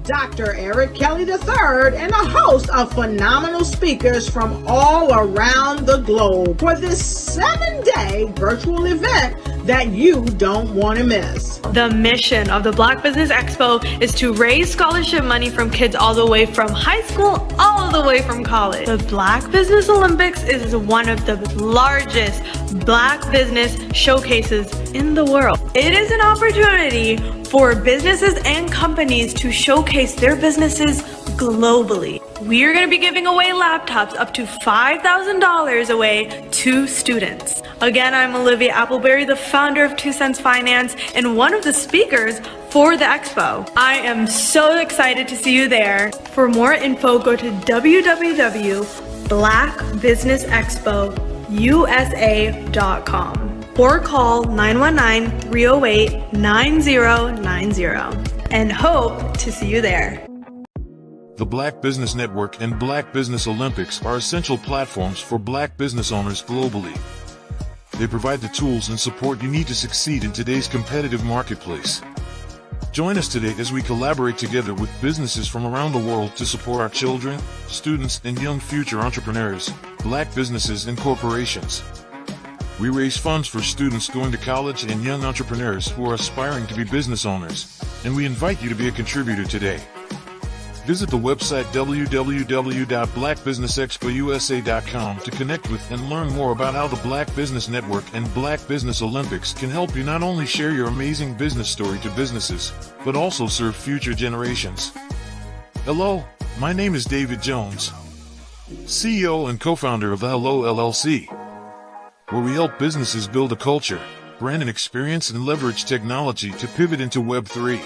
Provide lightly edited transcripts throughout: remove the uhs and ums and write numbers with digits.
Dr. Eric Kelly III, and a host of phenomenal speakers from all around the globe for this 7-day virtual event that you don't want to miss. The mission of the Black Business Expo is to raise scholarship money from kids all the way from high school all the way from college. The Black Business Olympics is one of the largest Black business showcases in the world. It is an opportunity for businesses and companies to showcase their businesses globally. We are going to be giving away laptops up to $5,000 away to students. Again, I'm Olivia Appleberry, the founder of 2 Cents Finance and one of the speakers for the expo. I am so excited to see you there. For more info, go to www.blackbusinessexpousa.com or call 919-308-9090 and hope to see you there. The Black Business Network and Black Business Olympics are essential platforms for Black business owners globally. They provide the tools and support you need to succeed in today's competitive marketplace. Join us today as we collaborate together with businesses from around the world to support our children, students, and young future entrepreneurs, Black businesses and corporations. We raise funds for students going to college and young entrepreneurs who are aspiring to be business owners, and we invite you to be a contributor today. Visit the website www.blackbusinessexpousa.com to connect with and learn more about how the Black Business Network and Black Business Olympics can help you not only share your amazing business story to businesses, but also serve future generations. Hello, my name is David Jones, CEO and co-founder of the Hello LLC, where we help businesses build a culture, brand an experience, and leverage technology to pivot into Web3.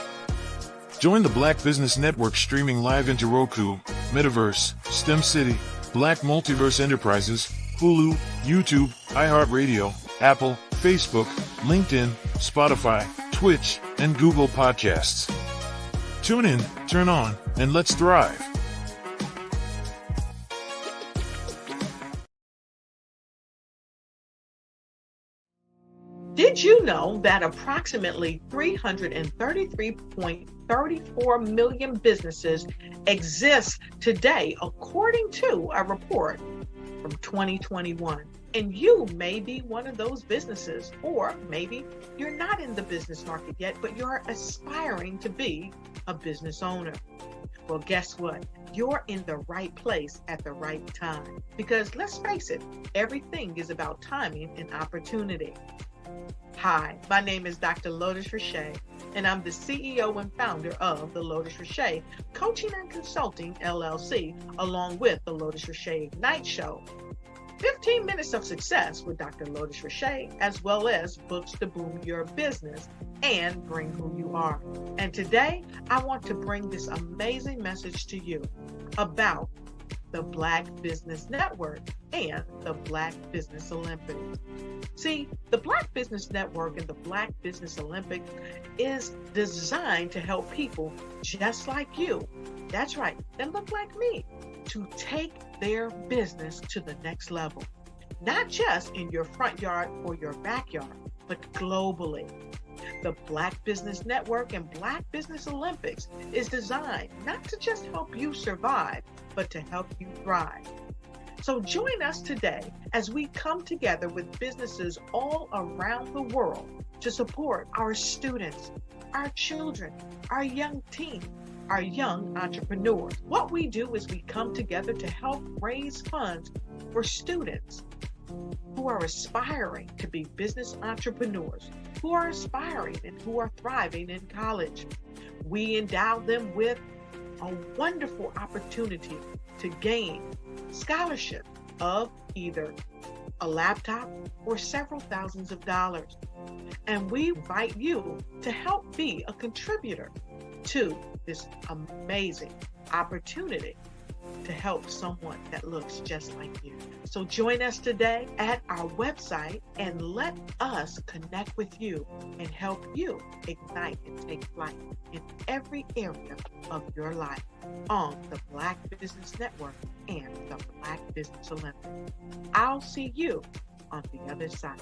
Join the Black Business Network streaming live into Roku, Metaverse, STEM City, Black Multiverse Enterprises, Hulu, YouTube, iHeartRadio, Apple, Facebook, LinkedIn, Spotify, Twitch, and Google Podcasts. Tune in, turn on, and let's thrive. Did you know that approximately 333.34 million businesses exist today, according to a report from 2021? And you may be one of those businesses, or maybe you're not in the business market yet, but you're aspiring to be a business owner. Well, guess what? You're in the right place at the right time. Because let's face it, everything is about timing and opportunity. Hi, my name is Dr. Lotus Richey, and I'm the CEO and founder of the Lotus Richey Coaching and Consulting LLC, along with the Lotus Richey Ignite Show. 15 minutes of success with Dr. Lotus Richey, as well as books to boom your business and bring who you are. And today, I want to bring this amazing message to you about the Black Business Network and the Black Business Olympics. See, the Black Business Network and the Black Business Olympics is designed to help people just like you, that's right, that look like me, to take their business to the next level. Not just in your front yard or your backyard, but globally. The Black Business Network and Black Business Olympics is designed not to just help you survive, but to help you thrive. So join us today as we come together with businesses all around the world to support our students, our children, our young teens, our young entrepreneurs. What we do is we come together to help raise funds for students who are aspiring to be business entrepreneurs, who are aspiring and who are thriving in college. We endow them with a wonderful opportunity to gain scholarship of either a laptop or several thousands of dollars. And we invite you to help be a contributor to this amazing opportunity to help someone that looks just like you. So join us today at our website and let us connect with you and help you ignite and take flight in every area of your life on the Black Business Network and the Black Business Olympics. I'll see you on the other side.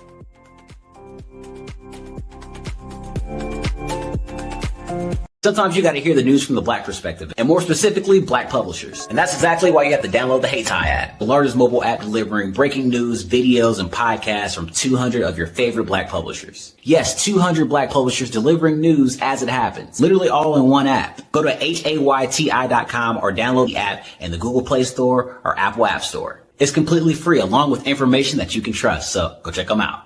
Sometimes you got to hear the news from the Black perspective, and more specifically, Black publishers. And that's exactly why you have to download the HeyTi app, the largest mobile app delivering breaking news, videos, and podcasts from 200 of your favorite Black publishers. Yes, 200 Black publishers delivering news as it happens, literally all in one app. Go to HAYTI.com or download the app in the Google Play Store or Apple App Store. It's completely free, along with information that you can trust, so go check them out.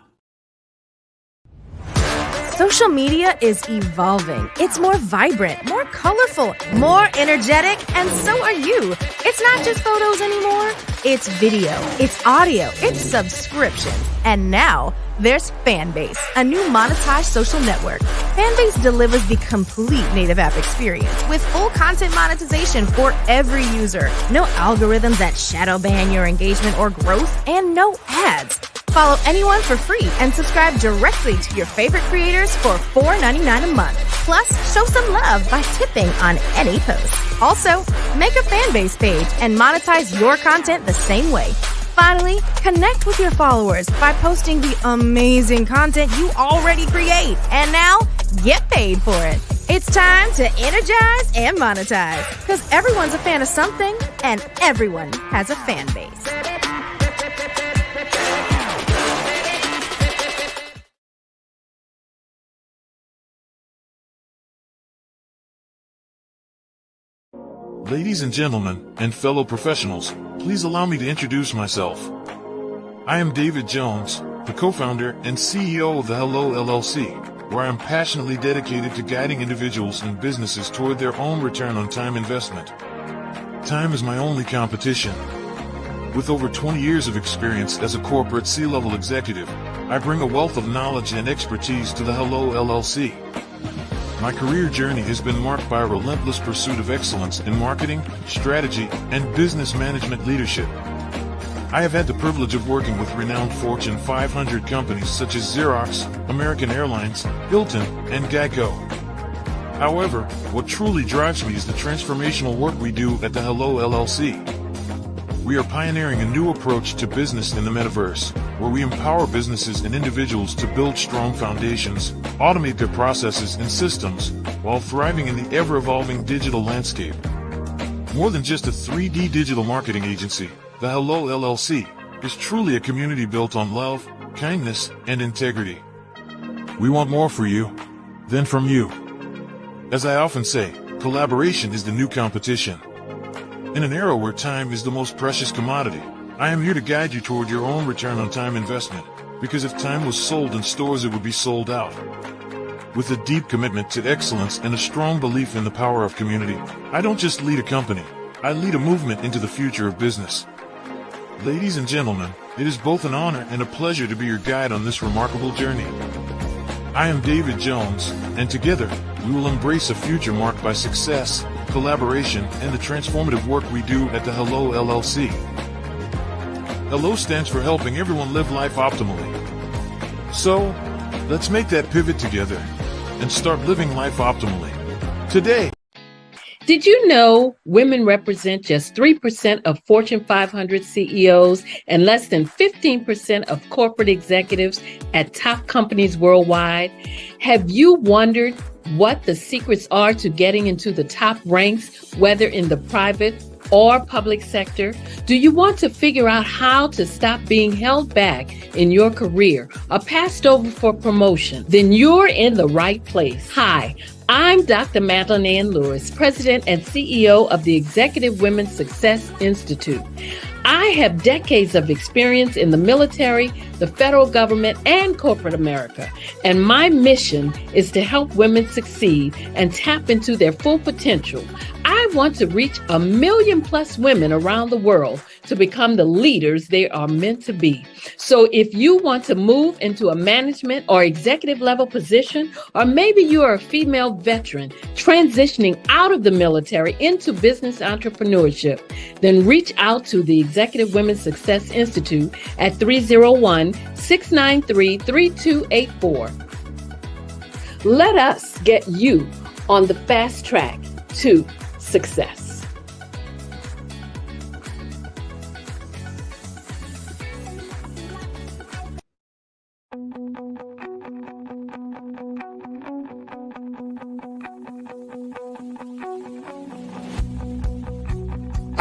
Social media is evolving. It's more vibrant, more colorful, more energetic, and so are you. It's not just photos anymore. It's video, it's audio, it's subscription. And now there's Fanbase, a new monetized social network. Fanbase delivers the complete native app experience with full content monetization for every user. No algorithms that shadow ban your engagement or growth, and no ads. Follow anyone for free and subscribe directly to your favorite creators for $4.99 a month. Plus, show some love by tipping on any post. Also, make a Fanbase page and monetize your content the same way. Finally, connect with your followers by posting the amazing content you already create. And now, get paid for it. It's time to energize and monetize, because everyone's a fan of something and everyone has a fan base. Ladies and gentlemen, and fellow professionals, please allow me to introduce myself. I am David Jones, the co-founder and CEO of the Hello LLC, where I am passionately dedicated to guiding individuals and businesses toward their own return on time investment. Time is my only competition. With over 20 years of experience as a corporate C-level executive, I bring a wealth of knowledge and expertise to the Hello LLC. My career journey has been marked by a relentless pursuit of excellence in marketing, strategy, and business management leadership. I have had the privilege of working with renowned Fortune 500 companies such as Xerox, American Airlines, Hilton, and Geico. However, what truly drives me is the transformational work we do at the Hello LLC. We are pioneering a new approach to business in the metaverse, where we empower businesses and individuals to build strong foundations, automate their processes and systems, while thriving in the ever-evolving digital landscape. More than just a 3D digital marketing agency, the Hello LLC is truly a community built on love, kindness, and integrity. We want more for you than from you. As I often say, collaboration is the new competition. In an era where time is the most precious commodity, I am here to guide you toward your own return on time investment, because if time was sold in stores, it would be sold out. With a deep commitment to excellence and a strong belief in the power of community, I don't just lead a company, I lead a movement into the future of business. Ladies and gentlemen, it is both an honor and a pleasure to be your guide on this remarkable journey. I am David Jones, and together, we will embrace a future marked by success, collaboration, and the transformative work we do at the Hello LLC. Hello stands for helping everyone live life optimally. So, let's make that pivot together and start living life optimally today. Did you know women represent just 3% of Fortune 500 CEOs and less than 15% of corporate executives at top companies worldwide? Have you wondered what the secrets are to getting into the top ranks, whether in the private or public sector? Do you want to figure out how to stop being held back in your career or passed over for promotion? Then you're in the right place. Hi, I'm Dr. Madeline Ann Lewis, President and CEO of the Executive Women's Success Institute. I have decades of experience in the military, the federal government, and corporate America, and my mission is to help women succeed and tap into their full potential. I want to reach 1 million plus women around the world to become the leaders they are meant to be. So if you want to move into a management or executive level position, or maybe you are a female veteran transitioning out of the military into business entrepreneurship, then reach out to the Executive Women's Success Institute at 301-693-3284. Let us get you on the fast track to success.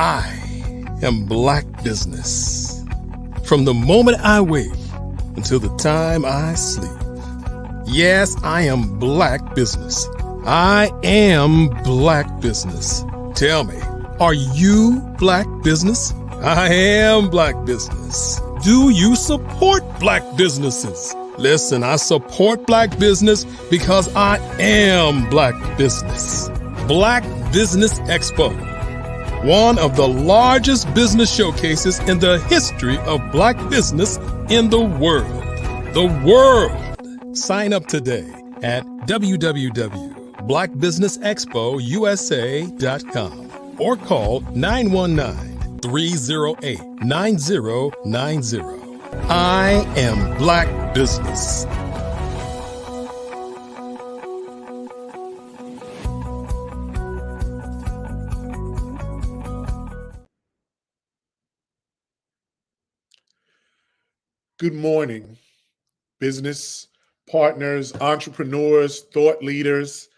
I am Black business. From the moment I wake until the time I sleep. Yes, I am Black business. I am Black business. Tell me, are you Black business? I am Black business. Do you support Black businesses? Listen, I support Black business because I am Black business. Black Business Expo, one of the largest business showcases in the history of Black business in the world. The world! Sign up today at www.blackbusinessexpousa.com or call 919-308-9090. I am Black business. Good morning, business partners, entrepreneurs, thought leaders,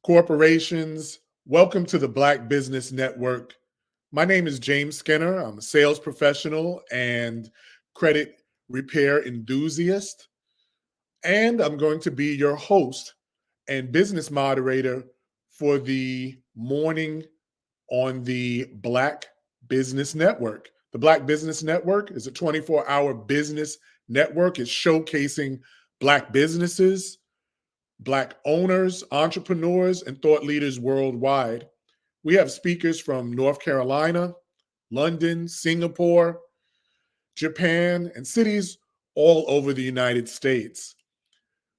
corporations. Welcome to the Black Business Network. My name is James Skinner. I'm a sales professional and credit repair enthusiast. And I'm going to be your host and business moderator for the morning on the Black Business Network. The Black Business Network is a 24-hour business network. It's showcasing Black businesses, Black owners, entrepreneurs, and thought leaders worldwide. We have speakers from North Carolina, London, Singapore, Japan, and cities all over the United States.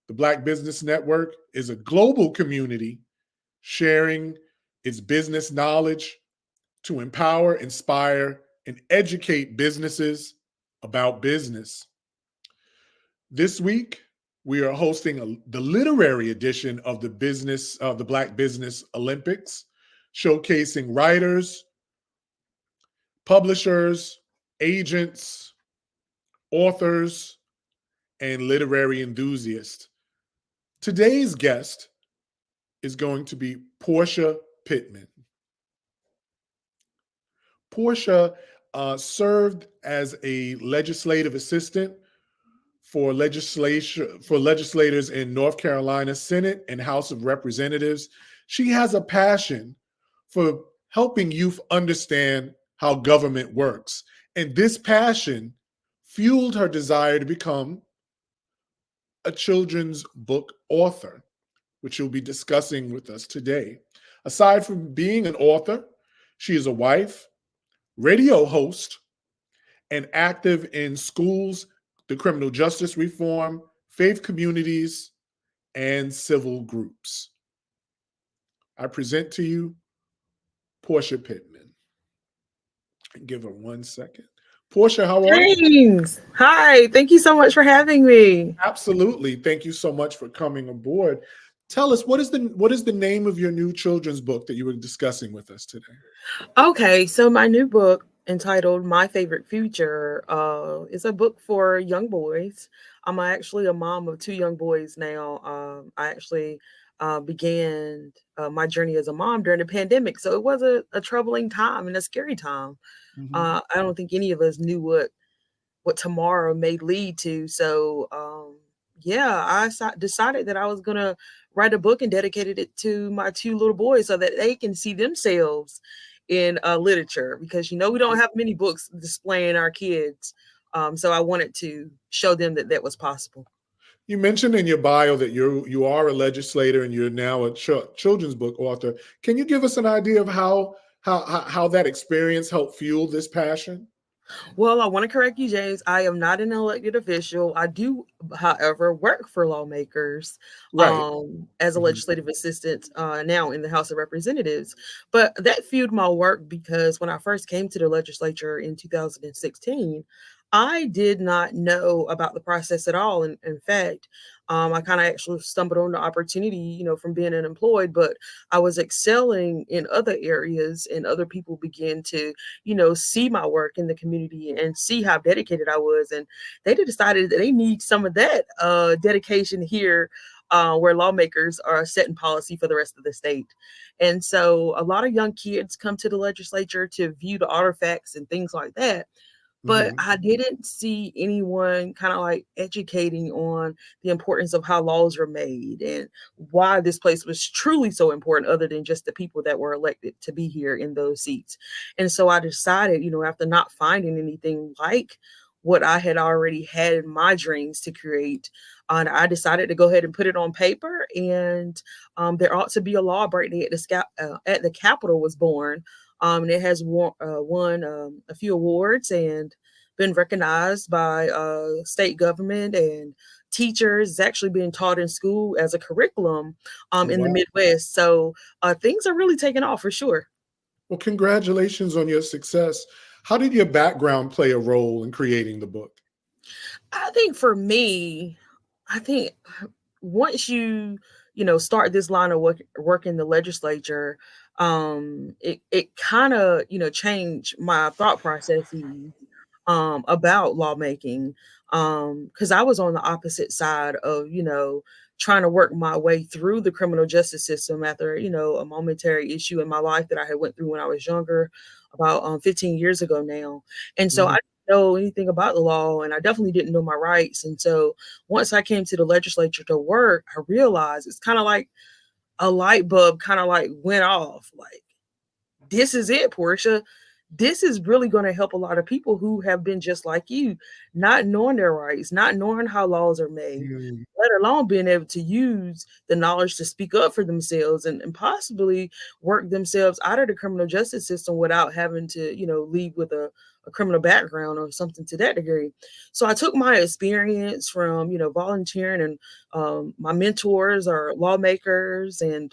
The Black Business Network is a global community sharing its business knowledge to empower, inspire, and educate businesses about business. This week, we are hosting the literary edition of the Black Business Olympics, showcasing writers, publishers, agents, authors, and literary enthusiasts. Today's guest is going to be Portia Pittman. Portia served as a legislative assistant for legislators in North Carolina Senate and House of Representatives. She has a passion for helping youth understand how government works. And this passion fueled her desire to become a children's book author, which she'll be discussing with us today. Aside from being an author, she is a wife, radio host, and active in schools, the criminal justice reform, faith communities, and civil groups. I present to you Portia Pittman. Give her 1 second. Portia, how are you? James, hi. Thank you so much for having me. Absolutely. Thank you so much for coming aboard. Tell us, what is the name of your new children's book that you were discussing with us today? Okay, so my new book entitled My Favorite Future is a book for young boys. I'm actually a mom of 2 young boys now. I actually began my journey as a mom during the pandemic. So it was a troubling time and a scary time. Mhm. I don't think any of us knew what tomorrow may lead to. So I decided that I was going to write a book and dedicated it to my 2 little boys so that they can see themselves in literature, because we don't have many books displaying our kids. So I wanted to show them that was possible. You mentioned in your bio that you are a legislator and you're now a children's book author. Can you give us an idea of how that experience helped fuel this passion? Well, I want to correct you, James. I am not an elected official. I do, however, work for lawmakers Right. as a Mhm. legislative assistant now in the House of Representatives. But that fueled my work because when I first came to the legislature in 2016, I did not know about the process at all. In fact, I kind of actually stumbled on the opportunity, from being unemployed, but I was excelling in other areas, and other people began to see my work in the community and see how dedicated I was. And they decided that they need some of that dedication here where lawmakers are setting policy for the rest of the state. And so a lot of young kids come to the legislature to view the artifacts and things like that. But Mhm. I didn't see anyone kind of like educating on the importance of how laws are made and why this place was truly so important, other than just the people that were elected to be here in those seats. And so I decided, after not finding anything like what I had already had in my dreams to create, and I decided to go ahead and put it on paper. And there ought to be a law break day at the Capitol was born. And it has won a few awards and been recognized by state government and teachers. It's actually being taught in school as a curriculum Oh, in the wow. Midwest. So things are really taking off for sure. Well, congratulations on your success. How did your background play a role in creating the book? I think for me, I think once start this line of work in the legislature, it kind of, changed my thought processes about lawmaking. Because I was on the opposite side of, trying to work my way through the criminal justice system after, a momentary issue in my life that I had went through when I was younger, about 15 years ago now. And so I Mhm. didn't know anything about the law, and I definitely didn't know my rights. And so once I came to the legislature to work, I realized it's kind of like a light bulb kind of like went off. Like, this is it, Portia. This is really going to help a lot of people who have been just like you, not knowing their rights, not knowing how laws are made, Mm. let alone being able to use the knowledge to speak up for themselves and possibly work themselves out of the criminal justice system without having to, leave with a criminal background or something to that degree. So I took my experience from, volunteering and my mentors are lawmakers, and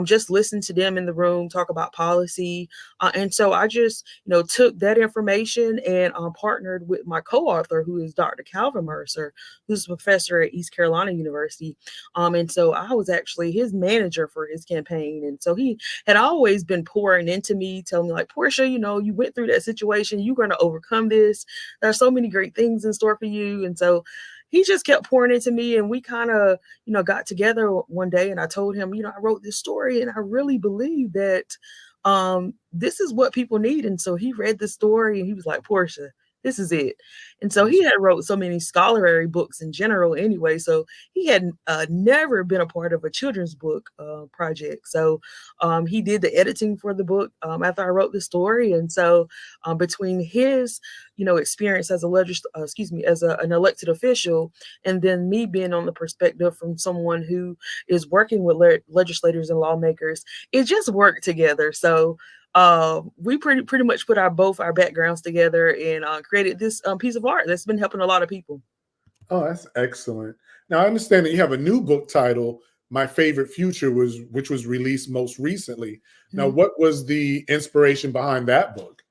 just listening to them in the room talk about policy. And so I just, took that information and partnered with my co-author, who is Dr. Calvin Mercer, who's a professor at East Carolina University. And so I was actually his manager for his campaign. And so he had always been pouring into me, telling me like, Portia, you went through that situation. You're going to overcome this. There are so many great things in store for you. And so he just kept pouring into me, and we kind of, got together one day, and I told him, I wrote this story and I really believe that this is what people need. And so he read the story and he was like, Portia, this is it. And so he had wrote so many scholarly books in general anyway. So he had never been a part of a children's book project. So he did the editing for the book after I wrote the story. And so between his, experience as an elected official, and then me being on the perspective from someone who is working with legislators and lawmakers, it just worked together. So we pretty much put both our backgrounds together and created this piece of art that's been helping a lot of people. Oh, that's excellent. Now I understand that you have a new book title, My Favorite Future, which was released most recently. Now, Mhm. what was the inspiration behind that book?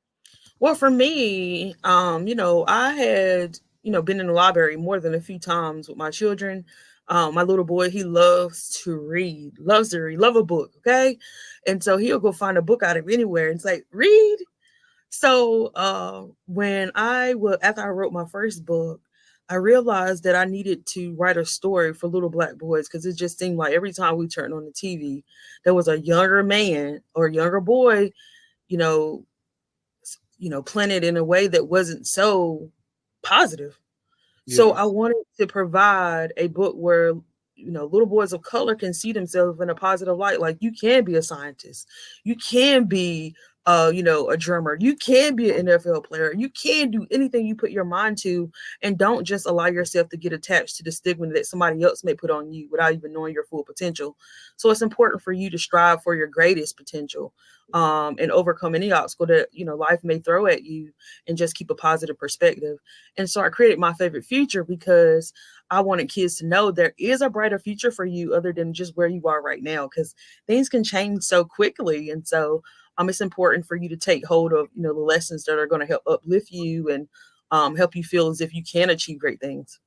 Well, for me, I had, been in the library more than a few times with my children. My little boy, he loves to read, love a book. Okay. And so he'll go find a book out of anywhere and say, read. So after I wrote my first book, I realized that I needed to write a story for little black boys, because it just seemed like every time we turned on the TV, there was a younger man or younger boy, you know, planted in a way that wasn't so positive. So I Yes. wanted to provide a book where, little boys of color can see themselves in a positive light. Like, you can be a scientist, you can be, a drummer, you can be an NFL player, you can do anything you put your mind to, and don't just allow yourself to get attached to the stigma that somebody else may put on you without even knowing your full potential. So it's important for you to strive for your greatest potential, and overcome any obstacle that life may throw at you, and just keep a positive perspective. And so I created My Favorite Future because I wanted kids to know there is a brighter future for you other than just where you are right now, because things can change so quickly. And so it's important for you to take hold of, the lessons that are going to help uplift you and help you feel as if you can achieve great things.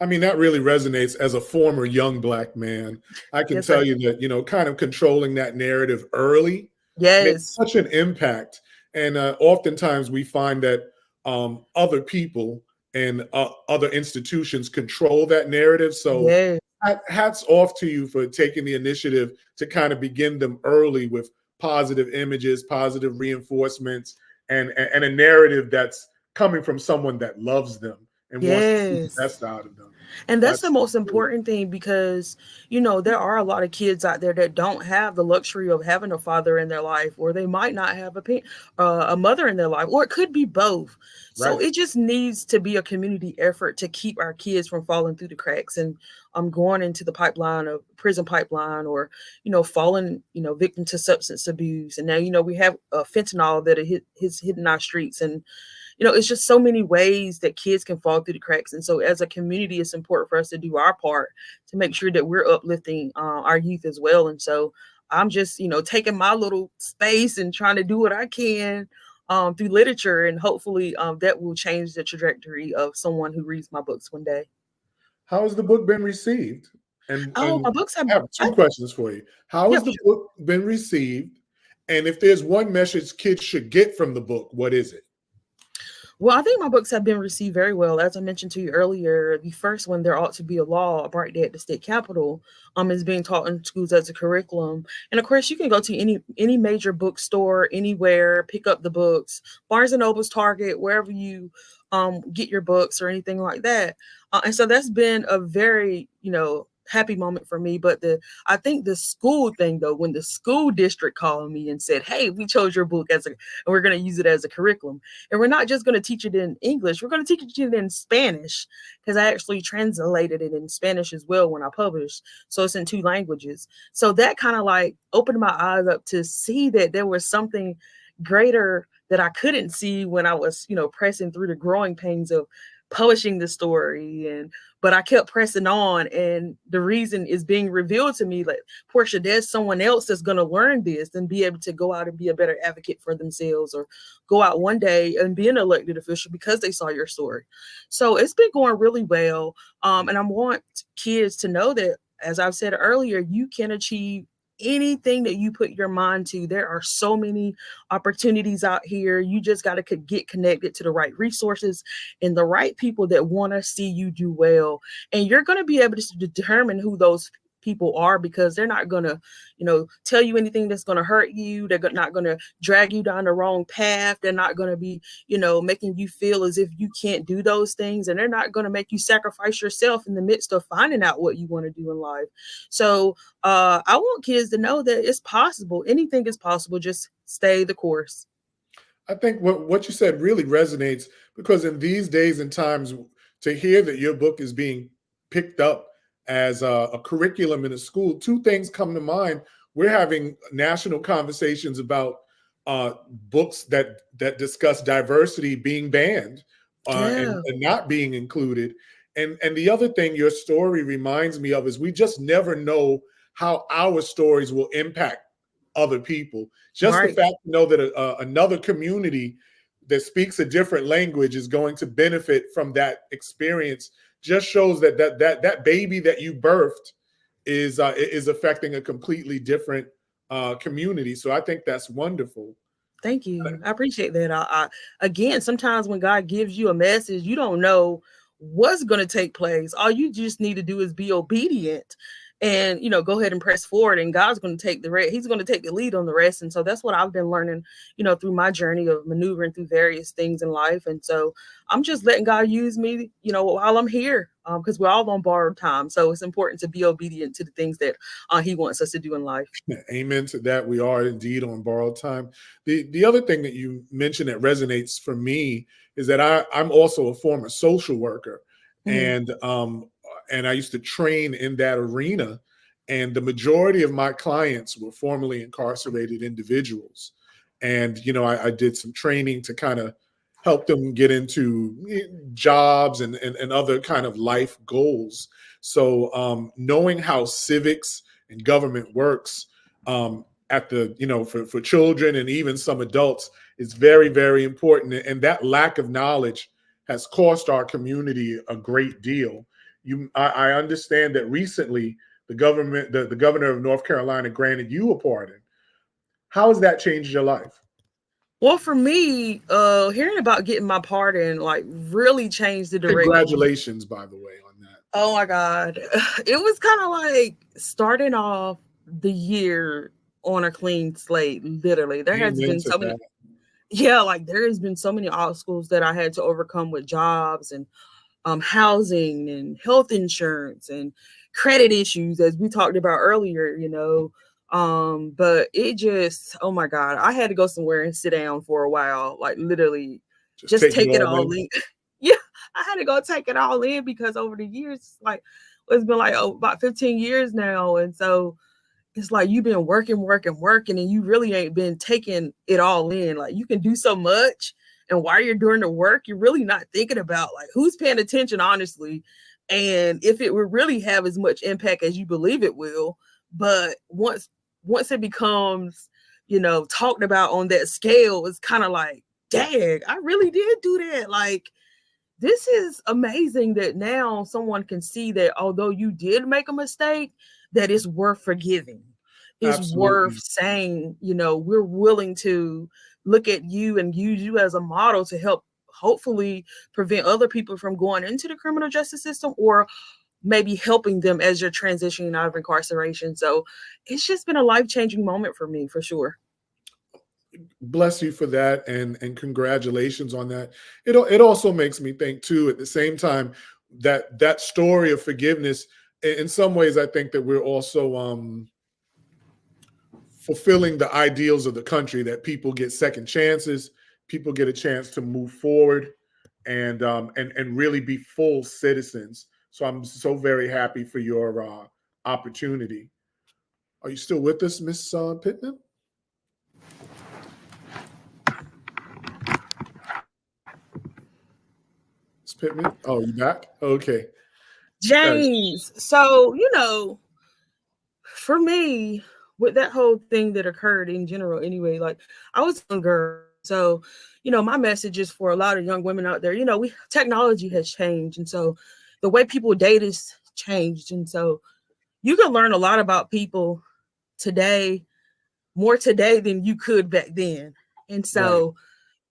I mean, that really resonates as a former young black man. I can Yes, sir. tell you that, kind of controlling that narrative early makes Yes. such an impact. And oftentimes we find that other people and other institutions control that narrative. So Yes. hats off to you for taking the initiative to kind of begin them early with positive images, positive reinforcements, and a narrative that's coming from someone that loves them and wants to see the Yes. best out of them. And that's the most important thing, because, there are a lot of kids out there that don't have the luxury of having a father in their life, or they might not have a mother in their life, or it could be both. So Right. it just needs to be a community effort to keep our kids from falling through the cracks and going into the prison pipeline, or, falling, victim to substance abuse. And now, we have fentanyl that is hitting our streets. And it's just so many ways that kids can fall through the cracks. And so as a community, it's important for us to do our part to make sure that we're uplifting our youth as well. And so I'm just, taking my little space and trying to do what I can through literature. And hopefully that will change the trajectory of someone who reads my books one day. How has the book been received? And My books I have two questions for you. How has the book been received? And if there's one message kids should get from the book, what is it? Well, I think my books have been received very well. As I mentioned to you earlier, the first one, There Ought to Be a Law, A Bright Day at the State Capitol, is being taught in schools as a curriculum. And of course, you can go to any major bookstore, anywhere, pick up the books, Barnes and Noble's, Target, wherever you get your books or anything like that. And so that's been a very, happy moment for me. But I think the school thing, though, when the school district called me and said, hey, we chose your book and we're going to use it as a curriculum, and we're not just going to teach it in English, we're going to teach it in Spanish, because I actually translated it in Spanish as well when I published, so it's in 2 languages. So that kind of like opened my eyes up to see that there was something greater that I couldn't see when I was pressing through the growing pains of publishing the story. But I kept pressing on, and the reason is being revealed to me, like, Portia, there's someone else that's going to learn this and be able to go out and be a better advocate for themselves, or go out one day and be an elected official because they saw your story. So it's been going really well. And I want kids to know that, as I've said earlier, you can achieve anything that you put your mind to. There are so many opportunities out here. You just got to get connected to the right resources and the right people that want to see you do well. And you're going to be able to determine who those people are, because they're not going to, tell you anything that's going to hurt you. They're not going to drag you down the wrong path. They're not going to be, making you feel as if you can't do those things. And they're not going to make you sacrifice yourself in the midst of finding out what you want to do in life. So I want kids to know that it's possible. Anything is possible. Just stay the course. I think what you said really resonates, because in these days and times, to hear that your book is being picked up as a curriculum in a school, 2 things come to mind. We're having national conversations about books that discuss diversity being banned and not being included. And the other thing your story reminds me of is we just never know how our stories will impact other people. Just the fact to know that another community that speaks a different language is going to benefit from that experience just shows that baby that you birthed is affecting a completely different community. So I think that's wonderful. Thank you. I appreciate that. Again, sometimes when God gives you a message, you don't know what's going to take place. All you just need to do is be obedient and, go ahead and press forward, and God's going to take the rest. He's going to take the lead on the rest. And so that's what I've been learning, through my journey of maneuvering through various things in life. And so I'm just letting God use me, while I'm here, because we're all on borrowed time. So it's important to be obedient to the things that he wants us to do in life. Amen to that. We are indeed on borrowed time. The other thing that you mentioned that resonates for me is that I'm also a former social worker. And I used to train in that arena. And the majority of my clients were formerly incarcerated individuals. And, I did some training to kind of help them get into jobs and other kind of life goals. So knowing how civics and government works at the, for children and even some adults is very, very important. And that lack of knowledge has cost our community a great deal. I understand that recently the governor of North Carolina granted you a pardon. How has that changed your life? Well, for me, hearing about getting my pardon, like, really changed the direction. Congratulations, by the way, on that. Oh my God. It was kind of like starting off the year on a clean slate, literally. There has Amen been to so many, that. yeah, like there has been so many obstacles that I had to overcome with jobs and housing and health insurance and credit issues, as we talked about earlier, but it just, oh my God, I had to go somewhere and sit down for a while, like literally Just just take it take it all all in. in. Yeah, I had to go take it all in because over the years, like it's been like about 15 years now. And so it's like you've been working, and you really ain't been taking it all in. Like you can do so much, and while you're doing the work, you're really not thinking about like who's paying attention, honestly, and if it will really have as much impact as you believe it will. But once it becomes, talked about on that scale, it's kind of like, dang, I really did do that. Like this is amazing that now someone can see that although you did make a mistake, that it's worth forgiving. It's worth Absolutely. saying, we're willing to look at you and use you as a model to help hopefully prevent other people from going into the criminal justice system, or maybe helping them as you're transitioning out of incarceration. So it's just been a life-changing moment for me, for sure. Bless you for that, and congratulations on that. It also makes me think too, at the same time, that story of forgiveness, in some ways I think that we're also fulfilling the ideals of the country, that people get second chances, people get a chance to move forward and really be full citizens. So I'm so very happy for your opportunity. Are you still with us, Miss Pittman? Miss Pittman? Oh, you back? Okay. James, so, for me, with that whole thing that occurred in general, anyway, like I was a young girl. So, my message is for a lot of young women out there, technology has changed. And so the way people date is changed. And so you can learn a lot about people today, more today than you could back then. And Right. so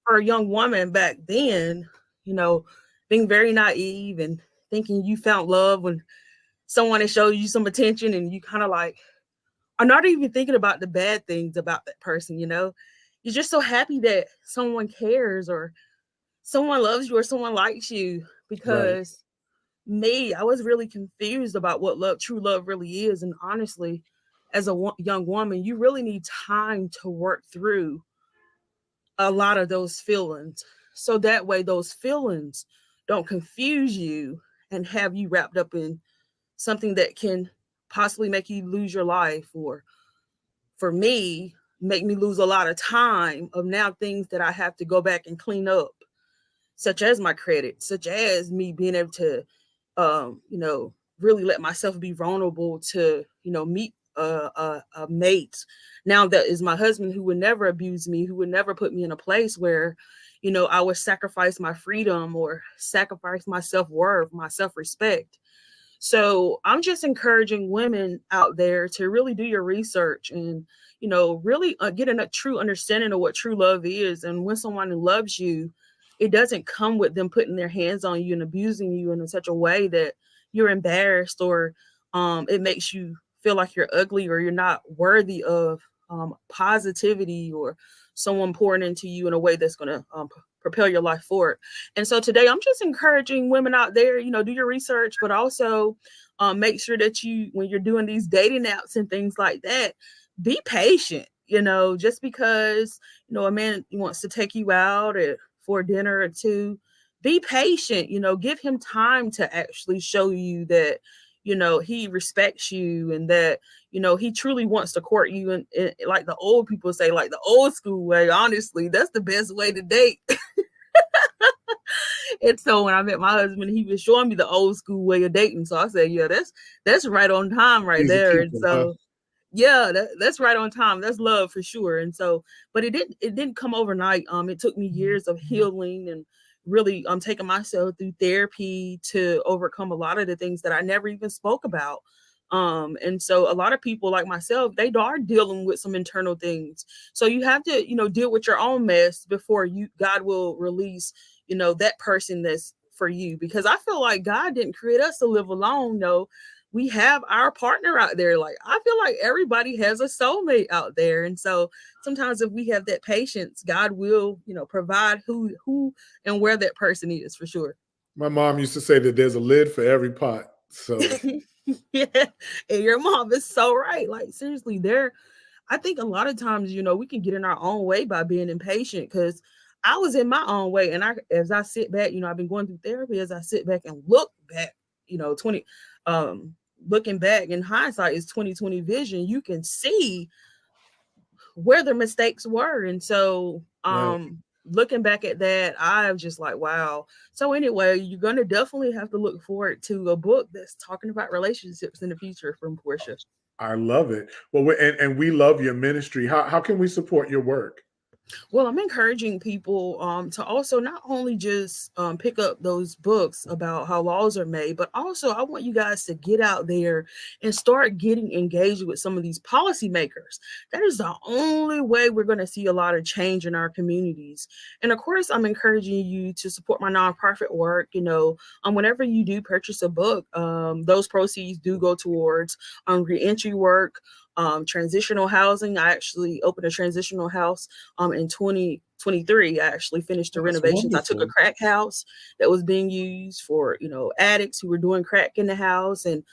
for a young woman back then, being very naive and thinking you found love when someone has showed you some attention, and you kind of like are not even thinking about the bad things about that person, You're just so happy that someone cares or someone loves you or someone likes you. Right. Because I was really confused about what true love really is. And honestly, as a young woman, you really need time to work through a lot of those feelings. So that way those feelings don't confuse you and have you wrapped up in something that can possibly make you lose your life, or for me, make me lose a lot of time of now things that I have to go back and clean up, such as my credit, such as me being able to, really let myself be vulnerable to, meet a mate now that is my husband, who would never abuse me, who would never put me in a place where, I would sacrifice my freedom or sacrifice my self-worth, my self-respect. So I'm just encouraging women out there to really do your research and, really get a true understanding of what true love is. And when someone loves you, it doesn't come with them putting their hands on you and abusing you in such a way that you're embarrassed, or it makes you feel like you're ugly or you're not worthy of positivity or someone pouring into you in a way that's going to propel your life forward. And so today I'm just encouraging women out there, do your research, but also make sure that when you're doing these dating apps and things like that, be patient. Just because, a man wants to take you out for dinner or two, be patient, give him time to actually show you that, he respects you and that, he truly wants to court you. And like the old people say, like the old school way, honestly, that's the best way to date. And so when I met my husband, he was showing me the old school way of dating. So I said, yeah, that's right on time right Easy there. And people, huh? so yeah, that's right on time. That's love for sure. And so, but it didn't come overnight. It took me years of healing and really taking myself through therapy to overcome a lot of the things that I never even spoke about. And so a lot of people like myself, they are dealing with some internal things. So you have to, deal with your own mess before God will release, that person that's for you, because I feel like God didn't create us to live alone. No, we have our partner out there. Like, I feel like everybody has a soulmate out there. And so sometimes if we have that patience, God will, provide who and where that person is, for sure. My mom used to say that there's a lid for every pot. So yeah. And your mom is so right. Like, seriously, I think a lot of times, we can get in our own way by being impatient, because I was in my own way. And as I sit back, I've been going through therapy, as I sit back and look back, looking back in hindsight is 2020 vision. You can see where the mistakes were. And so, right. looking back at that, I'm just like, wow. So anyway, you're going to definitely have to look forward to a book that's talking about relationships in the future from Portia. I love it. Well, and we love your ministry. How can we support your work? Well, I'm encouraging people to also not only just pick up those books about how laws are made, but also I want you guys to get out there and start getting engaged with some of these policymakers. That is the only way we're going to see a lot of change in our communities. And of course, I'm encouraging you to support my nonprofit work. Whenever you do purchase a book, those proceeds do go towards reentry work. Transitional housing. I actually opened a transitional house in 2023. I actually finished the renovations. Wonderful. I took a crack house that was being used for addicts who were doing crack in the house, and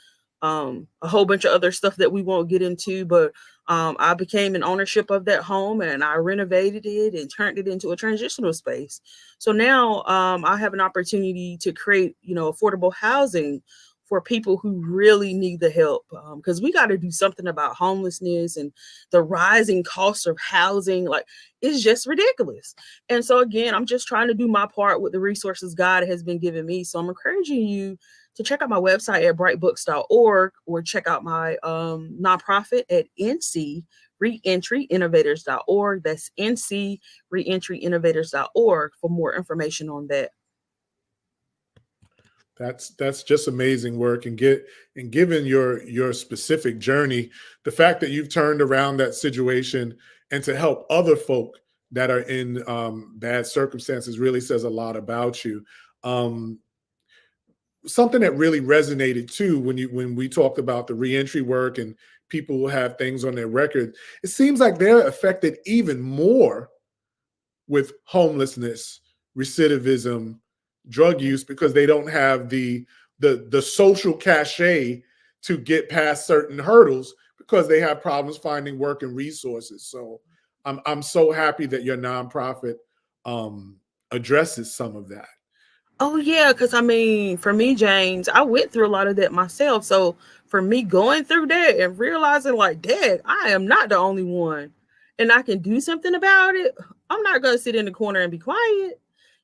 a whole bunch of other stuff that we won't get into. But I became an ownership of that home, and I renovated it and turned it into a transitional space. So now I have an opportunity to create affordable housing for people who really need the help, because we got to do something about homelessness and the rising cost of housing. Like, it's just ridiculous. And so again, I'm just trying to do my part with the resources God has been giving me. So I'm encouraging you to check out my website at brightbooks.org, or check out my nonprofit at ncreentryinnovators.org. That's ncreentryinnovators.org for more information on that. That's just amazing work, and given your specific journey, the fact that you've turned around that situation and to help other folk that are in bad circumstances really says a lot about you. Something that really resonated too when we talked about the reentry work and people who have things on their record, it seems like they're affected even more with homelessness, recidivism, drug use, because they don't have the social cachet to get past certain hurdles, because they have problems finding work and resources. So I'm so happy that your nonprofit addresses some of that. Oh yeah, because for me, James, I went through a lot of that myself. So for me, going through that and realizing, like, Dad, I am not the only one, and I can do something about it. I'm not going to sit in the corner and be quiet.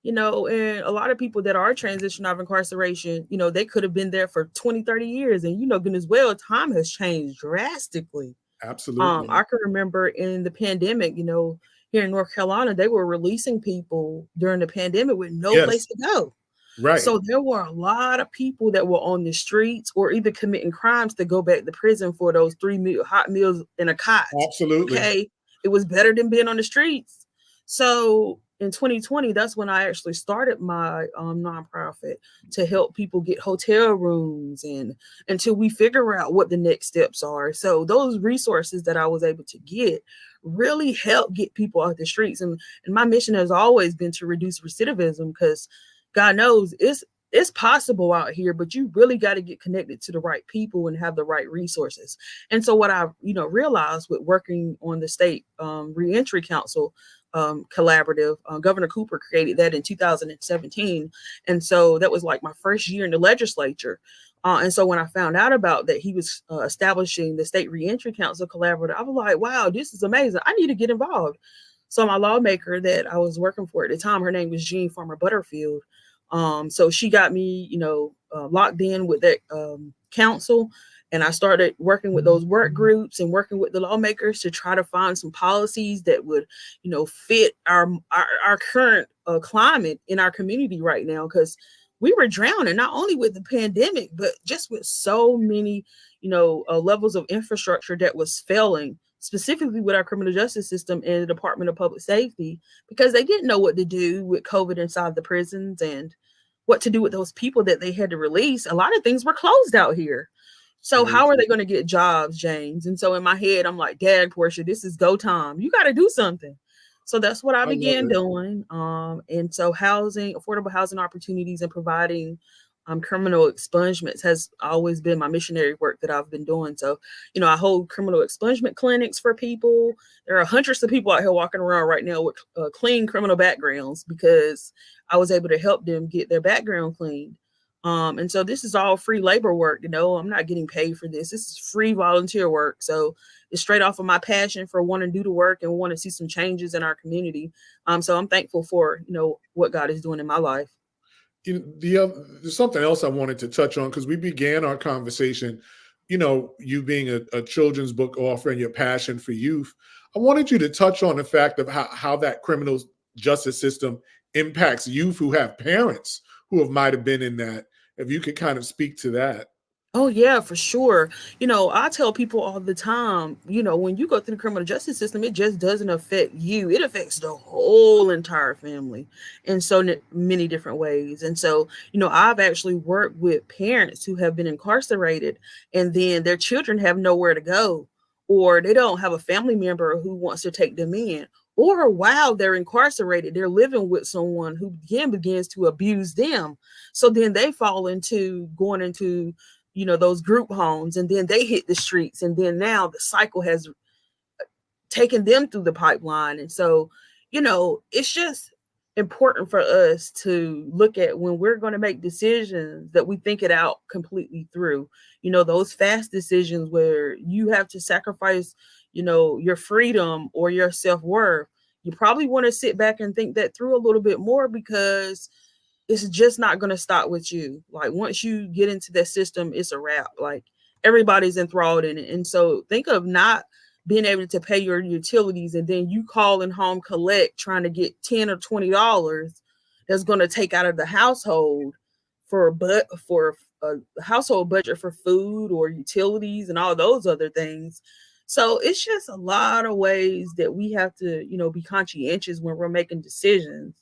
And a lot of people that are transitioning out of incarceration, they could have been there for 20, 30 years. And, goodness well, time has changed drastically. Absolutely. I can remember in the pandemic, here in North Carolina, they were releasing people during the pandemic with no place to go. Right. So there were a lot of people that were on the streets or either committing crimes to go back to prison for those 3 hot meals in a cot. Absolutely. Okay. It was better than being on the streets. So in 2020, that's when I actually started my nonprofit to help people get hotel rooms and until we figure out what the next steps are. So those resources that I was able to get really help get people off the streets. And my mission has always been to reduce recidivism, because God knows it's possible out here, but you really got to get connected to the right people and have the right resources. And so what I realized with working on the state reentry council collaborative, Governor Cooper created that in 2017. And so that was like my first year in the legislature. And so when I found out about that, he was establishing the state reentry council collaborative, I was like, wow, this is amazing. I need to get involved. So my lawmaker that I was working for at the time, her name was Jean Farmer Butterfield. So she got me, locked in with that council. And I started working with those work groups and working with the lawmakers to try to find some policies that would, fit our current climate in our community right now. Because we were drowning, not only with the pandemic, but just with so many, levels of infrastructure that was failing, specifically with our criminal justice system and the Department of Public Safety, because they didn't know what to do with COVID inside the prisons. And what to do with those people that they had to release. A lot of things were closed out here. So how are they going to get jobs, James? And so in my head, I'm like, Dad, Portia, this is go time. You got to do something. So that's what I began doing. And so affordable housing opportunities and providing criminal expungements has always been my missionary work that I've been doing. So, I hold criminal expungement clinics for people. There are hundreds of people out here walking around right now with clean criminal backgrounds because I was able to help them get their background cleaned. And so this is all free labor work. I'm not getting paid for this. This is free volunteer work. So it's straight off of my passion for wanting to do the work and want to see some changes in our community. So I'm thankful for, what God is doing in my life. There's something else I wanted to touch on because we began our conversation, you being a children's book author and your passion for youth. I wanted you to touch on the fact of how that criminal justice system impacts youth who have parents who might have been in that. If you could kind of speak to that. Oh, yeah, for sure. I tell people all the time, when you go through the criminal justice system, it just doesn't affect you. It affects the whole entire family in so many different ways. And so, I've actually worked with parents who have been incarcerated and then their children have nowhere to go, or they don't have a family member who wants to take them in. Or while they're incarcerated, they're living with someone who begins to abuse them. So then they fall into going into, those group homes, and then they hit the streets. And then now the cycle has taken them through the pipeline. And so, it's just important for us to look at when we're going to make decisions that we think it out completely through, those fast decisions where you have to sacrifice your freedom or your self-worth. You probably want to sit back and think that through a little bit more because it's just not going to stop with you. Like once you get into that system, it's a wrap. Like everybody's enthralled in it. And so think of not being able to pay your utilities and then you calling home collect trying to get $10 or $20 that's going to take out of the household for a household budget for food or utilities and all those other things. So it's just a lot of ways that we have to, be conscientious when we're making decisions.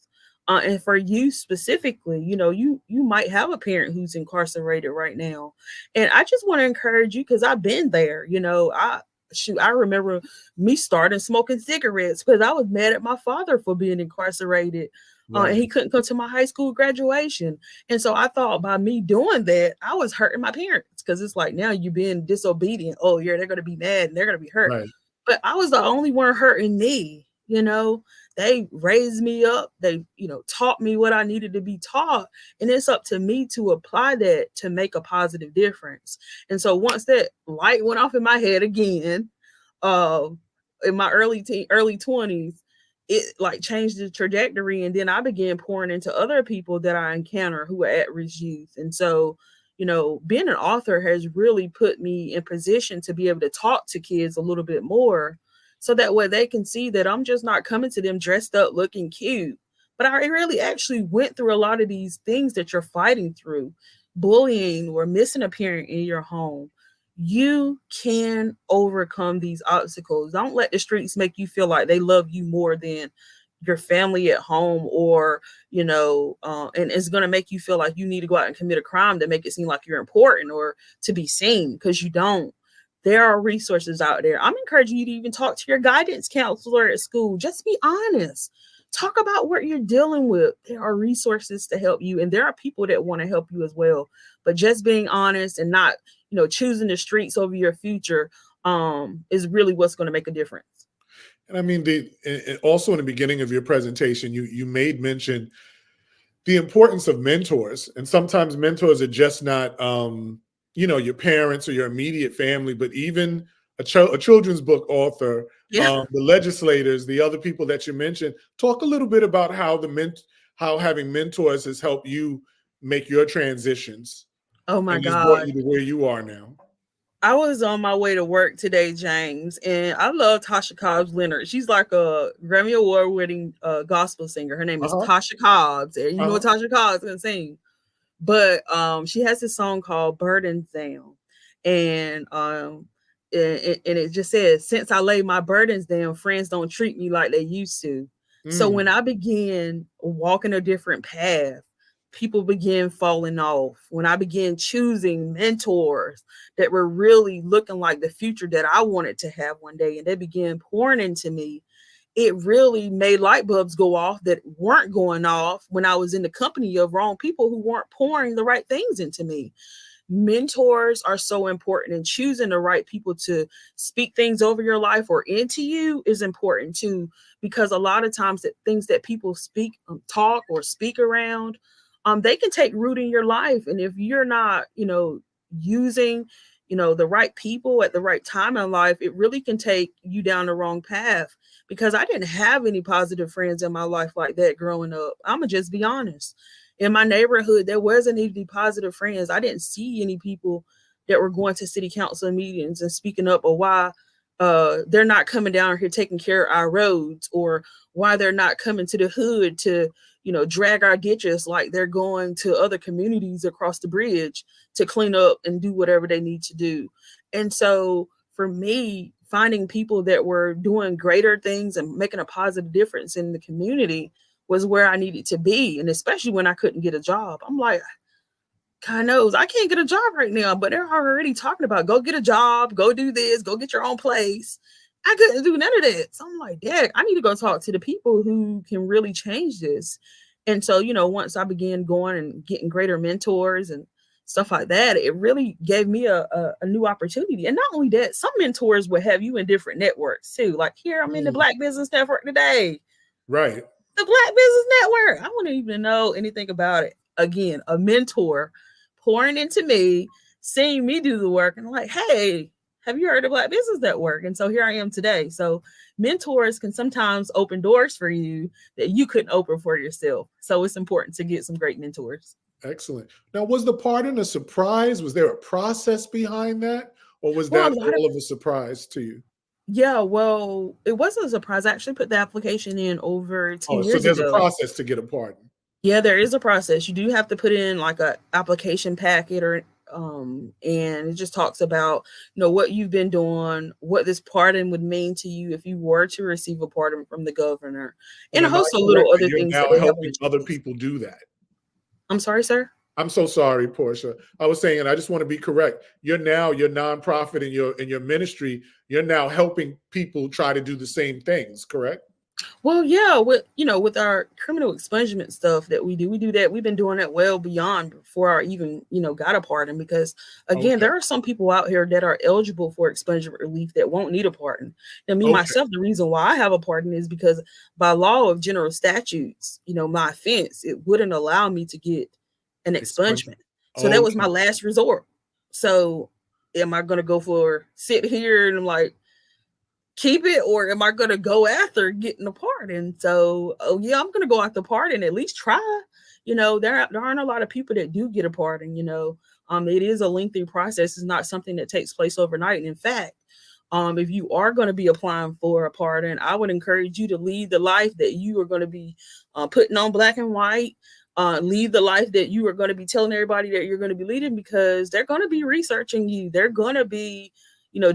And for you specifically, you might have a parent who's incarcerated right now. And I just want to encourage you because I've been there, I remember me starting smoking cigarettes because I was mad at my father for being incarcerated. Right. And he couldn't come to my high school graduation. And so I thought by me doing that, I was hurting my parents because it's like now you're being disobedient. Oh, yeah, they're going to be mad and they're going to be hurt. Right. But I was the only one hurting me. They raised me up. They, taught me what I needed to be taught. And it's up to me to apply that to make a positive difference. And so once that light went off in my head again, in my early 20s, it like changed the trajectory. And then I began pouring into other people that I encounter who are at-risk youth. And so, being an author has really put me in position to be able to talk to kids a little bit more so that way they can see that I'm just not coming to them dressed up looking cute, but I really actually went through a lot of these things that you're fighting through, bullying or missing a parent in your home. You can overcome these obstacles. Don't let the streets make you feel like they love you more than your family at home or, and it's going to make you feel like you need to go out and commit a crime to make it seem like you're important or to be seen because you don't. There are resources out there. I'm encouraging you to even talk to your guidance counselor at school. Just be honest. Talk about what you're dealing with. There are resources to help you, and there are people that want to help you as well. But just being honest and not, choosing the streets over your future is really what's going to make a difference. And I mean, also in the beginning of your presentation, you made mention the importance of mentors. And sometimes mentors are just not your parents or your immediate family, but even a children's book author, the legislators, the other people that you mentioned. Talk a little bit about how having mentors has helped you make your transitions. Oh my God! Brought you to where you are now. I was on my way to work today, James, and I love Tasha Cobbs Leonard. She's like a Grammy Award-winning gospel singer. Her name is Tasha Cobbs, and you know what Tasha Cobbs can sing. But she has this song called Burdens Down. And it just says, since I laid my burdens down, friends don't treat me like they used to. So when I began walking a different path, people began falling off, when I began choosing mentors that were really looking like the future that I wanted to have one day, and they began pouring into me, it really made light bulbs go off that weren't going off when I was in the company of wrong people who weren't pouring the right things into me. Mentors are so important, and choosing the right people to speak things over your life or into you is important too, because a lot of times that things that people speak, talk or speak around, they can take root in your life. And if you're not, using, the right people at the right time in life, it really can take you down the wrong path. Because I didn't have any positive friends in my life like that growing up. I'm gonna just be honest. In my neighborhood, there wasn't any positive friends. I didn't see any people that were going to city council meetings and speaking up or why they're not coming down here taking care of our roads, or why they're not coming to the hood to, drag our ditches like they're going to other communities across the bridge to clean up and do whatever they need to do. And so for me, finding people that were doing greater things and making a positive difference in the community was where I needed to be. And especially when I couldn't get a job, I'm like, God knows I can't get a job right now, but they're already talking about go get a job, go do this, go get your own place. I couldn't do none of that. So I'm like, Dad, I need to go talk to the people who can really change this. And so, once I began going and getting greater mentors and stuff like that, it really gave me a new opportunity. And not only that, some mentors will have you in different networks too. Like here, I'm in the Black Business Network today. Right. The Black Business Network. I wouldn't even know anything about it. Again, a mentor pouring into me, seeing me do the work, and like, hey, have you heard of Black Business Network? And so here I am today. So mentors can sometimes open doors for you that you couldn't open for yourself. So it's important to get some great mentors. Excellent. Now, was the pardon a surprise? Was there a process behind that? Or was that all of a surprise to you? Yeah, well, it wasn't a surprise. I actually put the application in over 10 years ago. So there's a process to get a pardon. Yeah, there is a process. You do have to put in like a application packet or and it just talks about, what you've been doing, what this pardon would mean to you if you were to receive a pardon from the governor, and a host of little other things now that they helping other people do that. I'm sorry, sir. I'm so sorry, Portia. I was saying, and I just want to be correct. You're now your nonprofit and your ministry. You're now helping people try to do the same things, correct? Well, yeah, with our criminal expungement stuff that we do that. We've been doing that well beyond before I even, got a pardon, because again, there are some people out here that are eligible for expungement relief that won't need a pardon. And me, myself, the reason why I have a pardon is because by law of general statutes, my offense, it wouldn't allow me to get an expungement. So that was my last resort. So am I going to sit here and I'm like, keep it, or am I going to go after getting a pardon? So, I'm going to go after pardon, at least try. There aren't a lot of people that do get a pardon. It is a lengthy process. It's not something that takes place overnight. And in fact, if you are going to be applying for a pardon, I would encourage you to lead the life that you are going to be putting on black and white. Lead the life that you are going to be telling everybody that you're going to be leading, because they're going to be researching you. They're going to be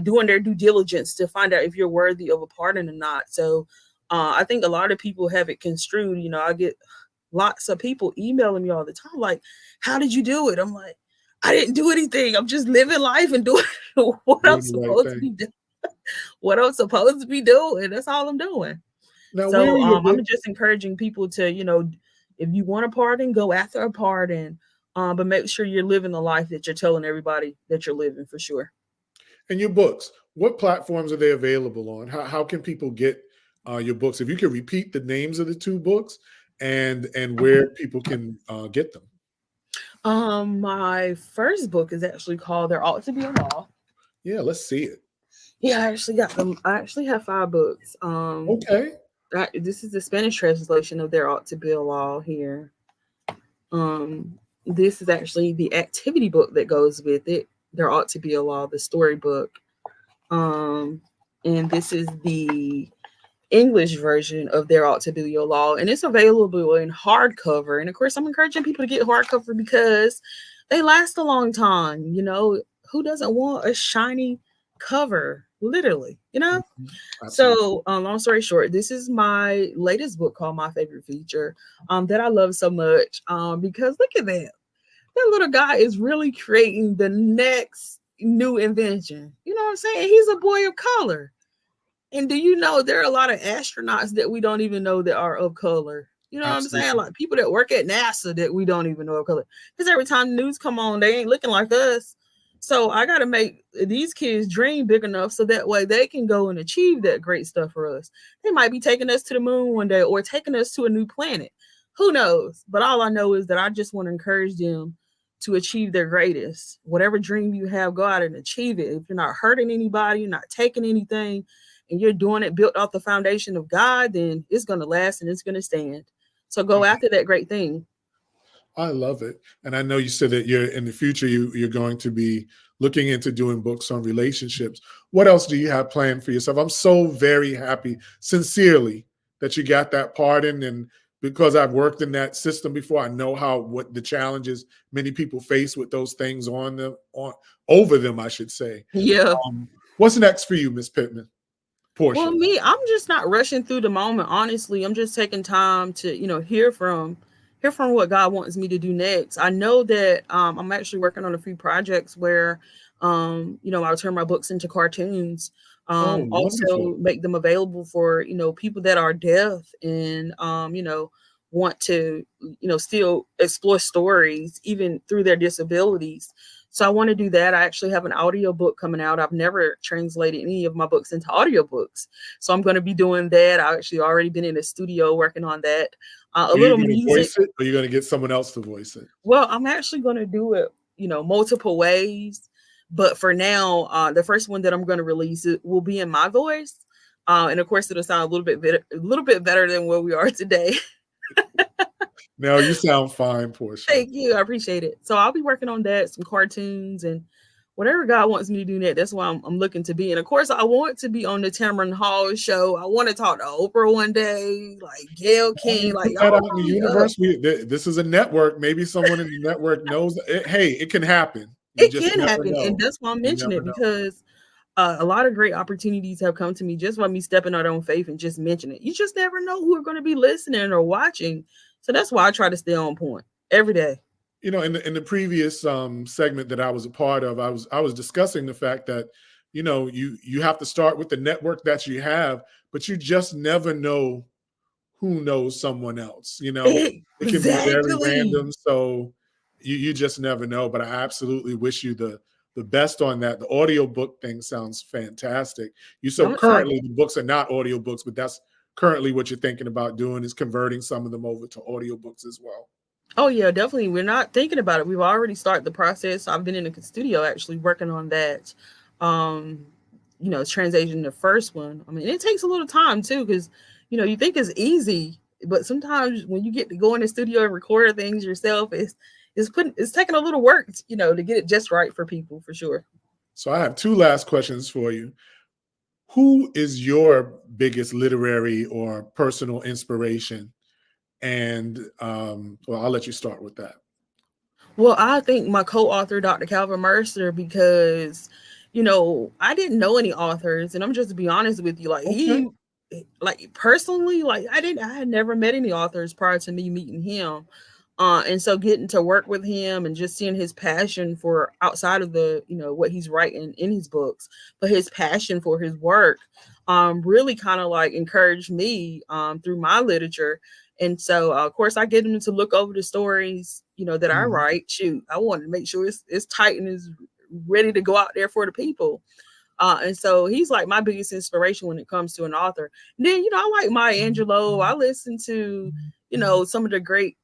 doing their due diligence to find out if you're worthy of a pardon or not. So I think a lot of people have it construed. I get lots of people emailing me all the time, like, how did you do it? I'm like, I didn't do anything. I'm just living life and doing what I'm supposed to be doing. What I'm supposed to be doing. That's all I'm doing. Now, so I'm just encouraging people to, if you want a pardon, go after a pardon, but make sure you're living the life that you're telling everybody that you're living, for sure. And your books, what platforms are they available on? How can people get your books? If you could repeat the names of the two books and where people can get them. My first book is actually called There Ought to Be a Law. Yeah, let's see it. Yeah, I actually got them. I actually have 5 books. Okay. This is the Spanish translation of There Ought to Be a Law here. This is actually the activity book that goes with it. There Ought to Be a Law, the storybook. And this is the English version of There Ought to Be a Law. And it's available in hardcover. And of course, I'm encouraging people to get hardcover because they last a long time. Who doesn't want a shiny cover? literally, Absolutely. So, long story short, this is my latest book called My Favorite Feature, that I love so much, because look at that. That little guy is really creating the next new invention. You know what I'm saying? He's a boy of color. And do you know there are a lot of astronauts that we don't even know that are of color? You know what I'm saying? Absolutely. Like people that work at NASA that we don't even know of color. Because every time the news come on, they ain't looking like us. So I got to make these kids dream big enough so that way they can go and achieve that great stuff for us. They might be taking us to the moon one day or taking us to a new planet. Who knows? But all I know is that I just want to encourage them to achieve their greatest. Whatever dream you have, go out and achieve it. If you're not hurting anybody, you're not taking anything, and you're doing it built off the foundation of God, then it's going to last and it's going to stand. So go after that great thing. I love it. And I know you said that you're in the future, you're going to be looking into doing books on relationships. What else do you have planned for yourself? I'm so very happy, sincerely, that you got that pardon. And because I've worked in that system before, I know what the challenges many people face with those things over them, I should say. Yeah. What's next for you, Miss Pittman? Portia. Well, me, I'm just not rushing through the moment. Honestly, I'm just taking time to, hear from what God wants me to do next. I know that I'm actually working on a few projects where, I'll turn my books into cartoons. Also wonderful. make them available for, people that are deaf and, want to, still explore stories even through their disabilities. So I want to do that. I actually have an audio book coming out. I've never translated any of my books into audiobooks. So I'm going to be doing that. I've actually already been in the studio working on that. Are you going to voice it, or are you going to get someone else to voice it? Well, I'm actually going to do it, multiple ways. But for now, the first one that I'm going to release it will be in my voice. And of course, it'll sound a little bit better than where we are today. No, you sound fine, Portia. Thank you. I appreciate it. So I'll be working on that, some cartoons and whatever God wants me to do next. That's why I'm looking to be. And of course, I want to be on the Tamron Hall show. I want to talk to Oprah one day, like Gail King. Like, put that out in the universe. This is a network. Maybe someone in the network knows. Hey, it can happen. It can happen. And that's why I'm mentioning it, because a lot of great opportunities have come to me just by me stepping out on faith and just mentioning it. You just never know who are going to be listening or watching. So that's why I try to stay on point every day. In the previous segment that I was a part of, I was discussing the fact that, you have to start with the network that you have, but you just never know who knows someone else. It can be very random. So you just never know. But I absolutely wish you the best on that. The audiobook thing sounds fantastic. Currently the books are not audiobooks, but that's currently what you're thinking about doing, is converting some of them over to audiobooks as well. Oh yeah, definitely. We're not thinking about it. We've already started the process. I've been in the studio actually working on that. Translating the first one. I mean, it takes a little time too, because you think it's easy, but sometimes when you get to go in the studio and record things yourself, it's taking a little work, to get it just right for people, for sure. So I have two last questions for you. Who is your biggest literary or personal inspiration? And I'll let you start with that. Well, I think my co-author, Dr. Calvin Mercer, because, I didn't know any authors, and I'm just to be honest with you, personally, I had never met any authors prior to me meeting him. And so getting to work with him and just seeing his passion for outside of the, what he's writing in his books, but his passion for his work, really kind of encouraged me through my literature. And so, of course, I get him to look over the stories, that I write. Shoot, I wanted to make sure it's tight and is ready to go out there for the people. And so he's my biggest inspiration when it comes to an author. And then, I like Maya Angelou. I listen to, some of the great,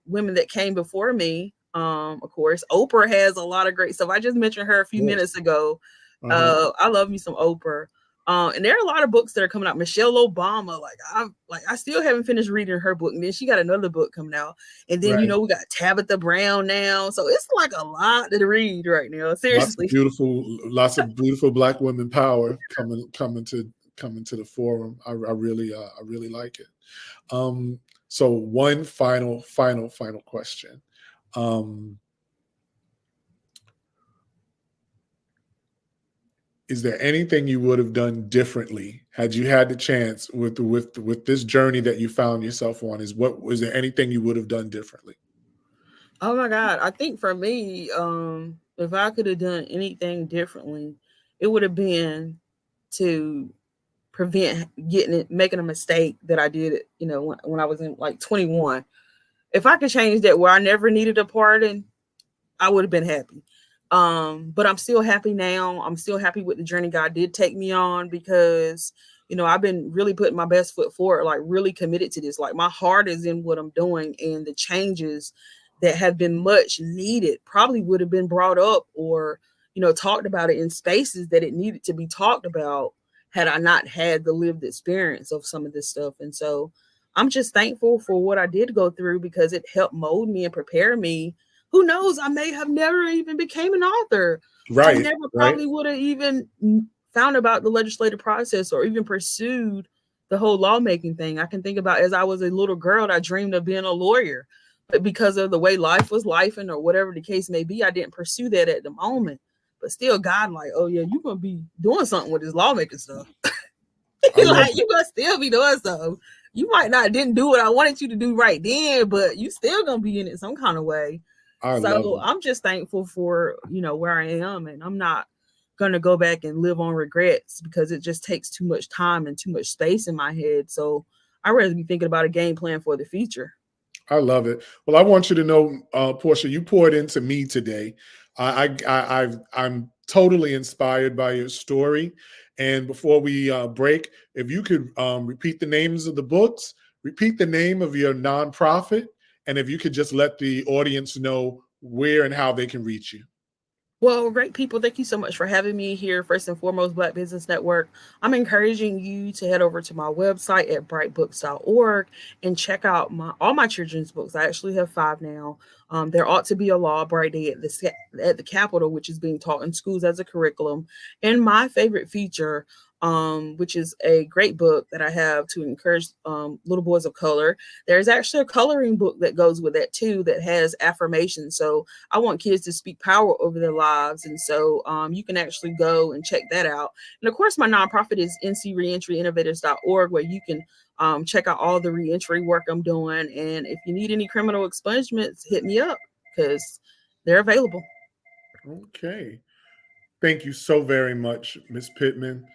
women that came before me. Of course, Oprah has a lot of great stuff. I just mentioned her a few minutes ago. I love me some Oprah. And there are a lot of books that are coming out. Michelle Obama, I still haven't finished reading her book, and then she got another book coming out. And then we got Tabitha Brown now, so it's a lot to read right now. Seriously, lots of beautiful Black women power coming to the forum. I really like it. So one final question. is there anything you would have done differently had you had the chance with this journey that you found yourself on? Was there anything you would have done differently? Oh my God. I think for me, if I could have done anything differently, it would have been to prevent making a mistake that I did, when I was in like 21. If I could change that where I never needed a pardon, I would have been happy. But I'm still happy now. I'm still happy with the journey God did take me on because, I've been really putting my best foot forward, like really committed to this. Like my heart is in what I'm doing, and the changes that have been much needed probably would have been brought up or, talked about it in spaces that it needed to be talked about had I not had the lived experience of some of this stuff. And so I'm just thankful for what I did go through because it helped mold me and prepare me. Who knows? I may have never even became an author. I Right. never Right. probably would have even found about the legislative process or even pursued the whole lawmaking thing. I can think about as I was a little girl, I dreamed of being a lawyer, but because of the way life was lifing or whatever the case may be, I didn't pursue that at the moment. But still, God, like, oh yeah, you're gonna be doing something with this lawmaking stuff. Like you're gonna still be doing something. You might not didn't do what I wanted you to do right then, but you still gonna be in it some kind of way. So I'm just thankful for, where I am, and I'm not going to go back and live on regrets because it just takes too much time and too much space in my head. So I'd rather be thinking about a game plan for the future. I love it. Well, I want you to know, Portia, you poured into me today. I'm totally inspired by your story. And before we break, if you could repeat the names of the books, repeat the name of your nonprofit, and if you could just let the audience know where and how they can reach you. Well, great people, thank you so much for having me here. First and foremost, Black Business Network. I'm encouraging you to head over to my website at brightbooks.org and check out all my children's books. I actually have 5 now. There ought to be a law, Bright Day at the Capitol, which is being taught in schools as a curriculum. And my favorite feature, which is a great book that I have to encourage little boys of color. There's actually a coloring book that goes with that too that has affirmations. So I want kids to speak power over their lives. And so you can actually go and check that out. And of course, my nonprofit is ncreentryinnovators.org, where you can check out all the reentry work I'm doing. And if you need any criminal expungements, hit me up because they're available. Okay. Thank you so very much, Ms. Pittman.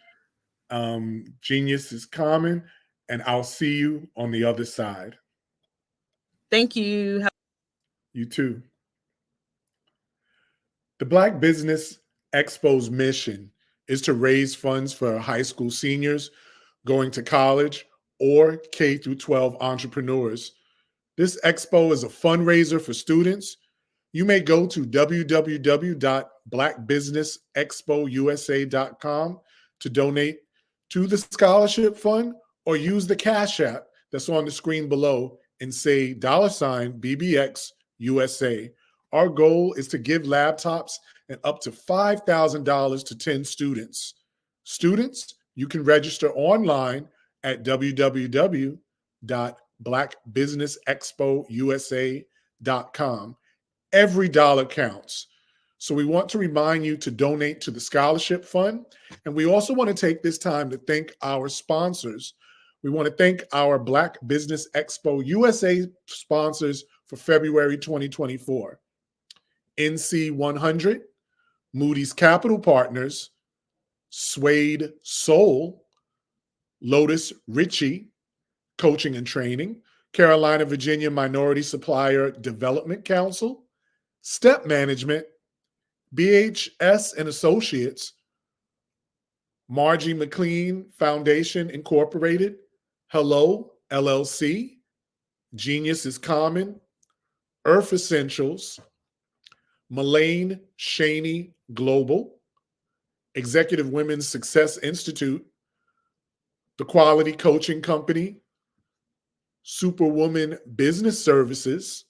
Genius is common, and I'll see you on the other side. Thank you. You too. The Black Business Expo's mission is to raise funds for high school seniors going to college or K through 12 entrepreneurs. This expo is a fundraiser for students. You may go to www.blackbusinessexpousa.com to donate to the scholarship fund or use the Cash App that's on the screen below and say $BBX USA. Our goal is to give laptops and up to $5,000 to 10 students. Students, you can register online at www.blackbusinessexpousa.com. Every dollar counts. So we want to remind you to donate to the scholarship fund. And we also want to take this time to thank our sponsors. We want to thank our Black Business Expo USA sponsors for February 2024. NC 100, Moody's Capital Partners, Suede Soul, Lotus Ritchie, Coaching and Training, Carolina, Virginia Minority Supplier Development Council, Step Management, BHS and Associates, Margie McLean Foundation Incorporated, Hello LLC, Genius is Common, Earth Essentials, Mullane Shaney Global, Executive Women's Success Institute, The Quality Coaching Company, Superwoman Business Services,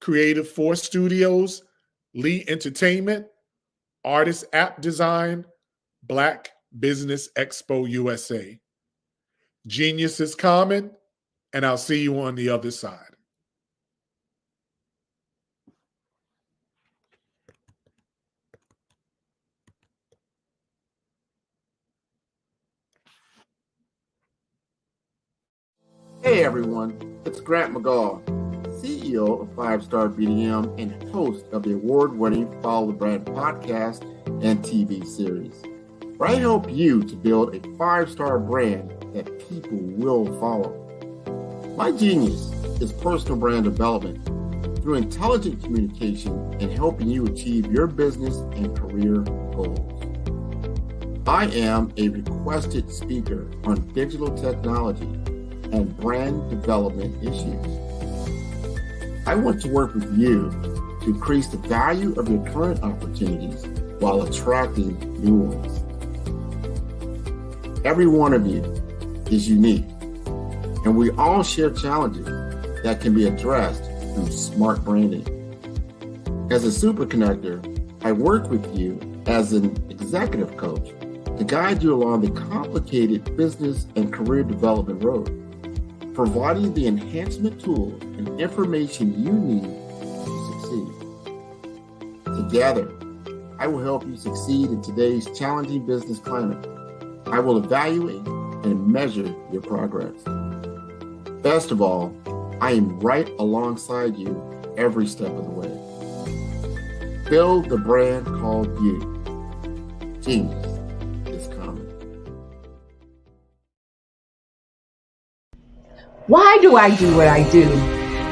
Creative Force Studios, Lee Entertainment, Artist App Design, Black Business Expo USA. Genius is common, and I'll see you on the other side. Hey everyone, it's Grant McGaw, CEO of 5-Star BDM and host of the award-winning Follow the Brand podcast and TV series, where I help you to build a 5-star brand that people will follow. My genius is personal brand development through intelligent communication and helping you achieve your business and career goals. I am a requested speaker on digital technology and brand development issues. I want to work with you to increase the value of your current opportunities while attracting new ones. Every one of you is unique, and we all share challenges that can be addressed through smart branding. As a super connector, I work with you as an executive coach to guide you along the complicated business and career development road, providing the enhancement tools and information you need to succeed. Together, I will help you succeed in today's challenging business climate. I will evaluate and measure your progress. Best of all, I am right alongside you every step of the way. Build the brand called you. Genius is coming. Why do I do what I do?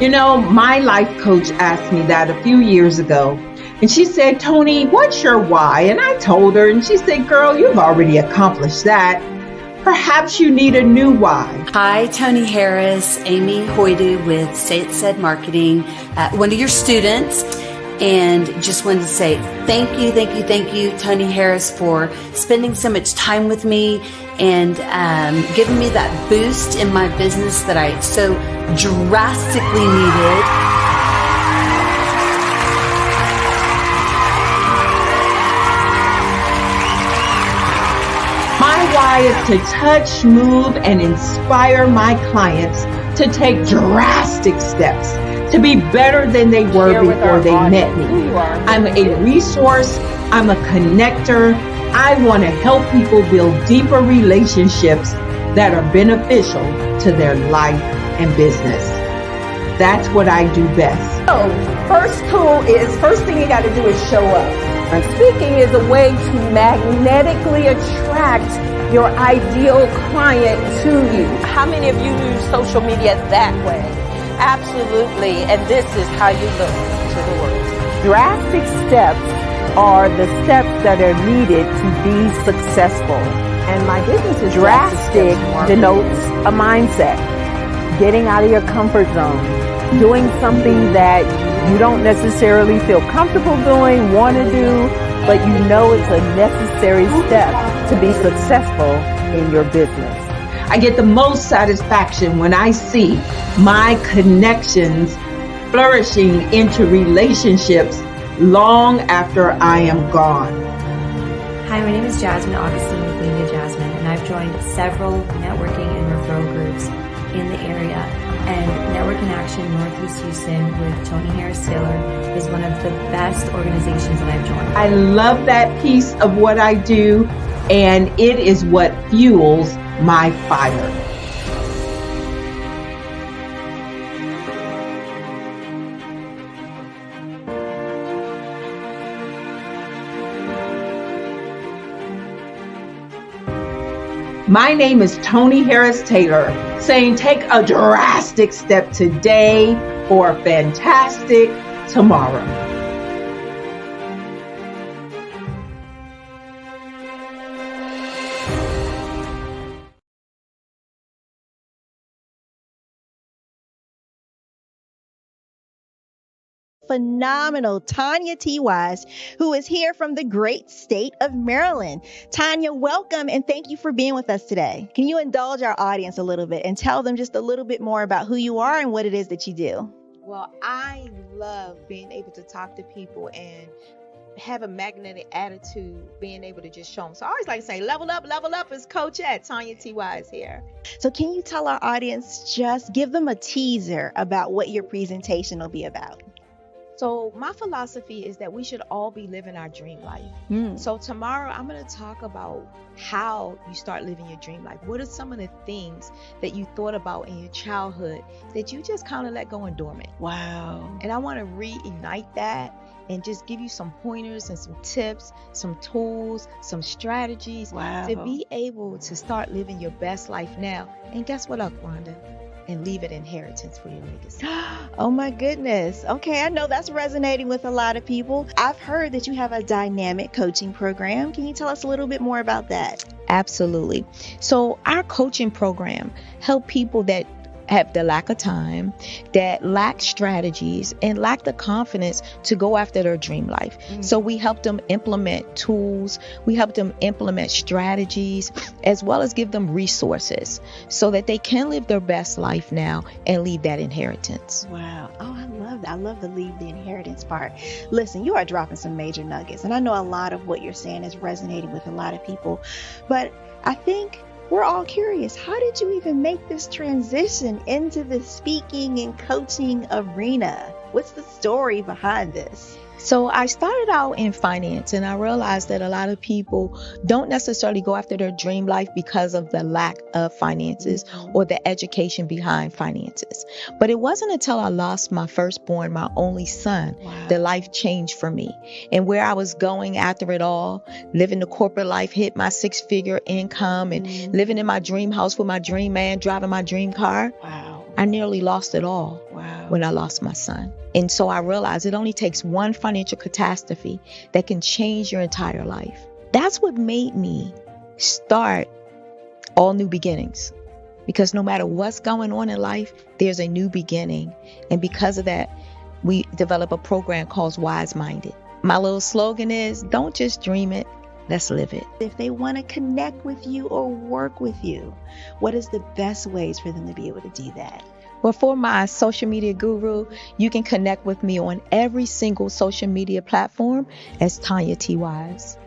You know, my life coach asked me that a few years ago. And she said, Tony, what's your why? And I told her, and she said, girl, you've already accomplished that. Perhaps you need a new why. Hi, Tony Harris, Amy Hoydu with Say It Said Marketing, one of your students. And just wanted to say thank you, Tony Harris, for spending so much time with me and giving me that boost in my business that I so drastically needed. My why is to touch, move, and inspire my clients to take drastic steps to be better than they were before they met me. I'm a resource. I'm a connector. I want to help people build deeper relationships that are beneficial to their life and business. That's what I do best. So, first thing you got to do is show up. And speaking is a way to magnetically attract your ideal client to you. How many of you use social media that way? Absolutely, and this is how you look to the world. Drastic steps are the steps that are needed to be successful. And my business is drastic denotes a mindset. Getting out of your comfort zone. Doing something that you don't necessarily feel comfortable doing, want to do, but you know it's a necessary step to be successful in your business. I get the most satisfaction when I see my connections flourishing into relationships long after I am gone. Hi, my name is Jasmine Augustine with Media Jasmine, and I've joined several networking and referral groups in the area. And Network in Action Northeast Houston with Tony Harris Taylor is one of the best organizations that I've joined. I love that piece of what I do, and it is what fuels my fire. My name is Tony Harris Taylor, saying take a drastic step today for a fantastic tomorrow. Phenomenal Tanya T. Wise, who is here from the great state of Maryland. Tanya, welcome and thank you for being with us today. Can you indulge our audience a little bit and tell them just a little bit more about who you are and what it is that you do? Well, I love being able to talk to people and have a magnetic attitude, being able to just show them. So I always like to say, level up is Coach at Tanya T. Wise here. So can you tell our audience, just give them a teaser about what your presentation will be about? So my philosophy is that we should all be living our dream life. So tomorrow I'm going to talk about how you start living your dream life. What are some of the things that you thought about in your childhood that you just kind of let go and dormant? Wow. And I want to reignite that and just give you some pointers and some tips, some tools, some strategies to be able to start living your best life now. And guess what, Wanda? And leave an inheritance for your legacy. Oh my goodness. Okay, I know that's resonating with a lot of people. I've heard that you have a dynamic coaching program. Can you tell us a little bit more about that? Absolutely. So our coaching program help people that have the lack of time, that lack strategies, and lack the confidence to go after their dream life. So we help them implement tools, we help them implement strategies, as well as give them resources so that they can live their best life now and leave that inheritance. Wow. Oh, I love that. I love the leave the inheritance part. Listen, you are dropping some major nuggets, and I know a lot of what you're saying is resonating with a lot of people, but I think we're all curious. How did you even make this transition into the speaking and coaching arena? What's the story behind this? So I started out in finance, and I realized that a lot of people don't necessarily go after their dream life because of the lack of finances or the education behind finances. But it wasn't until I lost my firstborn, my only son, that life changed for me. And where I was going after it all, living the corporate life, hit my 6-figure income and living in my dream house with my dream man, driving my dream car. I nearly lost it all when I lost my son. And so I realized it only takes one financial catastrophe that can change your entire life. That's what made me start All New Beginnings. Because no matter what's going on in life, there's a new beginning. And because of that, we develop a program called Wise Minded. My little slogan is, don't just dream it, let's live it. If they want to connect with you or work with you, what is the best ways for them to be able to do that? Well, for my social media guru, you can connect with me on every single social media platform as Tanya T. Wise.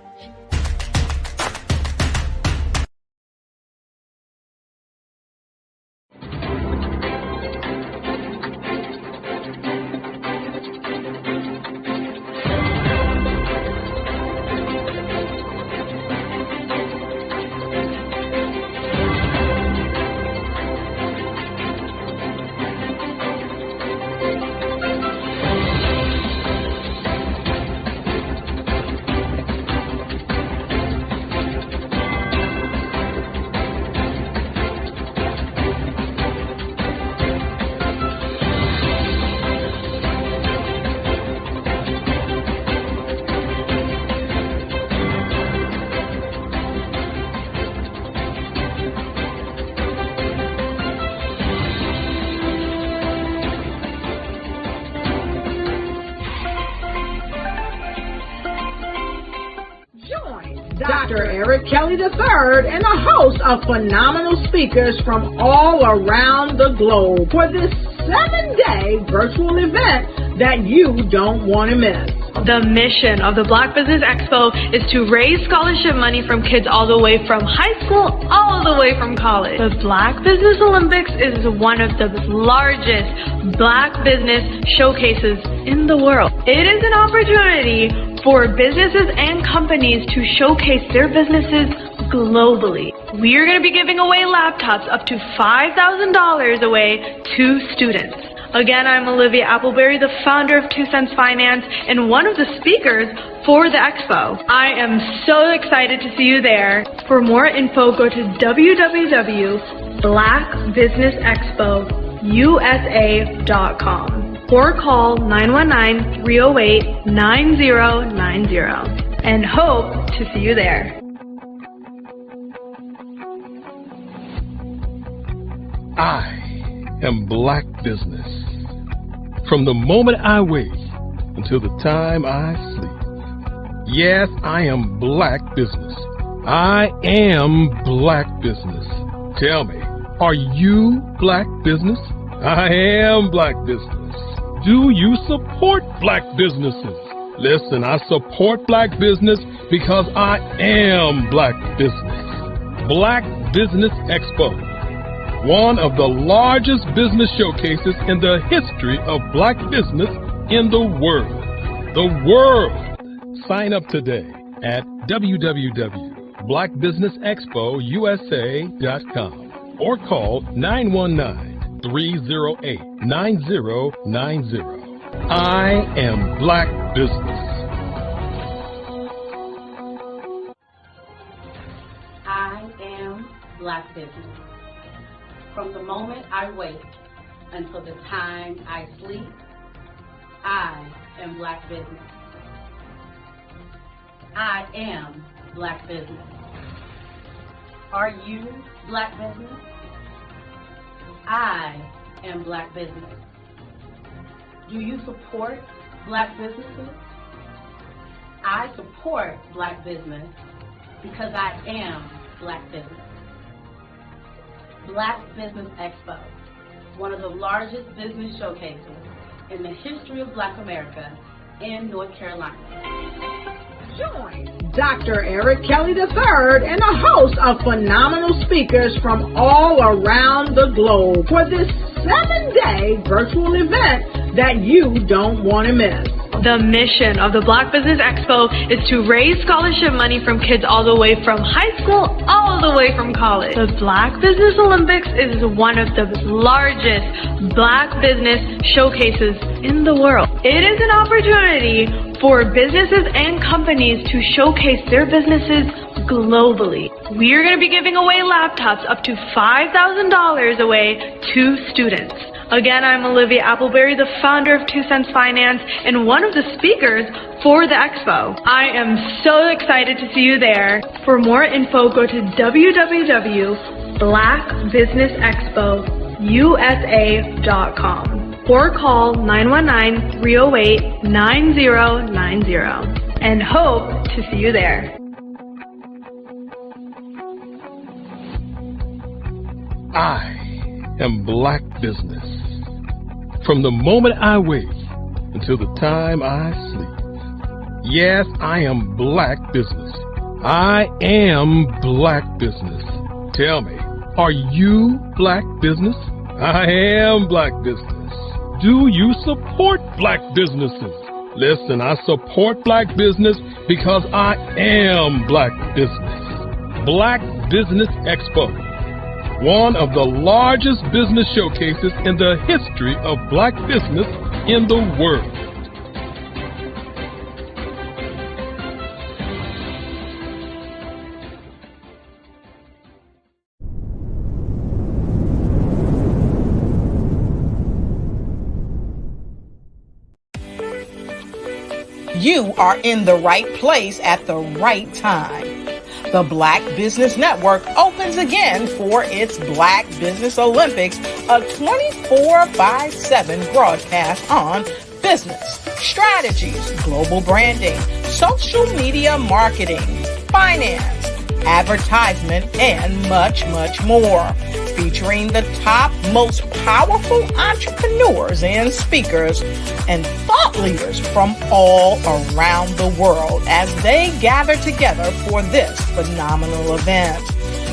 Dr. Eric Kelly III and a host of phenomenal speakers from all around the globe for this 7-day virtual event that you don't want to miss. The mission of the Black Business Expo is to raise scholarship money from kids all the way from high school all the way from college. The Black Business Olympics is one of the largest Black business showcases in the world. It is an opportunity for businesses and companies to showcase their businesses globally. We are going to be giving away laptops up to $5,000 away to students. Again, I'm Olivia Appleberry, the founder of 2 Cents Finance and one of the speakers for the expo. I am so excited to see you there. For more info, go to www.blackbusinessexpousa.com or call 919-308-9090 and hope to see you there. I am Black Business. From the moment I wake until the time I sleep. Yes, I am Black Business. I am Black Business. Tell me, are you Black Business? I am Black Business. Do you support Black businesses? Listen, I support Black business because I am Black Business. Black Business Expo, one of the largest business showcases in the history of Black business, in the world. The world! Sign up today at www.blackbusinessexpousa.com or call 919-308-9090. I am Black Business. I am Black Business. From the moment I wake until the time I sleep, I am Black Business. I am Black Business. Are you Black Business? I am Black Business. Do you support Black businesses? I support Black business because I am Black business. Black Business Expo, one of the largest business showcases in the history of Black America in North Carolina. Join Dr. Eric Kelly III and a host of phenomenal speakers from all around the globe for this 7-day virtual event that you don't want to miss. The mission of the Black Business Expo is to raise scholarship money from kids all the way from high school, all the way from college. The Black Business Olympics is one of the largest Black business showcases in the world. It is an opportunity for businesses and companies to showcase their businesses globally. We are going to be giving away laptops up to $5,000 away to students. Again, I'm Olivia Appleberry, the founder of 2 Cents Finance and one of the speakers for the expo. I am so excited to see you there. For more info, go to www.blackbusinessexpousa.com or call 919-308-9090 and hope to see you there. I am Black Business. From the moment I wake until the time I sleep. Yes, I am Black Business. I am Black Business. Tell me, are you Black Business? I am Black Business. Do you support Black businesses? Listen, I support Black business because I am Black Business. Black Business Expo, one of the largest business showcases in the history of Black business in the world. You are in the right place at the right time. The Black Business Network opens again for its Black Business Olympics, a 24/7 broadcast on business, strategies, global branding, social media marketing, finance, advertisement, and much, much more. Featuring the top, most powerful entrepreneurs and speakers and thought leaders from all around the world as they gather together for this phenomenal event.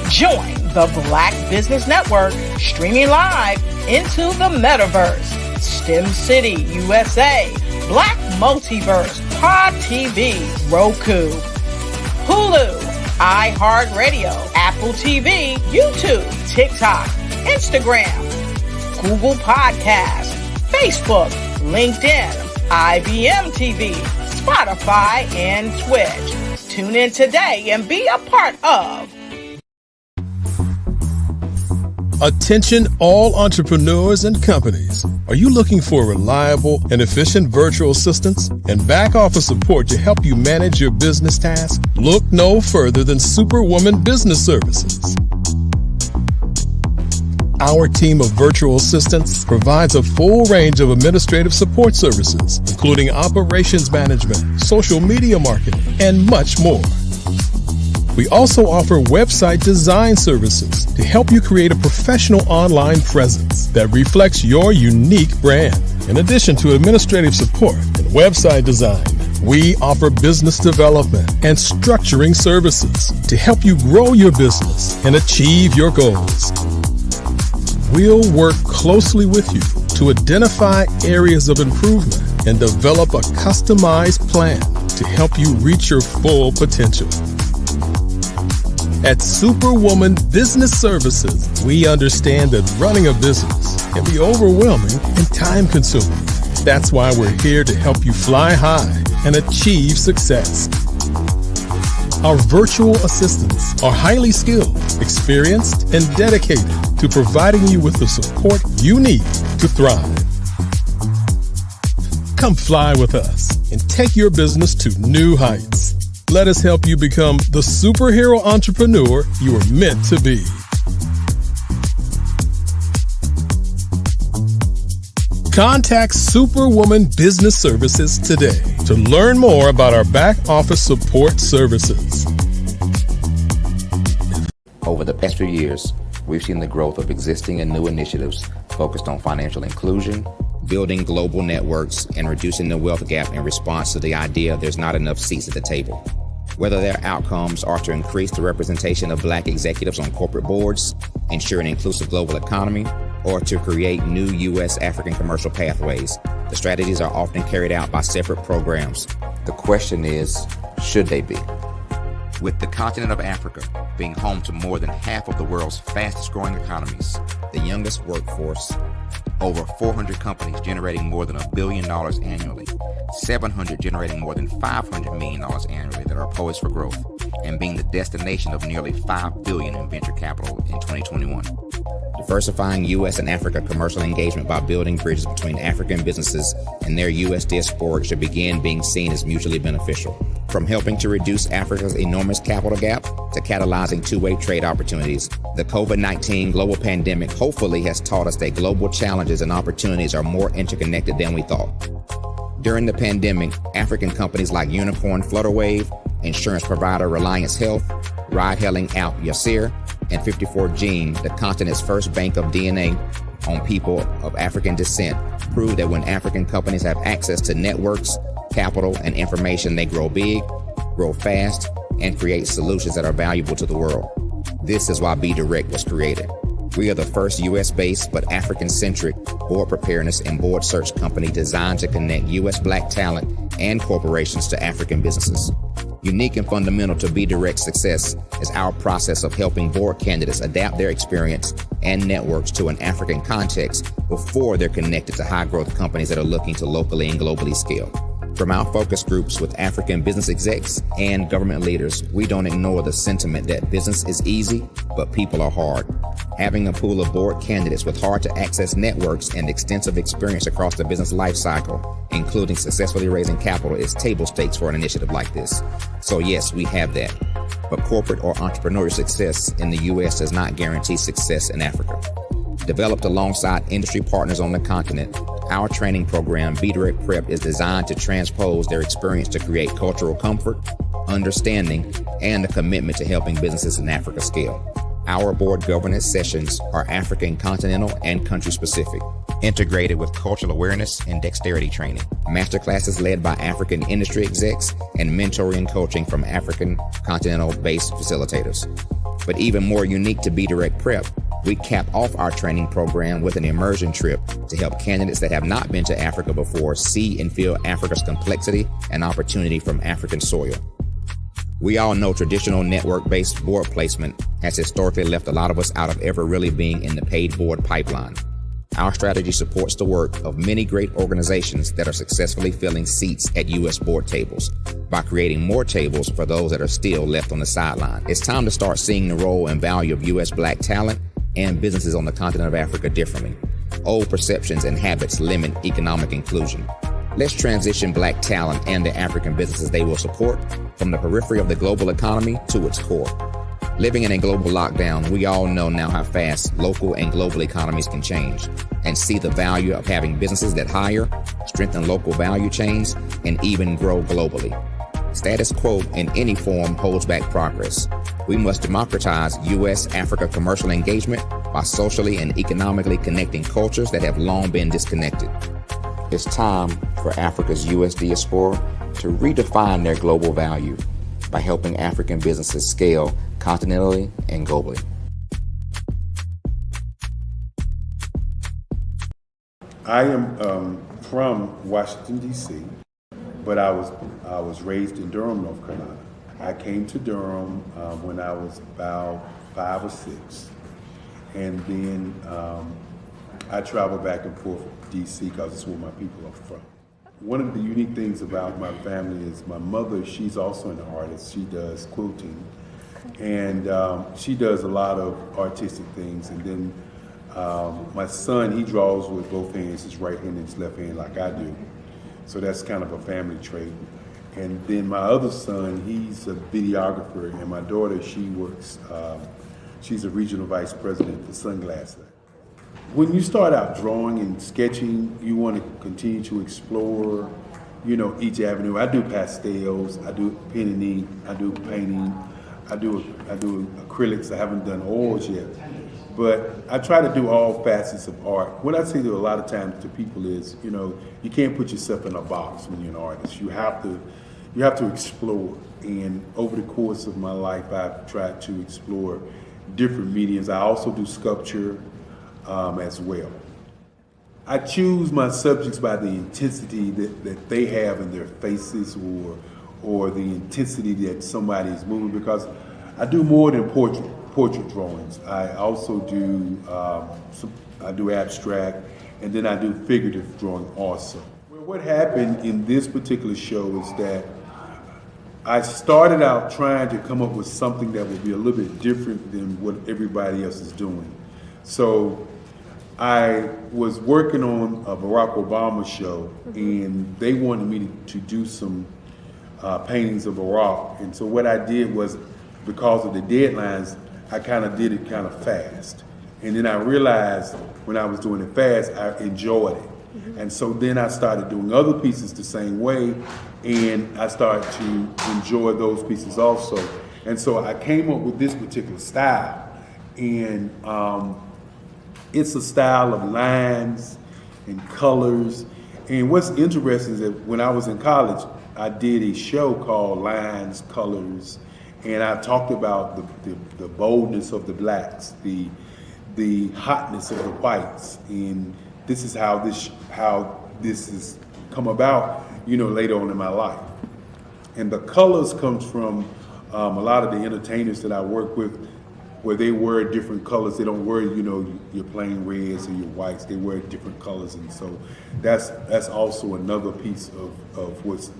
Join the Black Business Network streaming live into the metaverse, STEM City, USA, Black Multiverse, Pod TV, Roku, Hulu, iHeartRadio, Apple TV, YouTube, TikTok, Instagram, Google Podcasts, Facebook, LinkedIn, IBM TV, Spotify, and Twitch. Tune in today and be a part of. Attention all entrepreneurs and companies. Are you looking for reliable and efficient virtual assistance and back office support to help you manage your business tasks? Look no further than Superwoman Business Services. Our team of virtual assistants provides a full range of administrative support services, including operations management, social media marketing, and much more. We also offer website design services to help you create a professional online presence that reflects your unique brand. In addition to administrative support and website design, we offer business development and structuring services to help you grow your business and achieve your goals. We'll work closely with you to identify areas of improvement and develop a customized plan to help you reach your full potential. At Superwoman Business Services, we understand that running a business can be overwhelming and time-consuming. That's why we're here to help you fly high and achieve success. Our virtual assistants are highly skilled, experienced, and dedicated to providing you with the support you need to thrive. Come fly with us and take your business to new heights. Let us help you become the superhero entrepreneur you are meant to be. Contact Superwoman Business Services today to learn more about our back office support services. Over the past few years, we've seen the growth of existing and new initiatives focused on financial inclusion, building global networks, and reducing the wealth gap in response to the idea there's not enough seats at the table. Whether their outcomes are to increase the representation of Black executives on corporate boards, ensure an inclusive global economy, or to create new U.S. African commercial pathways, the strategies are often carried out by separate programs. The question is, should they be? With the continent of Africa being home to more than half of the world's fastest growing economies, the youngest workforce, over 400 companies generating more than $1 billion annually, 700 generating more than $500 million annually that are poised for growth, and being the destination of nearly $5 billion in venture capital in 2021. Diversifying U.S. and Africa commercial engagement by building bridges between African businesses and their U.S. diaspora should begin being seen as mutually beneficial. From helping to reduce Africa's enormous capital gap to catalyzing two-way trade opportunities, the COVID-19 global pandemic hopefully has taught us that global challenges and opportunities are more interconnected than we thought. During the pandemic, African companies like Unicorn Flutterwave, insurance provider Reliance Health, ride-hailing app Yasir, and 54Gene, the continent's first bank of DNA on people of African descent, proved that when African companies have access to networks, capital, and information, they grow big, grow fast, and create solutions that are valuable to the world. This is why Be Direct was created. We are the first U.S.-based but African-centric board preparedness and board search company designed to connect U.S. Black talent and corporations to African businesses. Unique and fundamental to Be Direct's success is our process of helping board candidates adapt their experience and networks to an African context before they're connected to high-growth companies that are looking to locally and globally scale. From our focus groups with African business execs and government leaders, we don't ignore the sentiment that business is easy, but people are hard. Having a pool of board candidates with hard-to-access networks and extensive experience across the business life cycle, including successfully raising capital, is table stakes for an initiative like this. So yes, we have that. But corporate or entrepreneurial success in the U.S. does not guarantee success in Africa. Developed alongside industry partners on the continent, our training program, Be Direct Prep, is designed to transpose their experience to create cultural comfort, understanding, and a commitment to helping businesses in Africa scale. Our board governance sessions are African, continental, and country-specific, integrated with cultural awareness and dexterity training, masterclasses led by African industry execs, and mentoring and coaching from African continental-based facilitators. But even more unique to Be Direct Prep, we cap off our training program with an immersion trip to help candidates that have not been to Africa before see and feel Africa's complexity and opportunity from African soil. We all know traditional network-based board placement has historically left a lot of us out of ever really being in the paid board pipeline. Our strategy supports the work of many great organizations that are successfully filling seats at U.S. board tables by creating more tables for those that are still left on the sideline. It's time to start seeing the role and value of U.S. Black talent and businesses on the continent of Africa differently. Old perceptions and habits limit economic inclusion. Let's transition Black talent and the African businesses they will support from the periphery of the global economy to its core. Living in a global lockdown, we all know now how fast local and global economies can change, and see the value of having businesses that hire, strengthen local value chains, and even grow globally. Status quo in any form holds back progress. We must democratize U.S.-Africa commercial engagement by socially and economically connecting cultures that have long been disconnected. It's time for Africa's U.S. diaspora to redefine their global value by helping African businesses scale continentally and globally. I am from Washington, D.C., but I was raised in Durham, North Carolina. I came to Durham when I was about 5 or 6, and then I traveled back and forth to D.C. because it's where my people are from. One of the unique things about my family is my mother, she's also an artist. She does quilting, and she does a lot of artistic things. And then my son, he draws with both hands, his right hand and his left hand like I do. So that's kind of a family trait. And then my other son, he's a videographer, and my daughter, she works, she's a regional vice president for Sunglass Lab. When you start out drawing and sketching, you want to continue to explore, each avenue. I do pastels, I do pen and ink, I do painting, I do acrylics. I haven't done oils yet, but I try to do all facets of art. What I say to a lot of times to people is, you can't put yourself in a box when you're an artist. You have to explore. And over the course of my life, I've tried to explore different mediums. I also do sculpture as well. I choose my subjects by the intensity that they have in their faces, or the intensity that somebody is moving, because I do more than portrait drawings. I also do I do abstract, and then I do figurative drawing also. What happened in this particular show is that I started out trying to come up with something that would be a little bit different than what everybody else is doing. So I was working on a Barack Obama show, and they wanted me to do some paintings of Barack. And so what I did was, because of the deadlines, I kind of did it kind of fast. And then I realized when I was doing it fast, I enjoyed it. And so then I started doing other pieces the same way, and I started to enjoy those pieces also. And so I came up with this particular style, and it's a style of lines and colors. And what's interesting is that when I was in college, I did a show called Lines, Colors, and I talked about the boldness of the blacks, the hotness of the whites, and this is how this has come about, later on in my life. And the colors comes from a lot of the entertainers that I work with, where they wear different colors. They don't wear, your plain reds or your whites. They wear different colors, and so that's also another piece of what's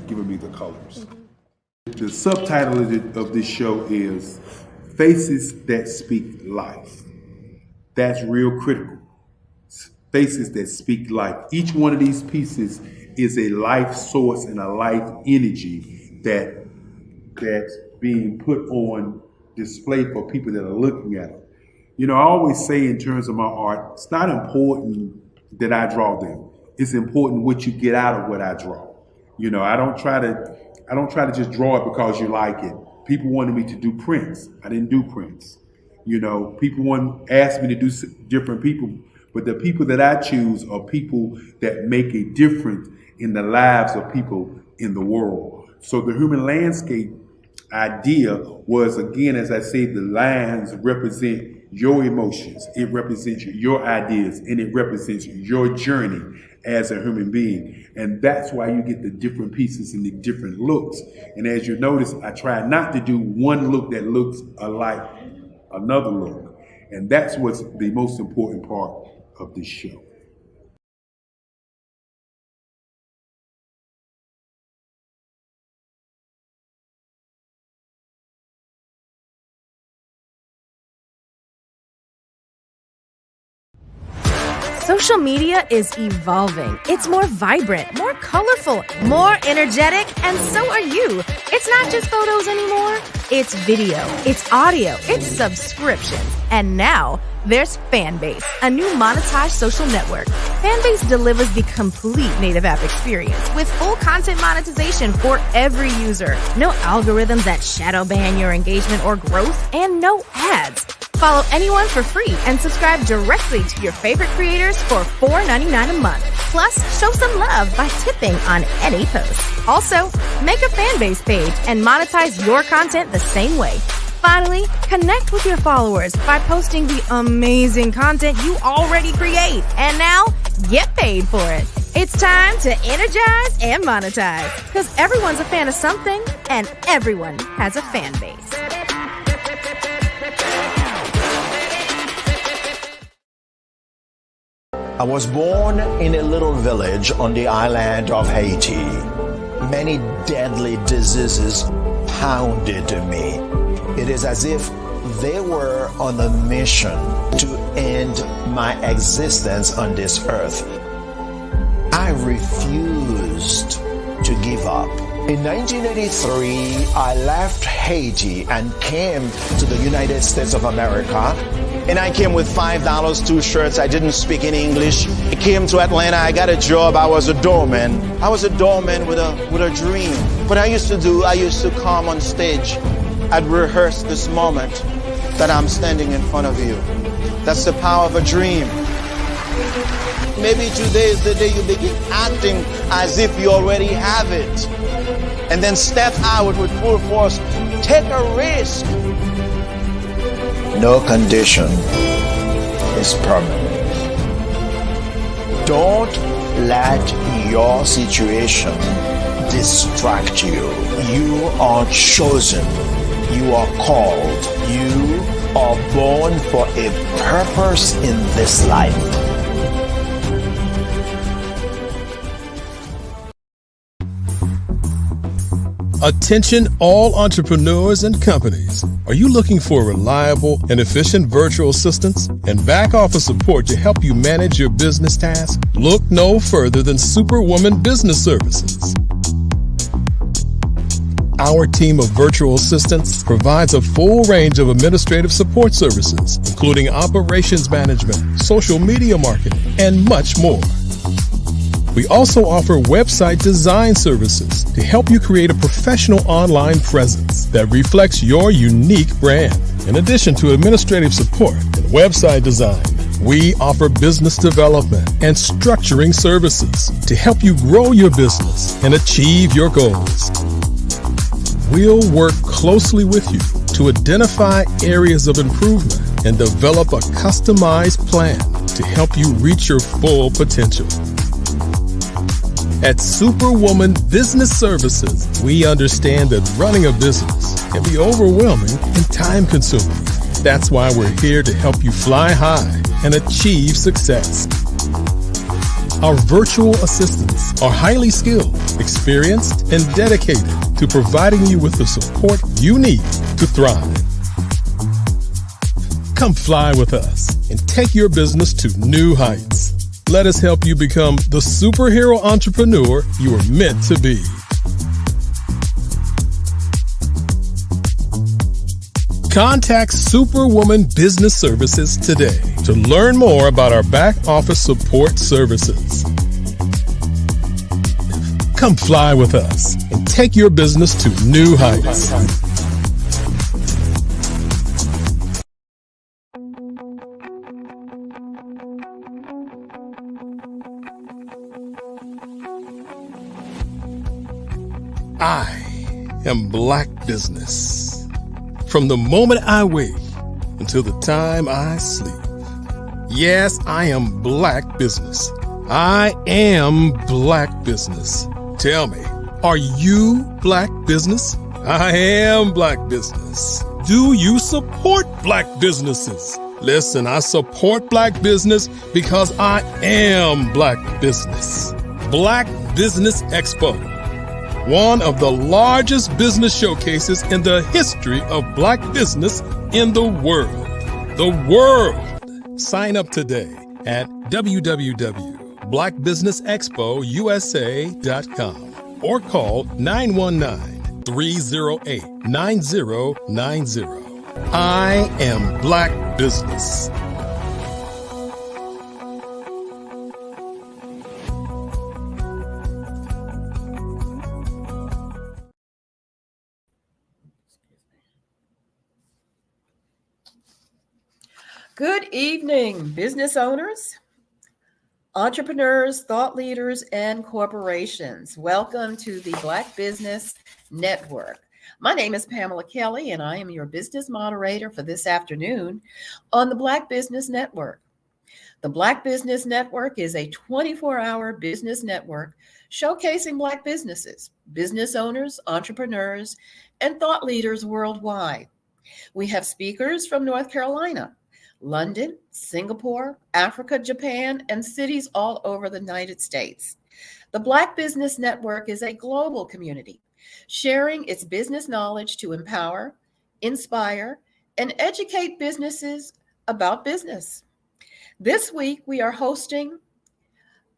giving me the colors. The subtitle of this show is Faces That Speak Life. That's real critical. Faces that speak life. Each one of these pieces is a life source and a life energy that's being put on display for people that are looking at it. I always say in terms of my art, it's not important that I draw them. It's important what you get out of what I draw. I don't try to just draw it because you like it. People wanted me to do prints. I didn't do prints. People asked me to do different people, but the people that I choose are people that make a difference in the lives of people in the world. So the human landscape idea was, again, as I say, the lines represent your emotions, it represents your ideas, and it represents your journey as a human being. And that's why you get the different pieces and the different looks. And as you notice, I try not to do one look that looks alike another look. And that's what's the most important part of this show. Social media is evolving. It's more vibrant, more colorful, more energetic, and so are you. It's not just photos anymore. It's video, it's audio, it's subscriptions. And now there's Fanbase, a new monetized social network. Fanbase delivers the complete native app experience with full content monetization for every user. No algorithms that shadow ban your engagement or growth, and no ads. Follow anyone for free and subscribe directly to your favorite creators for $4.99 a month. Plus, show some love by tipping on any post. Also, make a Fanbase page and monetize your content the same way. Finally, connect with your followers by posting the amazing content you already create. And now, get paid for it. It's time to energize and monetize, because everyone's a fan of something and everyone has a fan base. I was born in a little village on the island of Haiti. Many deadly diseases pounded me. It is as if they were on a mission to end my existence on this earth. I refused to give up. In 1983, I left Haiti and came to the United States of America. And I came with $5, 2 shirts. I didn't speak any English. I came to Atlanta. I got a job. I was a doorman. I was a doorman with a dream. What I used to come on stage. I'd rehearse this moment that I'm standing in front of you. That's the power of a dream. Maybe today is the day you begin acting as if you already have it. And then step out with full force. Take a risk. No condition is permanent. Don't let your situation distract you. You are chosen. You are called. You are born for a purpose in this life. Attention all entrepreneurs and companies. Are you looking for reliable and efficient virtual assistants and back office support to help you manage your business tasks? Look no further than Superwoman Business Services. Our team of virtual assistants provides a full range of administrative support services, including operations management, social media marketing, and much more. We also offer website design services to help you create a professional online presence that reflects your unique brand. In addition to administrative support and website design, we offer business development and structuring services to help you grow your business and achieve your goals. We'll work closely with you to identify areas of improvement and develop a customized plan to help you reach your full potential. At Superwoman Business Services, we understand that running a business can be overwhelming and time-consuming. That's why we're here to help you fly high and achieve success. Our virtual assistants are highly skilled, experienced, and dedicated to providing you with the support you need to thrive. Come fly with us and take your business to new heights. Let us help you become the superhero entrepreneur you are meant to be. Contact Superwoman Business Services today to learn more about our back office support services. Come fly with us and take your business to new heights. I am Black Business. From the moment I wake until the time I sleep. Yes, I am Black Business. I am Black Business. Tell me, are you Black Business? I am Black Business. Do you support Black businesses? Listen, I support Black business because I am Black Business. Black Business Expo. One of the largest business showcases in the history of Black business in the world. The world! Sign up today at www.blackbusinessexpousa.com or call 919-308-9090. I am Black Business. Good evening, business owners, entrepreneurs, thought leaders, and corporations. Welcome to the Black Business Network. My name is Pamela Kelly, and I am your business moderator for this afternoon on the Black Business Network. The Black Business Network is a 24-hour business network showcasing Black businesses, business owners, entrepreneurs, and thought leaders worldwide. We have speakers from North Carolina, London, Singapore, Africa, Japan, and cities all over the United States. The Black Business Network is a global community, sharing its business knowledge to empower, inspire, and educate businesses about business. This week, we are hosting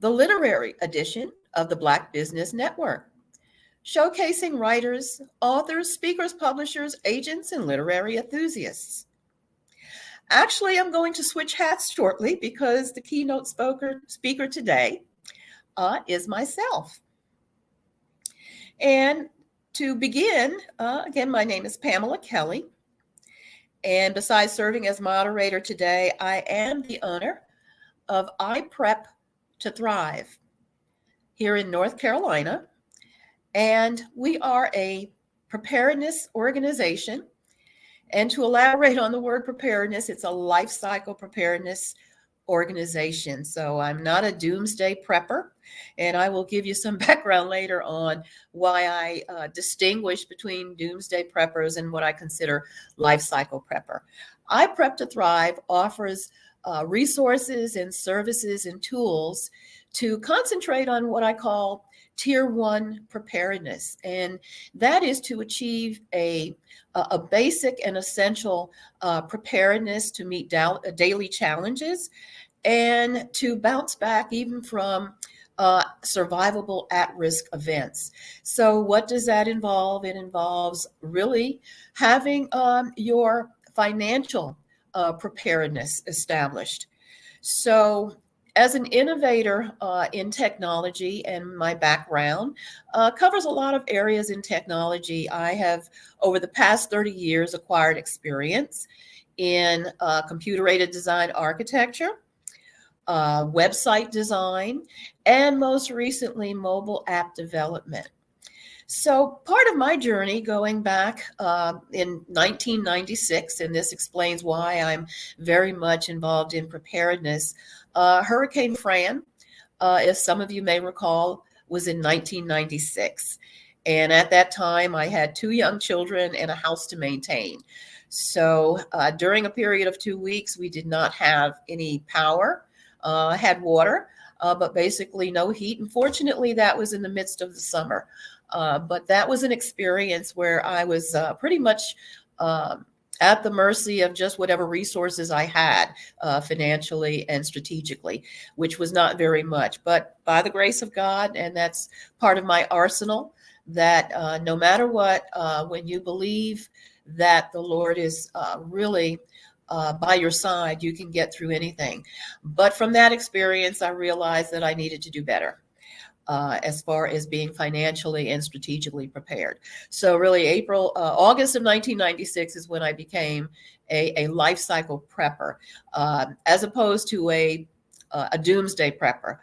the literary edition of the Black Business Network, showcasing writers, authors, speakers, publishers, agents, and literary enthusiasts. Actually, I'm going to switch hats shortly because the keynote speaker today is myself. And to begin, again, my name is Pamela Kelly. And besides serving as moderator today, I am the owner of I Prep to Thrive here in North Carolina. And we are a preparedness organization. And to elaborate on the word preparedness, it's a life cycle preparedness organization. So I'm not a doomsday prepper, and I will give you some background later on why I distinguish between doomsday preppers and what I consider life cycle prepper. I Prep to Thrive offers resources and services and tools to concentrate on what I call tier 1 preparedness, and that is to achieve a basic and essential preparedness to meet daily challenges and to bounce back even from survivable at-risk events. So what does that involve? It involves really having your financial preparedness established. So as an innovator in technology, and my background covers a lot of areas in technology, I have, over the past 30 years, acquired experience in computer-aided design architecture, website design, and most recently, mobile app development. So part of my journey going back in 1996, and this explains why I'm very much involved in preparedness, Hurricane Fran, as some of you may recall, was in 1996. And at that time, I had 2 young children and a house to maintain. So during a period of 2 weeks, we did not have any power, had water, but basically no heat. And fortunately, that was in the midst of the summer. But that was an experience where I was pretty much at the mercy of just whatever resources I had financially and strategically, which was not very much. But by the grace of God, and that's part of my arsenal, that no matter what, when you believe that the Lord is really by your side, you can get through anything. But from that experience, I realized that I needed to do better. As far as being financially and strategically prepared. So really August of 1996 is when I became a life cycle prepper, as opposed to a doomsday prepper,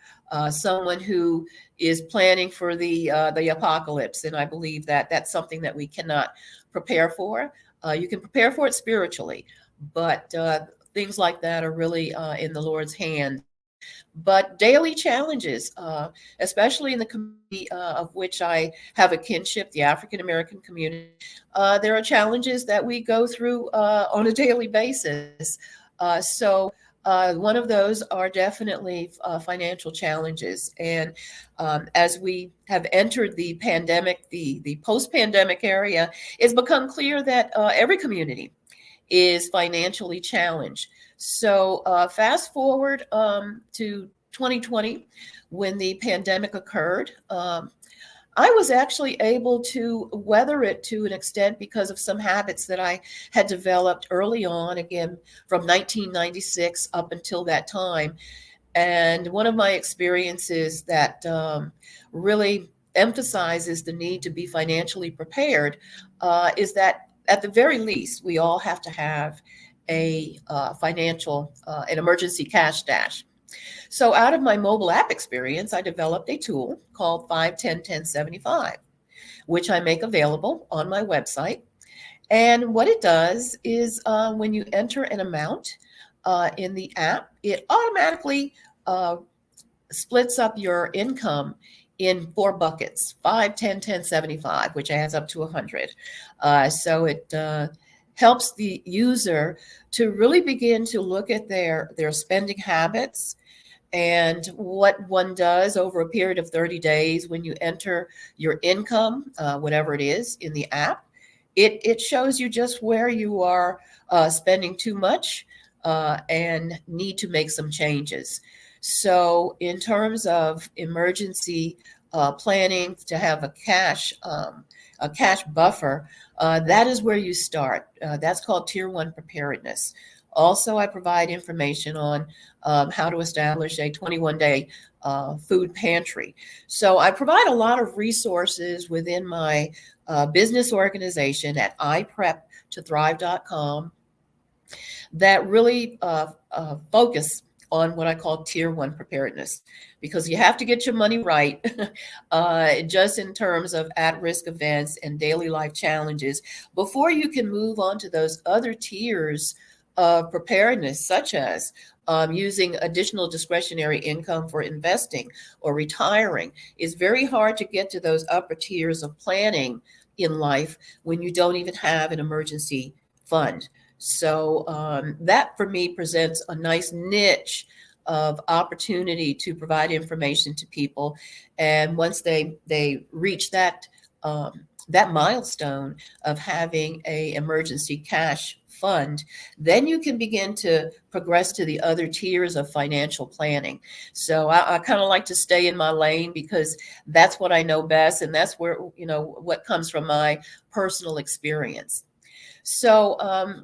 someone who is planning for the apocalypse. And I believe that that's something that we cannot prepare for. You can prepare for it spiritually, but things like that are really in the Lord's hand. But daily challenges, especially in the community of which I have a kinship, the African American community, there are challenges that we go through on a daily basis. So one of those are definitely financial challenges. And as we have entered the pandemic, the post-pandemic area, it's become clear that every community is financially challenged. So fast forward to 2020, when the pandemic occurred, I was actually able to weather it to an extent because of some habits that I had developed early on, again, from 1996 up until that time. And one of my experiences that really emphasizes the need to be financially prepared is that at the very least, we all have to have a financial, an emergency cash stash. So out of my mobile app experience, I developed a tool called 5-10-10-75, which I make available on my website. And what it does is when you enter an amount in the app, it automatically splits up your income in 4 buckets, 5, 10, 10, 75, which adds up to 100. So it helps the user to really begin to look at their spending habits and what one does over a period of 30 days when you enter your income, whatever it is, in the app. It shows you just where you are spending too much and need to make some changes. So in terms of emergency planning, to have a cash buffer, that is where you start. That's called Tier 1 preparedness. Also, I provide information on how to establish a 21-day food pantry. So I provide a lot of resources within my business organization at ipreptothrive.com that really focus on what I call Tier 1 preparedness, because you have to get your money right just in terms of at-risk events and daily life challenges before you can move on to those other tiers of preparedness, such as using additional discretionary income for investing or retiring. It's very hard to get to those upper tiers of planning in life when you don't even have an emergency fund. So that for me presents a nice niche of opportunity to provide information to people. And once they reach that milestone of having a emergency cash fund, then you can begin to progress to the other tiers of financial planning. So I kind of like to stay in my lane because that's what I know best, and that's where, what comes from my personal experience. So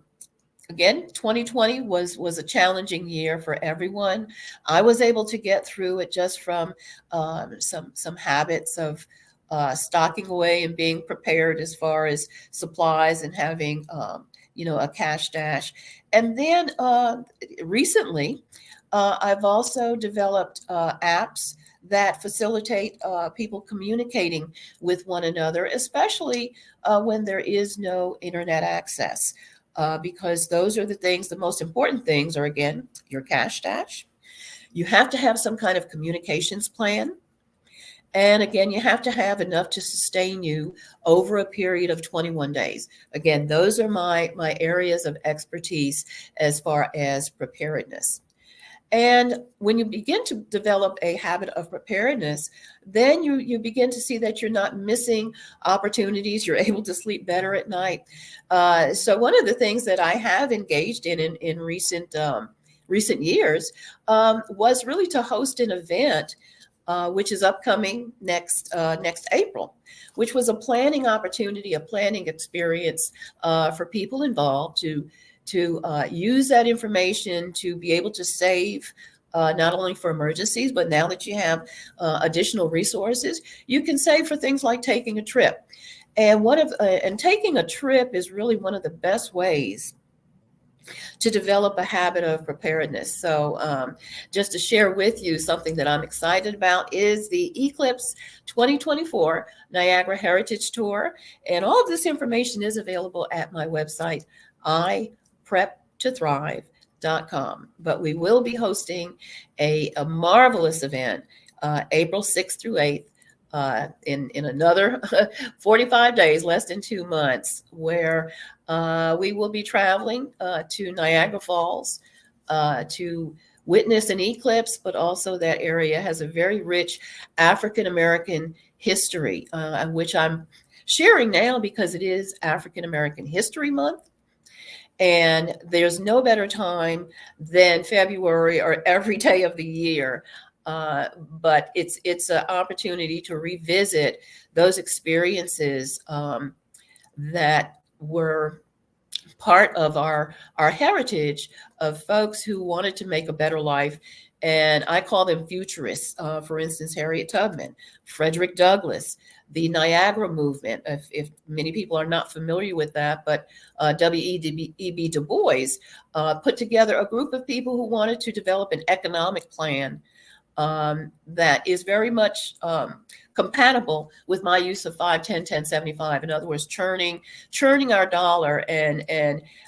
again, 2020 was a challenging year for everyone. I was able to get through it just from some habits of stocking away and being prepared as far as supplies and having a cash stash. And then recently, I've also developed apps that facilitate people communicating with one another, especially when there is no internet access. Because those are the most important things are, again, your cash stash. You have to have some kind of communications plan. And again, you have to have enough to sustain you over a period of 21 days. Again, those are my areas of expertise as far as preparedness. And when you begin to develop a habit of preparedness, then you begin to see that you're not missing opportunities. You're able to sleep better at night. So one of the things that I have engaged in recent years was really to host an event, which is upcoming next April, which was a planning opportunity, a planning experience for people involved to use that information to be able to save not only for emergencies, but now that you have additional resources, you can save for things like taking a trip. And taking a trip is really one of the best ways to develop a habit of preparedness. So just to share with you something that I'm excited about is the Eclipse 2024 Niagara Heritage Tour. And all of this information is available at my website, ipreptothrive.com. But we will be hosting a marvelous event April 6th through 8th in another 45 days, less than 2 months, where we will be traveling to Niagara Falls to witness an eclipse, but also that area has a very rich African-American history, which I'm sharing now because it is African-American History Month. And there's no better time than February or every day of the year. But it's an opportunity to revisit those experiences that were part of our heritage of folks who wanted to make a better life. And I call them futurists. For instance, Harriet Tubman, Frederick Douglass, the Niagara movement. If many people are not familiar with that, but W.E.B. Du Bois put together a group of people who wanted to develop an economic plan that is very much compatible with my use of 5, 10, 10, 75. In other words, churning our dollar. And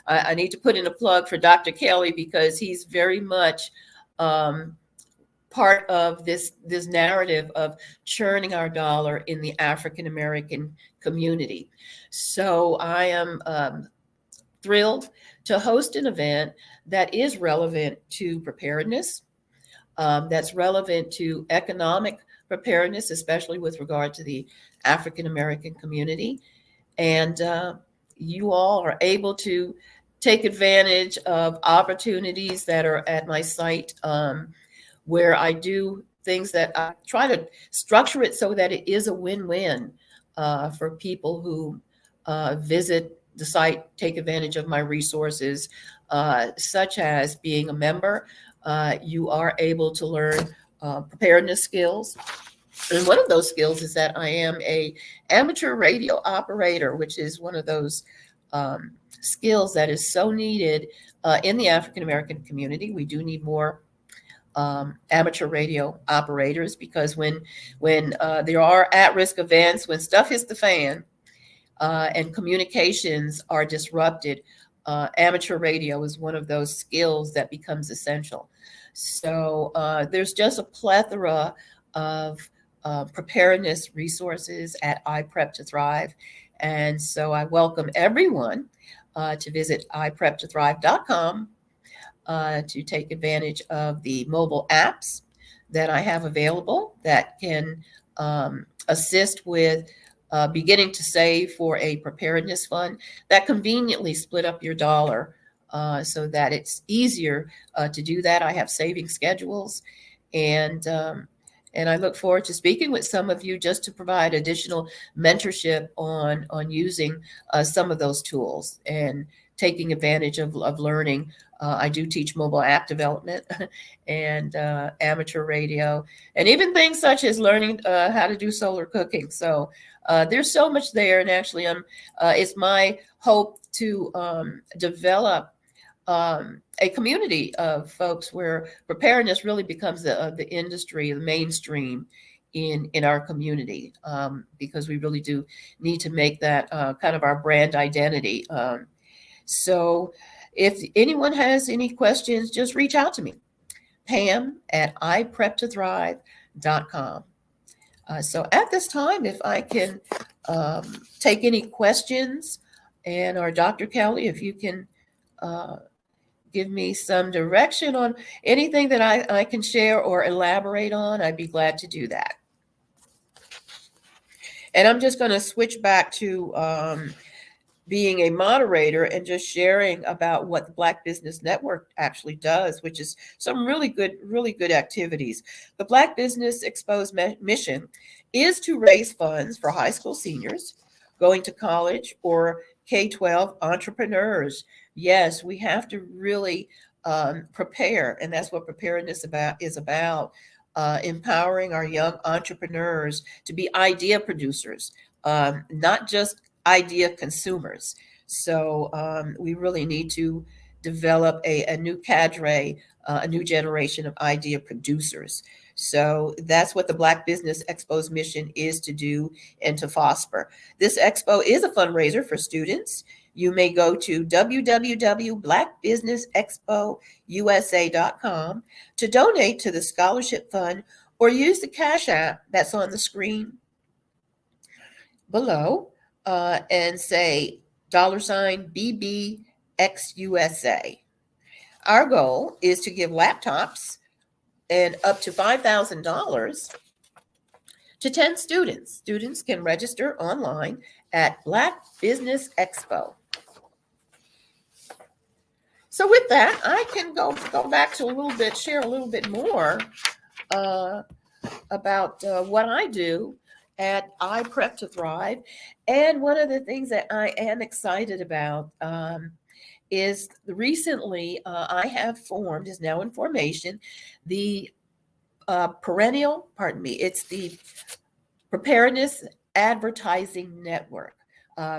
I need to put in a plug for Dr. Kelly, because he's very much part of this narrative of churning our dollar in the African American community. So I am thrilled to host an event that is relevant to preparedness, that's relevant to economic preparedness, especially with regard to the African American community. And you all are able to take advantage of opportunities that are at my site, where I do things that I try to structure it so that it is a win-win for people who visit the site, take advantage of my resources, such as being a member. You are able to learn preparedness skills. And one of those skills is that I am an amateur radio operator, which is one of those skills that is so needed in the African American community. We do need more amateur radio operators, because when there are at-risk events, when stuff hits the fan and communications are disrupted, amateur radio is one of those skills that becomes essential. So there's just a plethora of preparedness resources at iPrep to Thrive. And so I welcome everyone to visit ipreptothrive.com to take advantage of the mobile apps that I have available that can assist with beginning to save for a preparedness fund that conveniently split up your dollar so that it's easier to do that. I have saving schedules, and I look forward to speaking with some of you just to provide additional mentorship on using some of those tools and taking advantage of learning. I do teach mobile app development and amateur radio, and even things such as learning how to do solar cooking. So there's so much there. And actually, it's my hope to develop a community of folks where preparedness really becomes the industry, the mainstream in our community, because we really do need to make that kind of our brand identity. So if anyone has any questions, just reach out to me, Pam at ipreptothrive.com. So at this time, if I can take any questions, or Dr. Kelly, if you can give me some direction on anything that I can share or elaborate on, I'd be glad to do that. And I'm just going to switch back to being a moderator and just sharing about what the Black Business Network actually does, which is some really good activities. The Black Business Expo's mission is to raise funds for high school seniors going to college or K-12 entrepreneurs. Yes, we have to really prepare, and that's what preparedness is about, empowering our young entrepreneurs to be idea producers, not just idea consumers. So we really need to develop a new cadre, a new generation of idea producers. So that's what the Black Business Expo's mission is to do and to foster. This expo is a fundraiser for students. You may go to www.blackbusinessexpousa.com to donate to the scholarship fund, or use the Cash App that's on the screen below and say $BBXUSA. Our goal is to give laptops and up to $5,000 to 10 students. Students can register online at Black Business Expo. So with that, I can go back to share a little bit more about what I do at iPrep to Thrive. And one of the things that I am excited about is recently I have formed, is now in formation, the it's the Preparedness Advertising Network.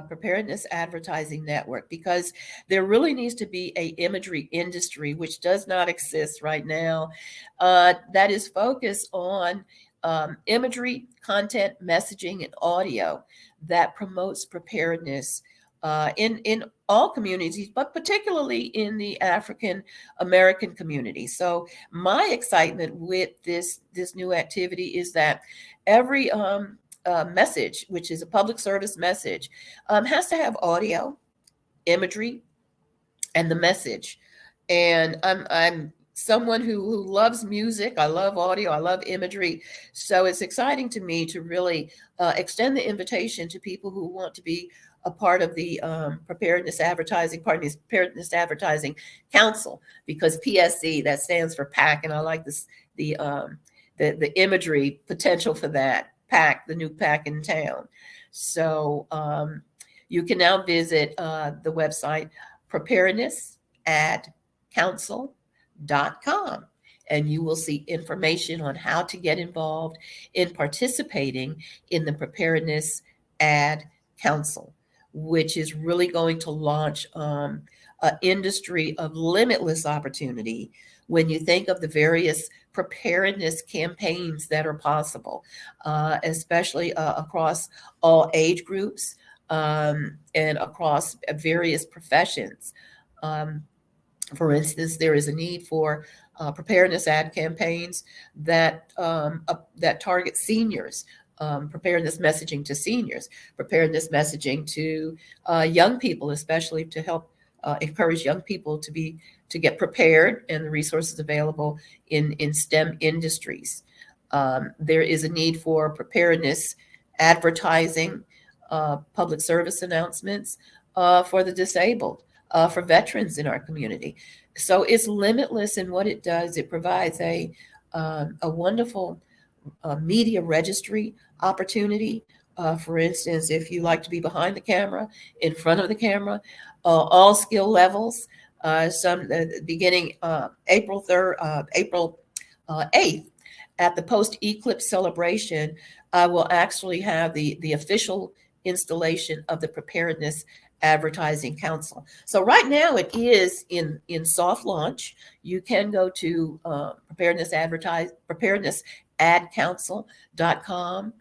Preparedness Advertising Network, because there really needs to be a imagery industry, which does not exist right now, that is focused on imagery, content, messaging, and audio that promotes preparedness in all communities, but particularly in the African American community. So my excitement with this new activity is that every message, which is a public service message, has to have audio, imagery, and the message. And I'm someone who loves music. I love audio. I love imagery. So it's exciting to me to really extend the invitation to people who want to be a part of the Preparedness Advertising Council, because PSC, that stands for PAC, and I like this the imagery potential for that. PAC, the new PAC in town. So you can now visit the website preparednessadcouncil.com, and you will see information on how to get involved in participating in the Preparedness Ad Council, which is really going to launch an industry of limitless opportunity when you think of the various preparedness campaigns that are possible, especially across all age groups and across various professions. For instance, there is a need for preparedness ad campaigns that target seniors, preparedness messaging to seniors, preparedness messaging to young people, especially to help encourage young people to get prepared and the resources available in STEM industries. There is a need for preparedness advertising, public service announcements for the disabled, for veterans in our community. So it's limitless in what it does. It provides a wonderful media registry opportunity. For instance, if you like to be behind the camera, in front of the camera, all skill levels. Beginning April 8th at the post-eclipse celebration, I will actually have the official installation of the Preparedness Advertising Council. So right now it is in soft launch. You can go to preparednessadcouncil.com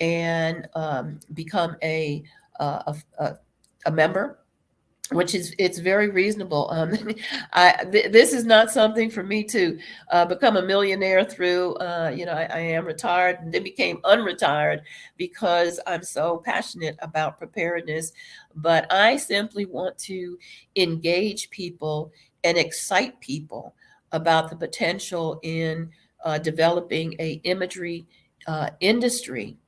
and become a member, which it's very reasonable. This is not something for me to become a millionaire through. I am retired and then became unretired because I'm so passionate about preparedness. But I simply want to engage people and excite people about the potential in developing a imagery industry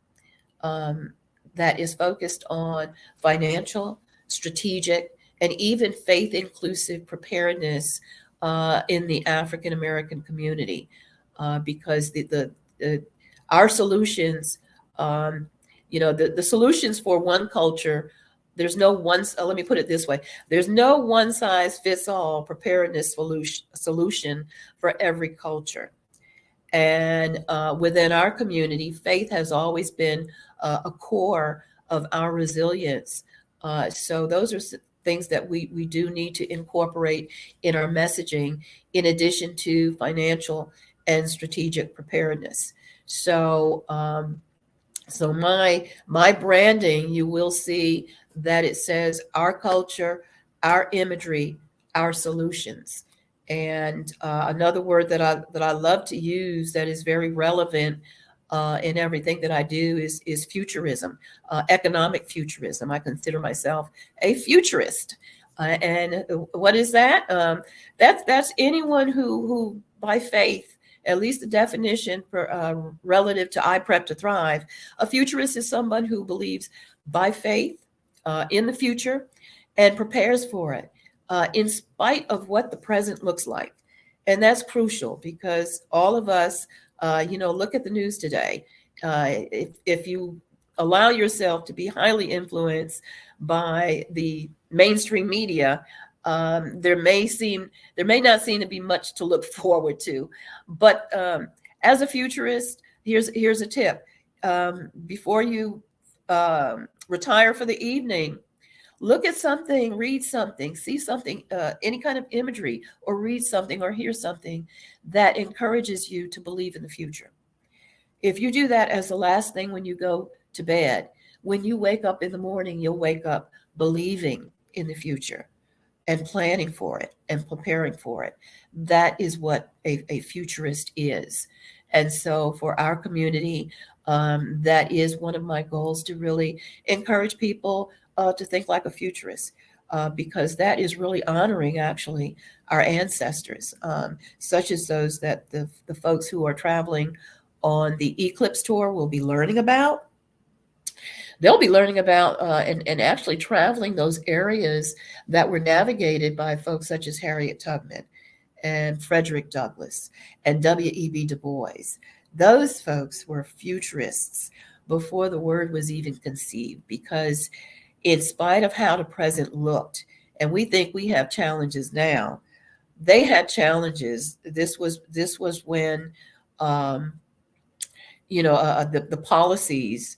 that is focused on financial, strategic, and even faith-inclusive preparedness in the African American community, because our solutions, the solutions for one culture, there's no one. Let me put it this way: there's no one-size-fits-all preparedness solution for every culture. And within our community, faith has always been a core of our resilience. So those are things that we do need to incorporate in our messaging, in addition to financial and strategic preparedness. So my branding, you will see that it says our culture, our imagery, our solutions. And another word that I love to use that is very relevant in everything that I do is futurism, economic futurism. I consider myself a futurist. And what is that? That's anyone who by faith, at least the definition for, relative to iPrep to Thrive, a futurist is someone who believes by faith in the future and prepares for it in spite of what the present looks like. And that's crucial because all of us, look at the news today. If you allow yourself to be highly influenced by the mainstream media, there may not seem to be much to look forward to. But as a futurist, here's a tip: before you retire for the evening, look at something, read something, see something, any kind of imagery, or read something or hear something that encourages you to believe in the future. If you do that as the last thing when you go to bed, when you wake up in the morning, you'll wake up believing in the future and planning for it and preparing for it. That is what a futurist is. And so for our community, that is one of my goals, to really encourage people to think like a futurist, because that is really honoring actually our ancestors, such as those that the folks who are traveling on the Eclipse tour will be learning about. They'll be learning about and actually traveling those areas that were navigated by folks such as Harriet Tubman and Frederick Douglass and W.E.B. Du Bois. Those folks were futurists before the word was even conceived, because in spite of how the present looked, and we think we have challenges now, they had challenges. This was when the policies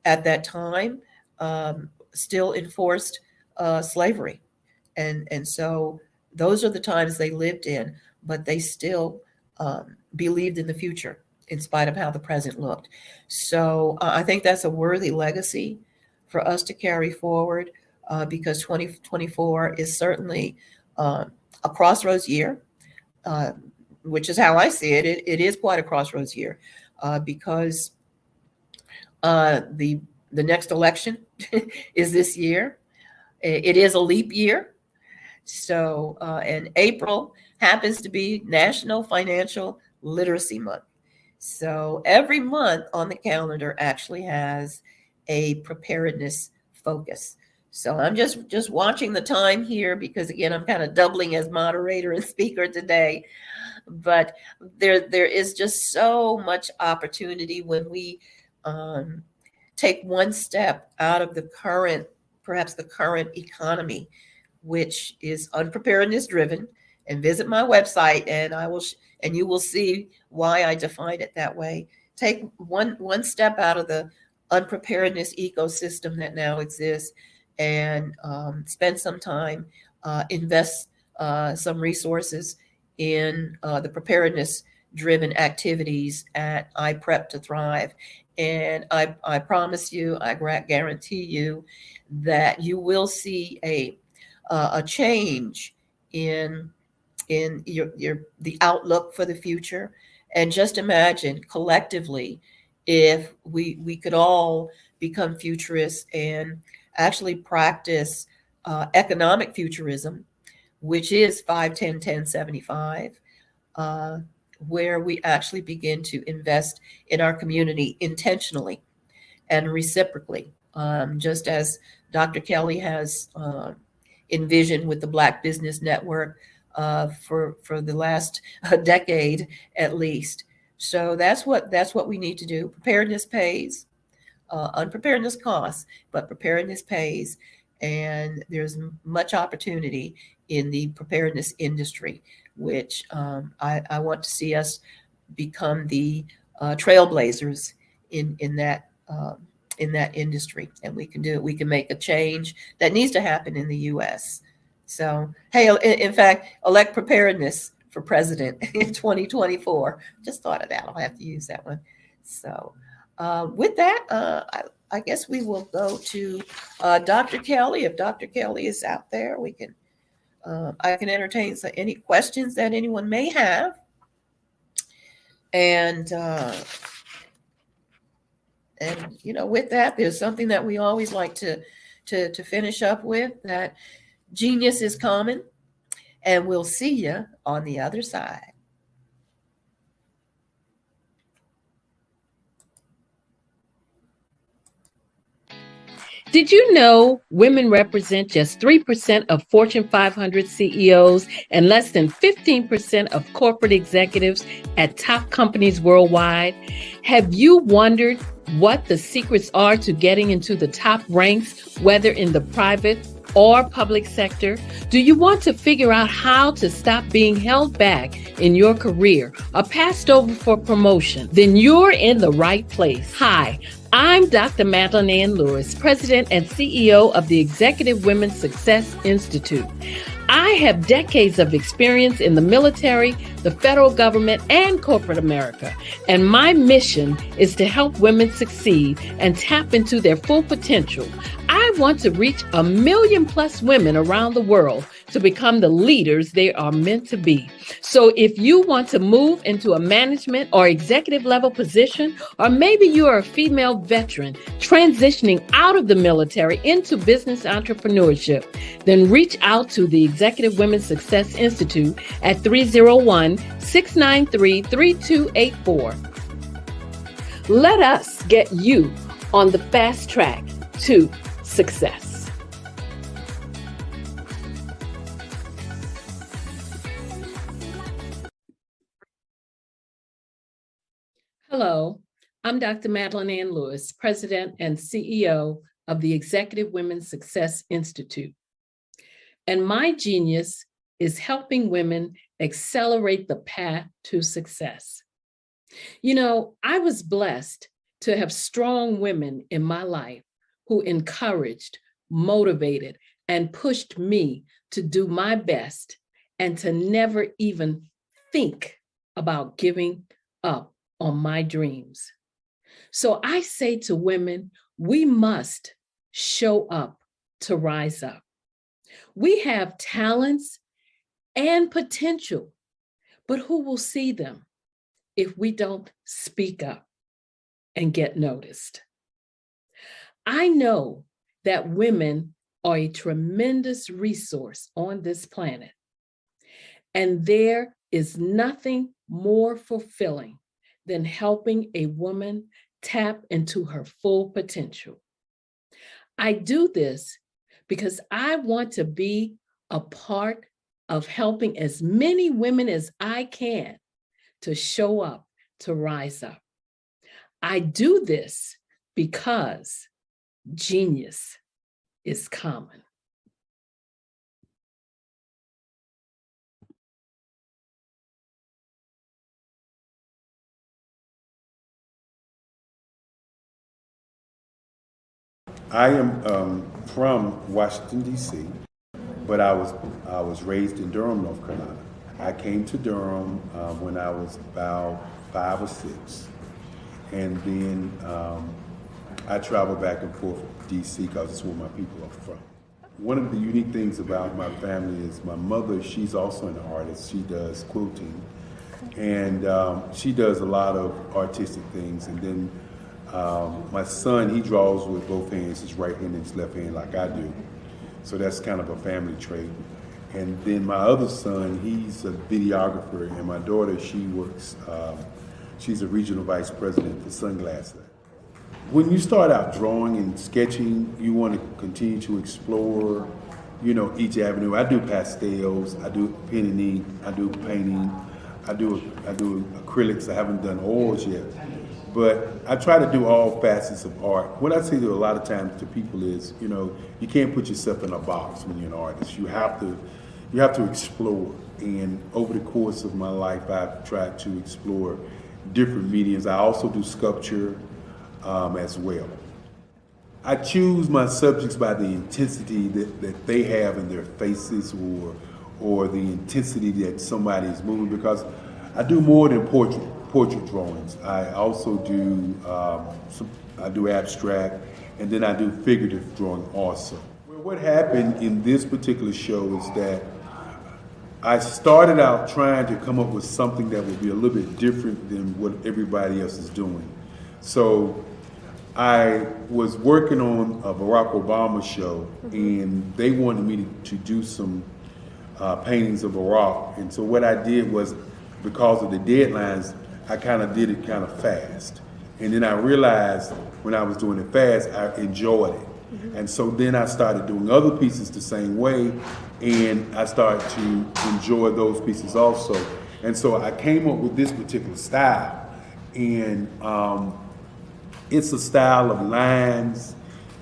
at that time still enforced slavery. And so those are the times they lived in, but they still believed in the future in spite of how the present looked. So I think that's a worthy legacy for us to carry forward, because 2024 is certainly a crossroads year, which is how I see it. It is quite a crossroads year, because the next election is this year. It is a leap year. So, and April happens to be National Financial Literacy Month. So every month on the calendar actually has a preparedness focus. So I'm just watching the time here, because again, I'm kind of doubling as moderator and speaker today. But there is just so much opportunity when we take one step out of perhaps the current economy, which is unpreparedness driven. And visit my website, and and you will see why I define it that way. Take one step out of the unpreparedness ecosystem that now exists, and spend some time, invest some resources in the preparedness driven activities at iPrep to Thrive. And I promise you, I guarantee you that you will see a change in the outlook for the future. And just imagine collectively if we could all become futurists and actually practice economic futurism, which is 5-10-10-75, where we actually begin to invest in our community intentionally and reciprocally, just as Dr. Kelly has envisioned with the Black Business Network for the last decade at least. So that's what we need to do. Preparedness pays, unpreparedness costs, but preparedness pays. And there's much opportunity in the preparedness industry, which I want to see us become the trailblazers in that industry. And we can do it. We can make a change that needs to happen in the U.S. So, hey, in fact, elect preparedness for president in 2024. Just thought of that. I'll have to use that one. So with that, I guess we will go to Dr. Kelly. If Dr. Kelly is out there, we can I can entertain any questions that anyone may have. And with that, there's something that we always like to finish up with, that genius is common, and we'll see you on the other side. Did you know women represent just 3% of Fortune 500 CEOs and less than 15% of corporate executives at top companies worldwide? Have you wondered what the secrets are to getting into the top ranks, whether in the private or public sector? Do you want to figure out how to stop being held back in your career or passed over for promotion? Then you're in the right place. Hi, I'm Dr. Madeline Ann Lewis, President and CEO of the Executive Women's Success Institute. I have decades of experience in the military, the federal government, and corporate America, and my mission is to help women succeed and tap into their full potential. I want to reach 1 million+ women around the world to become the leaders they are meant to be. So if you want to move into a management or executive level position, or maybe you are a female veteran transitioning out of the military into business entrepreneurship, then reach out to the Executive Women's Success Institute at 301-693-3284. Let us get you on the fast track to success. Hello, I'm Dr. Madeline Ann Lewis, President and CEO of the Executive Women's Success Institute. And my genius is helping women accelerate the path to success. You know, I was blessed to have strong women in my life who encouraged, motivated, and pushed me to do my best and to never even think about giving up on my dreams. So I say to women, we must show up to rise up. We have talents and potential, but who will see them if we don't speak up and get noticed? I know that women are a tremendous resource on this planet, and there is nothing more fulfilling than helping a woman tap into her full potential. I do this because I want to be a part of helping as many women as I can to show up, to rise up. I do this because genius is common. I am from Washington, D.C., but I was raised in Durham, North Carolina. I came to Durham when I was about 5 or 6, and then I traveled back and forth to D.C. because it's where my people are from. One of the unique things about my family is my mother, she's also an artist. She does quilting, and she does a lot of artistic things. And then my son, he draws with both hands, his right hand and his left hand, like I do. So that's kind of a family trait. And then my other son, he's a videographer, and my daughter, she works, she's a regional vice president for Sunglasses. When you start out drawing and sketching, you want to continue to explore, you know, each avenue. I do pastels, I do pen and ink, I do painting, I do acrylics. I haven't done oils yet. But I try to do all facets of art. What I say to a lot of times to people is, you know, you can't put yourself in a box when you're an artist. You have to explore. And over the course of my life, I've tried to explore different mediums. I also do sculpture as well. I choose my subjects by the intensity that they have in their faces, or the intensity that somebody is moving, because I do more than portrait drawings. I also do I do abstract, and then I do figurative drawing also. Well, what happened in this particular show is that I started out trying to come up with something that would be a little bit different than what everybody else is doing. So I was working on a Barack Obama show, and they wanted me to do some paintings of Barack. And so what I did was, because of the deadlines, I kind of did it kind of fast. And then I realized when I was doing it fast, I enjoyed it. And so then I started doing other pieces the same way, and I started to enjoy those pieces also. And so I came up with this particular style, and it's a style of lines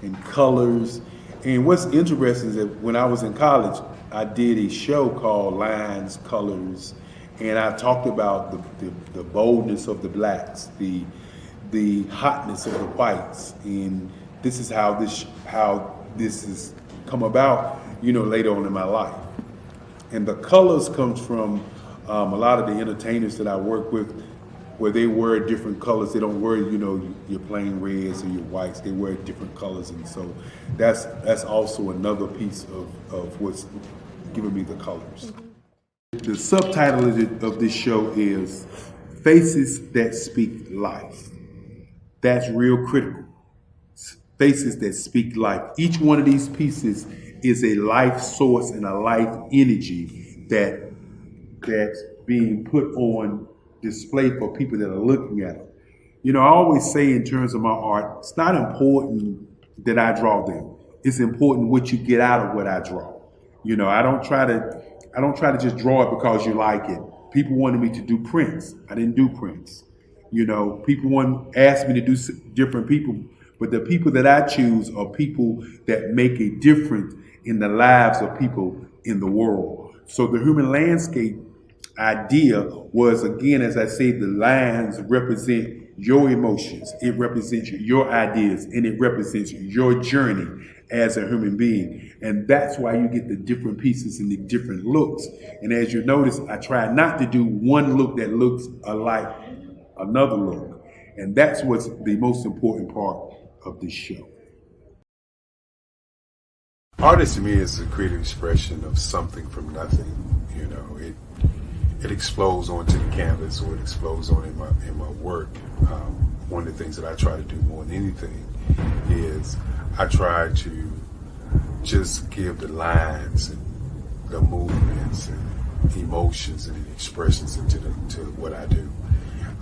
and colors. And what's interesting is that when I was in college, I did a show called Lines, Colors, and I talked about the boldness of the blacks, the the hotness of the whites, and this is how this has come about, later on in my life. And the colors comes from a lot of the entertainers that I work with, where they wear different colors. They don't wear, your plain reds or your whites. They wear different colors, and so that's also another piece of what's giving me the colors. The subtitle of this show is Faces That Speak Life. That's real critical. Faces that speak life. Each one of these pieces is a life source and a life energy that's being put on display for people that are looking at it. I always say in terms of my art, it's not important that I draw them. It's important what you get out of what I draw. I don't try to just draw it because you like it. People wanted me to do prints. I didn't do prints. People asked me to do different people, but the people that I choose are people that make a difference in the lives of people in the world. So the human landscape idea was, again, as I say, the lines represent your emotions, it represents your ideas, and it represents your journey as a human being. And that's why you get the different pieces and the different looks. And as you notice, I try not to do one look that looks alike another look. And that's what's the most important part of this show. Art to me is a creative expression of something from nothing. It explodes onto the canvas, or it explodes on in my work. One of the things that I try to do more than anything is I try to just give the lines and the movements and emotions and expressions into what I do.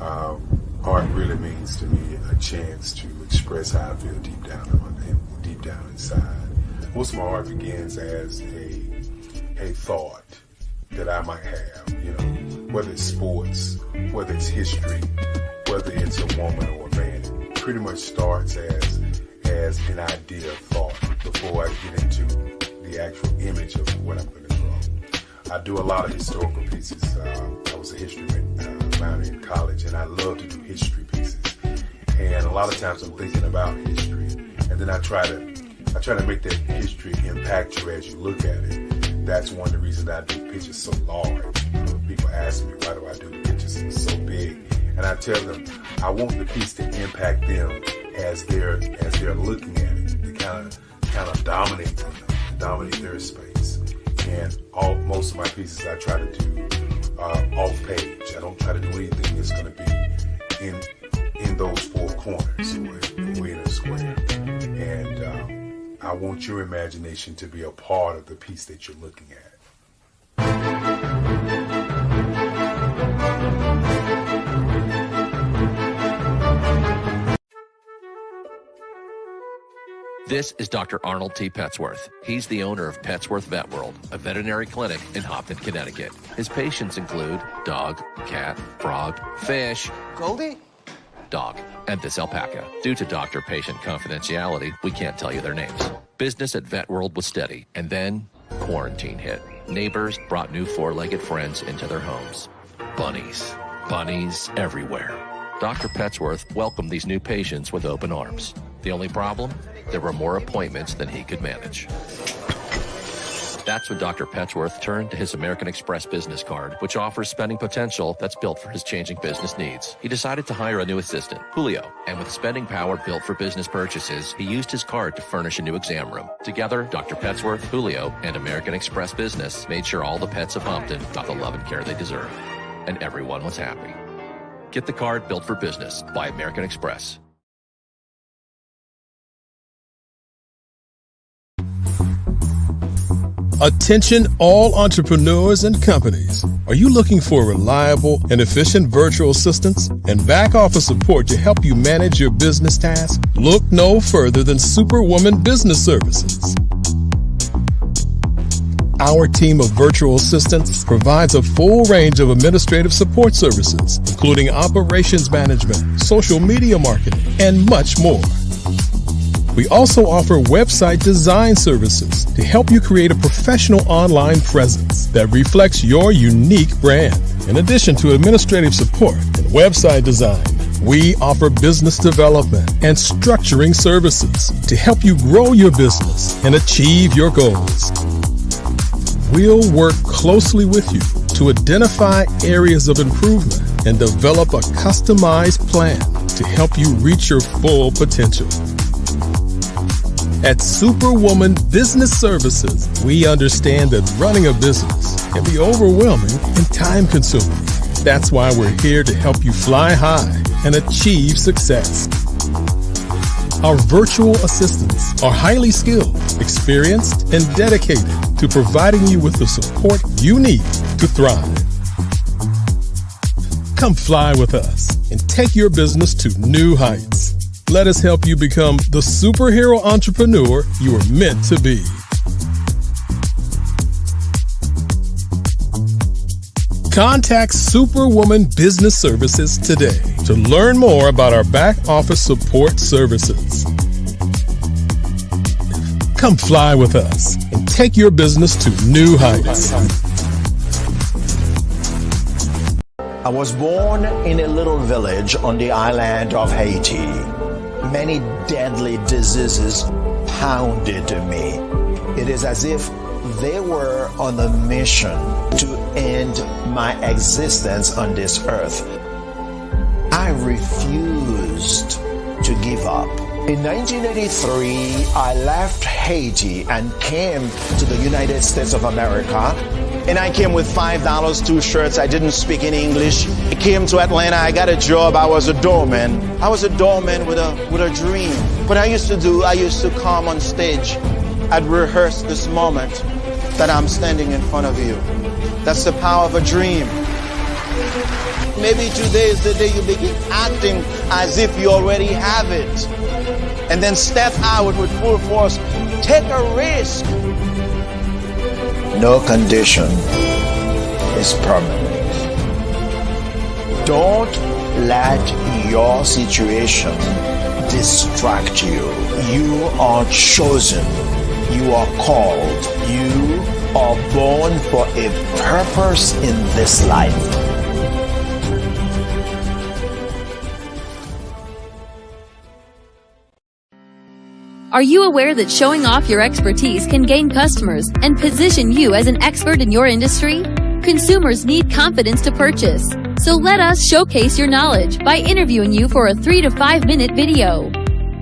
Art really means to me a chance to express how I feel deep down inside. Most of my art begins as a thought that I might have, whether it's sports, whether it's history, whether it's a woman or a man. It pretty much starts as an idea of thought before I get into the actual image of what I'm going to draw. I do a lot of historical pieces. I was a history minor in college, and I love to do history pieces. And a lot of times I'm thinking about history, and then I try to make that history impact you as you look at it. That's one of the reasons I do pictures so large. People ask me, why do I do the pictures so big? And I tell them, I want the piece to impact them as they're looking at it, to kind of dominate them, dominate their space. And most of my pieces I try to do off page. I don't try to do anything that's going to be in those four corners or in a square. And I want your imagination to be a part of the piece that you're looking at. This is Dr. Arnold T. Petsworth. He's the owner of Petsworth Vet World, a veterinary clinic in Hopton, Connecticut. His patients include dog, cat, frog, fish, Goldie, dog, and this alpaca. Due to doctor-patient confidentiality, we can't tell you their names. Business at Vet World was steady, and then quarantine hit. Neighbors brought new four-legged friends into their homes. Bunnies. Bunnies everywhere. Dr. Petsworth welcomed these new patients with open arms. The only problem? There were more appointments than he could manage. That's when Dr. Petsworth turned to his American Express business card, which offers spending potential that's built for his changing business needs. He decided to hire a new assistant, Julio, and with spending power built for business purchases, he used his card to furnish a new exam room. Together, Dr. Petsworth, Julio, and American Express Business made sure all the pets of Hopton got the love and care they deserve. And everyone was happy. Get the card built for business by American Express. Attention all entrepreneurs and companies. Are you looking for reliable and efficient virtual assistants and back office support to help you manage your business tasks? Look no further than Superwoman Business Services. Our team of virtual assistants provides a full range of administrative support services, including operations management, social media marketing, and much more. We also offer website design services to help you create a professional online presence that reflects your unique brand. In addition to administrative support and website design, We offer business development and structuring services to help you grow your business and achieve your goals. We'll work closely with you to identify areas of improvement and develop a customized plan to help you reach your full potential. At Superwoman Business Services, we understand that running a business can be overwhelming and time-consuming. That's why we're here to help you fly high and achieve success. Our virtual assistants are highly skilled, experienced, and dedicated to providing you with the support you need to thrive. Come fly with us and take your business to new heights. Let us help you become the superhero entrepreneur you are meant to be. Contact Superwoman Business Services today to learn more about our back office support services. Come fly with us and take your business to new heights. I was born in a little village on the island of Haiti. Many deadly diseases pounded me. It is as if they were on a mission to end my existence on this earth. I refused to give up. In 1983, I left Haiti and came to the United States of America. And I came with $5, 2 shirts. I didn't speak any English. I came to Atlanta. I got a job. I was a doorman. I was a doorman with a dream. What I used to come on stage. I'd rehearse this moment that I'm standing in front of you. That's the power of a dream. Maybe today is the day you begin acting as if you already have it. And then step out with full force. Take a risk. No condition is permanent. Don't let your situation distract you. You are chosen. You are called. You are born for a purpose in this life. Are you aware that showing off your expertise can gain customers and position you as an expert in your industry? Consumers need confidence to purchase, so let us showcase your knowledge by interviewing you for a 3 to 5 minute video.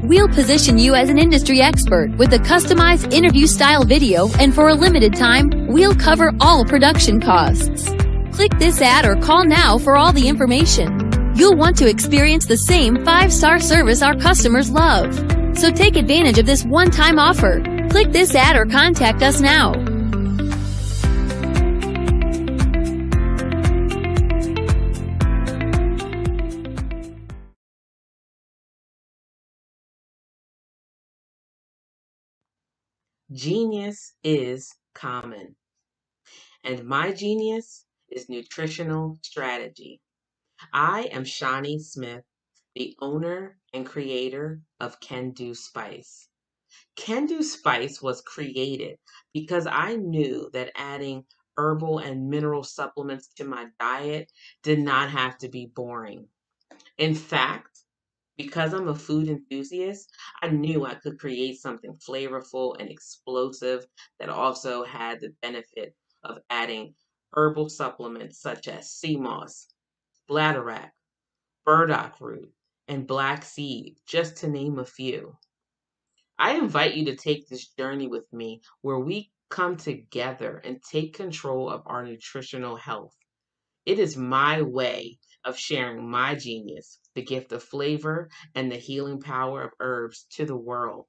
We'll position you as an industry expert with a customized interview-style video, and for a limited time, we'll cover all production costs. Click this ad or call now for all the information. You'll want to experience the same 5-star service our customers love. So take advantage of this one-time offer. Click this ad or contact us now. Genius is common, and my genius is nutritional strategy. I am Shawnee Smith, the owner and creator of Can Do Spice. Can Do Spice was created because I knew that adding herbal and mineral supplements to my diet did not have to be boring. In fact, because I'm a food enthusiast, I knew I could create something flavorful and explosive that also had the benefit of adding herbal supplements such as sea moss, bladderwrack, burdock root, and black seed, just to name a few. I invite you to take this journey with me where we come together and take control of our nutritional health. It is my way of sharing my genius, the gift of flavor and the healing power of herbs to the world.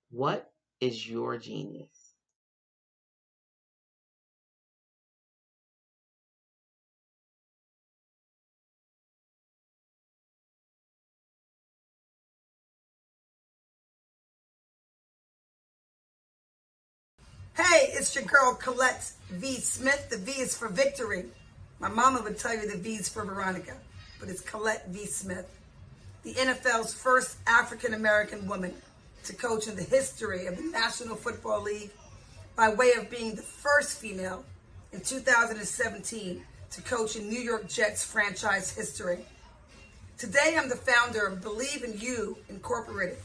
What is your genius? Hey, it's your girl Colette V. Smith. The V is for victory. My mama would tell you the V is for Veronica, but it's Colette V. Smith, the NFL's first African-American woman to coach in the history of the National Football League, by way of being the first female in 2017 to coach in New York Jets franchise history. Today, I'm the founder of Believe in You Incorporated.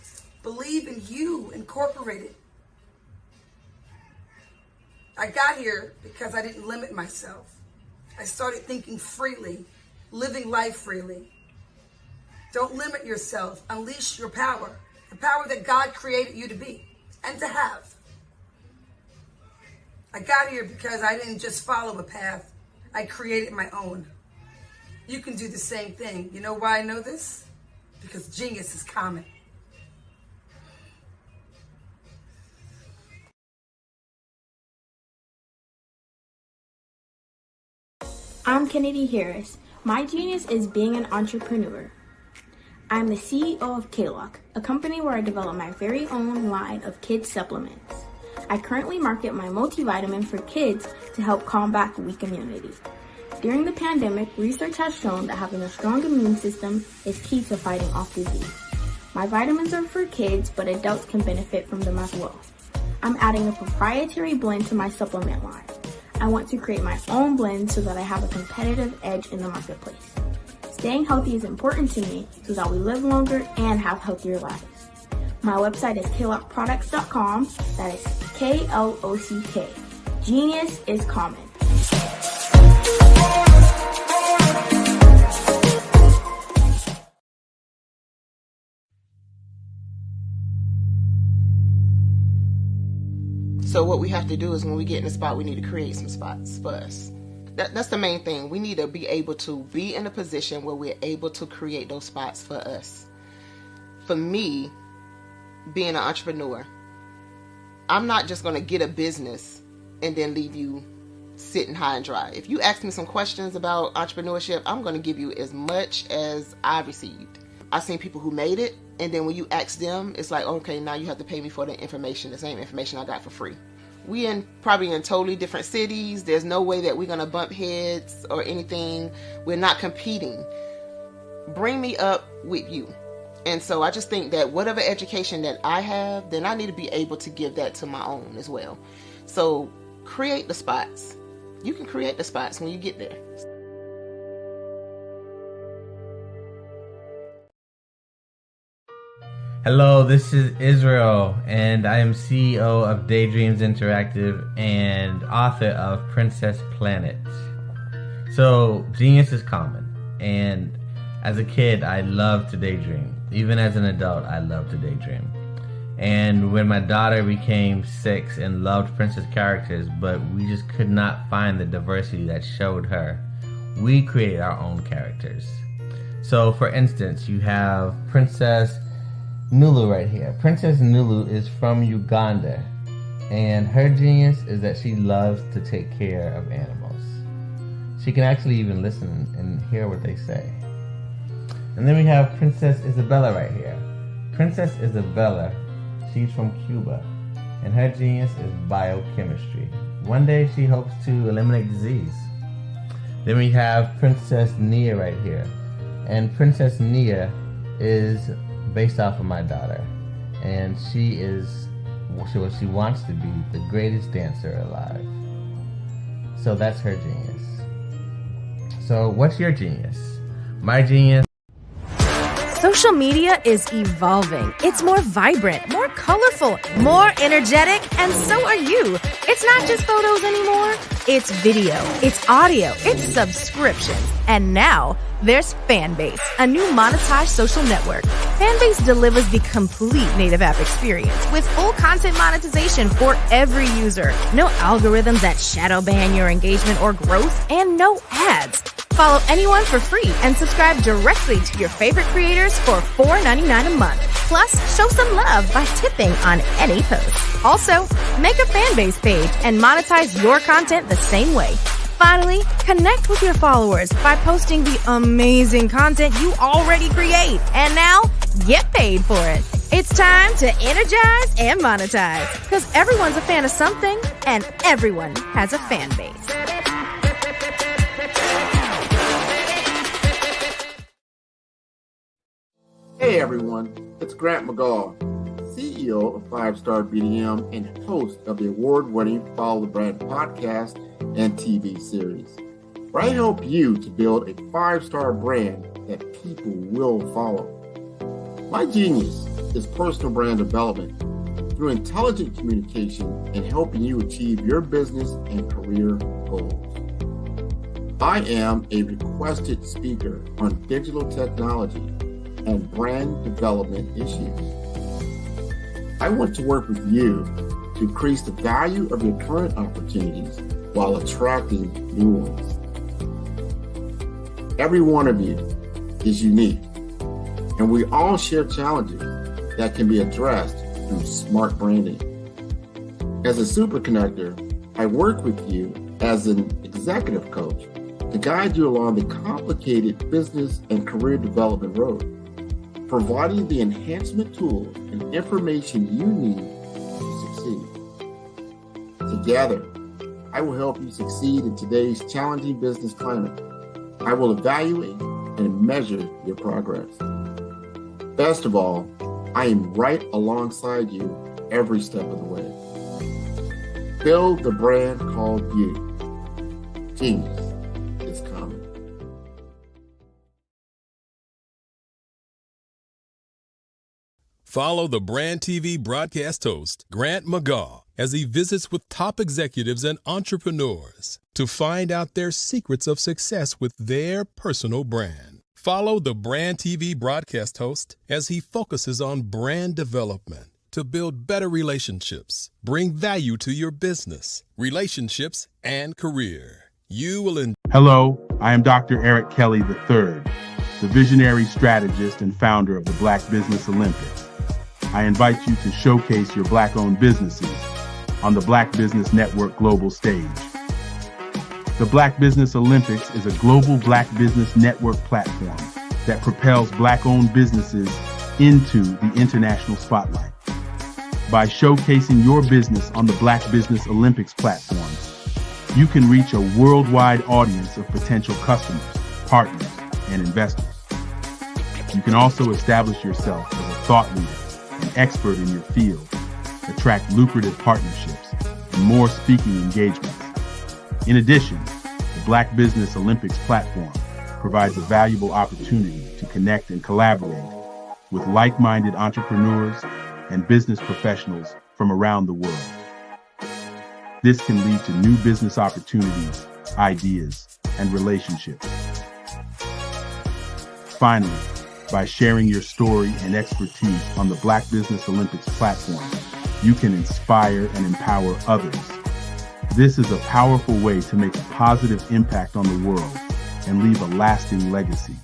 Believe in You Incorporated. I got here because I didn't limit myself. I started thinking freely, living life freely. Don't limit yourself. Unleash your power, the power that God created you to be and to have. I got here because I didn't just follow a path. I created my own. You can do the same thing. You know why I know this? Because genius is common. I'm Kennedy Harris. My genius is being an entrepreneur. I'm the CEO of K-Lock, a company where I develop my very own line of kids supplements. I currently market my multivitamin for kids to help combat weak immunity. During the pandemic, research has shown that having a strong immune system is key to fighting off disease. My vitamins are for kids, but adults can benefit from them as well. I'm adding a proprietary blend to my supplement line. I want to create my own blend so that I have a competitive edge in the marketplace. Staying healthy is important to me so that we live longer and have healthier lives. My website is klockproducts.com. That is K-L-O-C-K. Genius is common. So what we have to do is when we get in a spot, we need to create some spots for us. That's the main thing. We need to be able to be in a position where we're able to create those spots for us. For me, being an entrepreneur, I'm not just going to get a business and then leave you sitting high and dry. If you ask me some questions about entrepreneurship, I'm going to give you as much as I received. I've seen people who made it, and then when you ask them, it's like, okay, now you have to pay me for the information, the same information I got for free. We probably in totally different cities. There's no way that we're going to bump heads or anything. We're not competing. Bring me up with you. And so I just think that whatever education that I have, then I need to be able to give that to my own as well. So create the spots. You can create the spots when you get there. Hello, this is Israel, and I am CEO of Daydreams Interactive and author of Princess Planet. So, genius is common, and as a kid, I loved to daydream. Even as an adult, I love to daydream. And when my daughter became 6 and loved princess characters, but we just could not find the diversity that showed her, we created our own characters. So, for instance, you have Princess Nulu right here. Princess Nulu is from Uganda, and her genius is that she loves to take care of animals. She can actually even listen and hear what they say. And then we have Princess Isabella right here. Princess Isabella, she's from Cuba, and her genius is biochemistry. One day she hopes to eliminate disease. Then we have Princess Nia right here, and Princess Nia is based off of my daughter, and she is what she wants to be, the greatest dancer alive. So that's her genius. So what's your genius? My genius. Social media is evolving. It's more vibrant, more colorful, more energetic, and so are you. It's not just photos anymore. It's video, it's audio, it's subscriptions. And now there's Fanbase, a new monetized social network. Fanbase delivers the complete native app experience with full content monetization for every user. No algorithms that shadow ban your engagement or growth, and no ads. Follow anyone for free and subscribe directly to your favorite creators for $4.99 a month. Plus, show some love by tipping on any post. Also, make a Fanbase page and monetize your content the same way. Finally, connect with your followers by posting the amazing content you already create. And now, get paid for it. It's time to energize and monetize, because everyone's a fan of something and everyone has a fan base. Hey everyone, it's Grant McGaw, CEO of 5 Star BDM and host of the award-winning Follow the Brand podcast and TV series, where I help you to build a 5-star brand that people will follow. My genius is personal brand development through intelligent communication and helping you achieve your business and career goals. I am a requested speaker on digital technology and brand development issues. I want to work with you to increase the value of your current opportunities while attracting new ones. Every one of you is unique, and we all share challenges that can be addressed through smart branding. As a super connector, I work with you as an executive coach to guide you along the complicated business and career development road, providing the enhancement tools and information you need to succeed. Together, I will help you succeed in today's challenging business climate. I will evaluate and measure your progress. Best of all, I am right alongside you every step of the way. Build the brand called you. Genius is coming. Follow the Brand TV broadcast host, Grant McGaw, as he visits with top executives and entrepreneurs to find out their secrets of success with their personal brand. Follow the Brand TV broadcast host as he focuses on brand development to build better relationships, bring value to your business, relationships, and career. You will Hello, I am Dr. Eric Kelly III, the visionary strategist and founder of the Black Business Olympics. I invite you to showcase your Black-owned businesses on the Black Business Network global stage. The Black Business Olympics is a global Black Business Network platform that propels Black-owned businesses into the international spotlight. By showcasing your business on the Black Business Olympics platform, you can reach a worldwide audience of potential customers, partners, and investors. You can also establish yourself as a thought leader, an expert in your field, attract lucrative partnerships, and more speaking engagements. In addition, the Black Business Olympics platform provides a valuable opportunity to connect and collaborate with like-minded entrepreneurs and business professionals from around the world. This can lead to new business opportunities, ideas, and relationships. Finally, by sharing your story and expertise on the Black Business Olympics platform, you can inspire and empower others. This is a powerful way to make a positive impact on the world and leave a lasting legacy.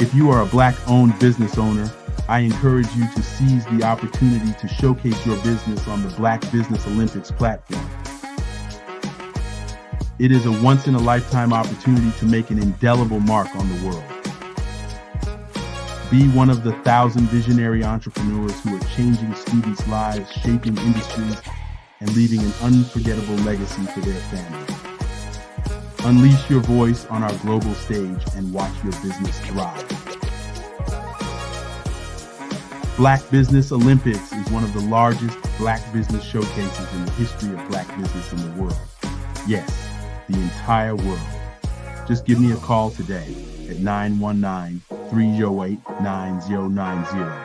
If you are a Black-owned business owner, I encourage you to seize the opportunity to showcase your business on the Black Business Olympics platform. It is a once-in-a-lifetime opportunity to make an indelible mark on the world. Be one of the 1,000 visionary entrepreneurs who are changing students' lives, shaping industries, and leaving an unforgettable legacy for their families. Unleash your voice on our global stage and watch your business thrive. Black Business Olympics is one of the largest Black business showcases in the history of Black business in the world. Yes, the entire world. Just give me a call today at 919-308-9090.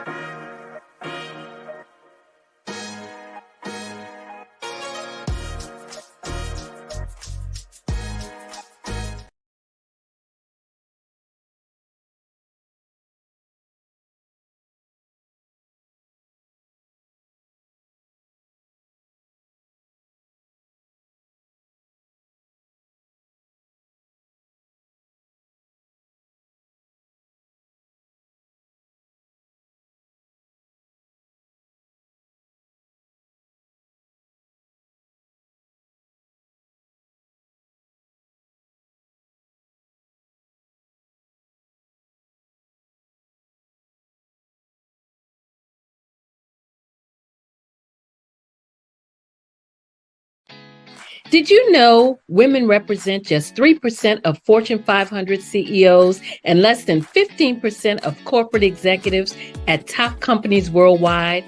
Did you know women represent just 3% of Fortune 500 CEOs and less than 15% of corporate executives at top companies worldwide?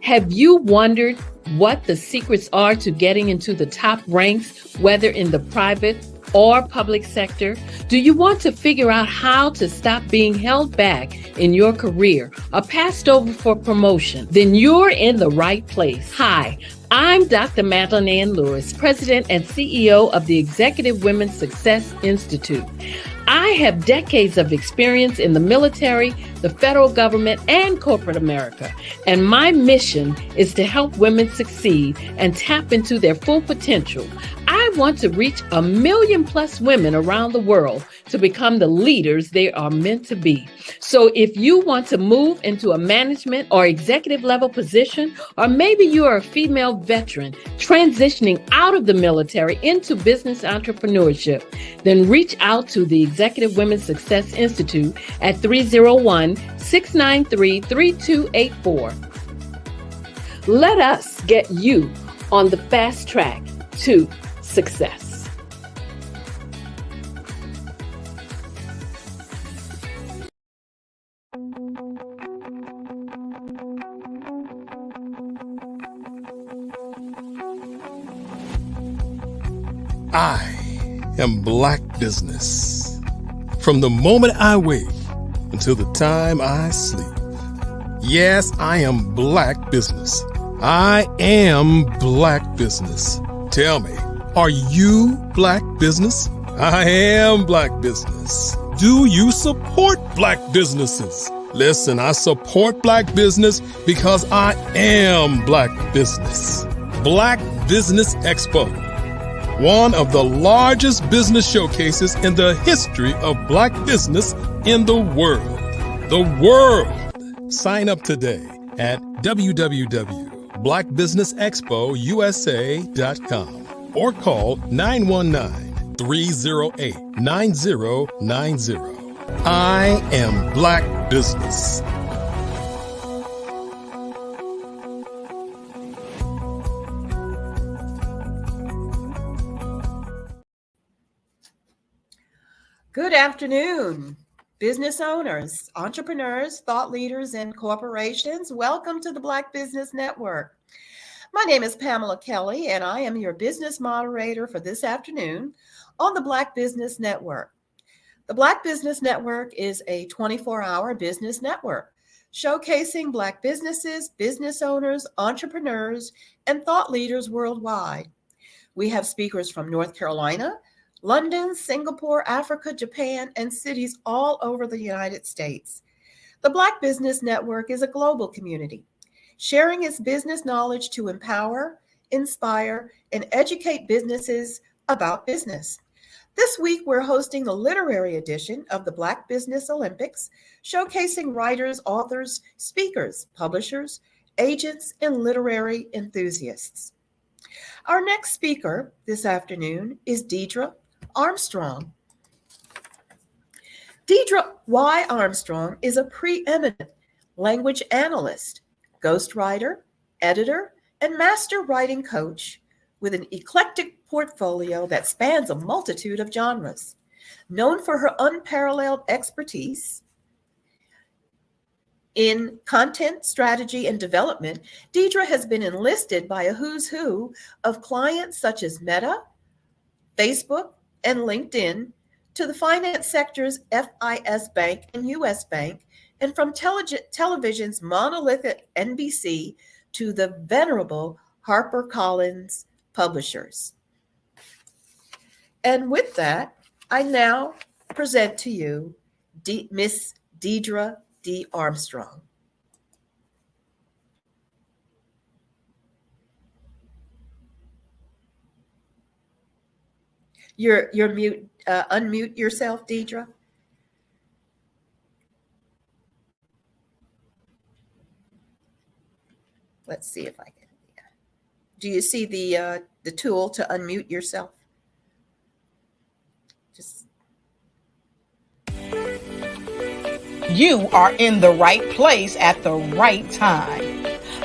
Have you wondered what the secrets are to getting into the top ranks, whether in the private or public sector? Do you want to figure out how to stop being held back in your career or passed over for promotion? Then you're in the right place. Hi, I'm Dr. Madeline Ann Lewis, President and CEO of the Executive Women's Success Institute. I have decades of experience in the military, the federal government, and corporate America, and my mission is to help women succeed and tap into their full potential. I want to reach 1 million+ women around the world to become the leaders they are meant to be. So if you want to move into a management or executive level position, or maybe you are a female veteran transitioning out of the military into business entrepreneurship, then reach out to the Executive Women's Success Institute at 301-693-3284. Let us get you on the fast track to success. I am Black business. From the moment I wake until the time I sleep. Yes, I am Black business. I am Black business. Tell me, are you Black business? I am Black business. Do you support Black businesses? Listen, I support Black business because I am Black business. Black Business Expo, one of the largest business showcases in the history of Black business in the world. The world! Sign up today at www.blackbusinessexpousa.com or call 919-308-9090. I am Black business. Good afternoon, business owners, entrepreneurs, thought leaders, and corporations. Welcome to the Black Business Network. My name is Pamela Kelly, and I am your business moderator for this afternoon on the Black Business Network. The Black Business Network is a 24-hour business network showcasing Black businesses, business owners, entrepreneurs, and thought leaders worldwide. We have speakers from North Carolina, London, Singapore, Africa, Japan, and cities all over the United States. The Black Business Network is a global community, sharing its business knowledge to empower, inspire, and educate businesses about business. This week, we're hosting the literary edition of the Black Business Olympics, showcasing writers, authors, speakers, publishers, agents, and literary enthusiasts. Our next speaker this afternoon is Deidre Armstrong. Deidre Y. Armstrong is a preeminent language analyst, ghostwriter, editor, and master writing coach with an eclectic portfolio that spans a multitude of genres. Known for her unparalleled expertise in content, strategy, and development, Deidre has been enlisted by a who's who of clients such as Meta, Facebook, and LinkedIn, to the finance sector's FIS Bank and US Bank, and from television's monolithic NBC to the venerable HarperCollins publishers. And with that, I now present to you Miss Deidre D. Armstrong. You're mute. Unmute yourself, Deidre. Let's see if I can. Yeah. Do you see the tool to unmute yourself? Just. You are in the right place at the right time.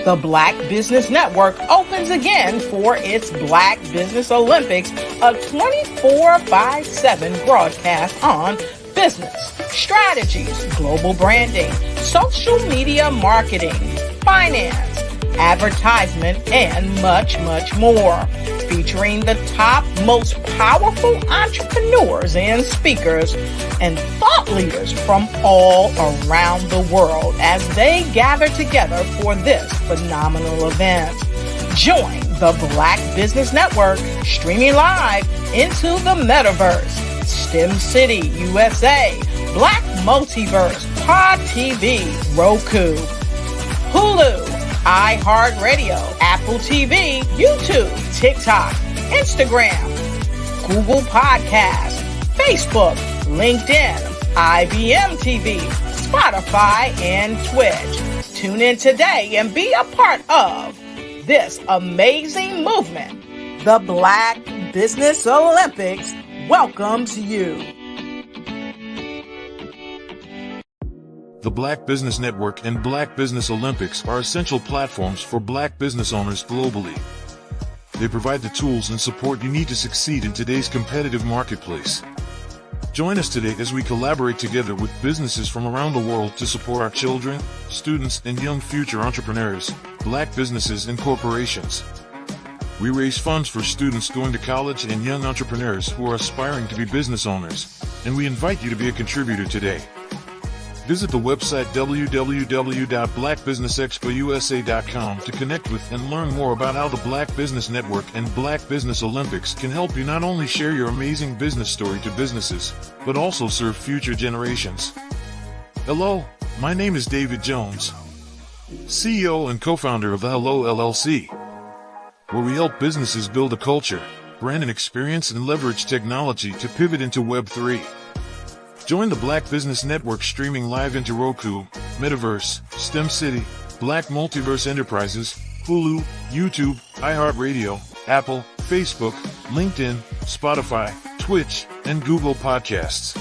The Black Business Network opens again for its Black Business Olympics, a 24/7 broadcast on business, strategies, global branding, social media marketing, finance, advertisement, and much, much more. featuring the top, most powerful entrepreneurs and speakers and thought leaders from all around the world as they gather together for this phenomenal event. Join the Black Business Network streaming live into the metaverse, STEM City, USA, Black Multiverse, Pod TV, Roku, Hulu, iHeartRadio, Apple TV, YouTube, TikTok, Instagram, Google Podcasts, Facebook, LinkedIn, IBM TV, Spotify, and Twitch. Tune in today and be a part of this amazing movement. The Black Business Olympics welcomes you. The Black Business Network and Black Business Olympics are essential platforms for Black business owners globally. They provide the tools and support you need to succeed in today's competitive marketplace. Join us today as we collaborate together with businesses from around the world to support our children, students, and young future entrepreneurs, Black businesses and corporations. We raise funds for students going to college and young entrepreneurs who are aspiring to be business owners, and we invite you to be a contributor today. Visit the website www.blackbusinessexpousa.com to connect with and learn more about how the Black Business Network and Black Business Olympics can help you not only share your amazing business story to businesses, but also serve future generations. Hello, my name is David Jones, CEO and co-founder of the Hello LLC, where we help businesses build a culture, brand and experience, and leverage technology to pivot into Web3. Join the Black Business Network streaming live into Roku, Metaverse, STEM City, Black Multiverse Enterprises, Hulu, YouTube, iHeartRadio, Apple, Facebook, LinkedIn, Spotify, Twitch, and Google Podcasts.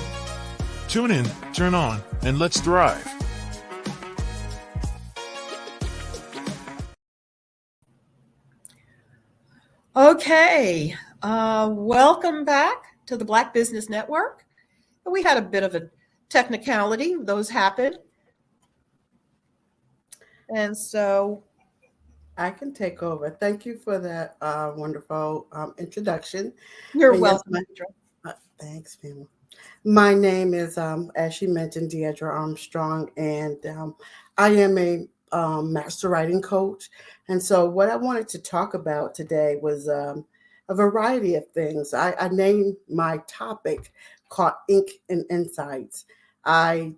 Tune in, turn on, and let's thrive. Okay, welcome back to the Black Business Network. We had a bit of a technicality. Those happen. And so I can take over. Thank you for that wonderful introduction. You're And welcome. Thanks, Pamela. My name is, as she mentioned, Deidre Armstrong, and I am a master writing coach. And so what I wanted to talk about today was a variety of things. I named my topic called Ink and Insights. I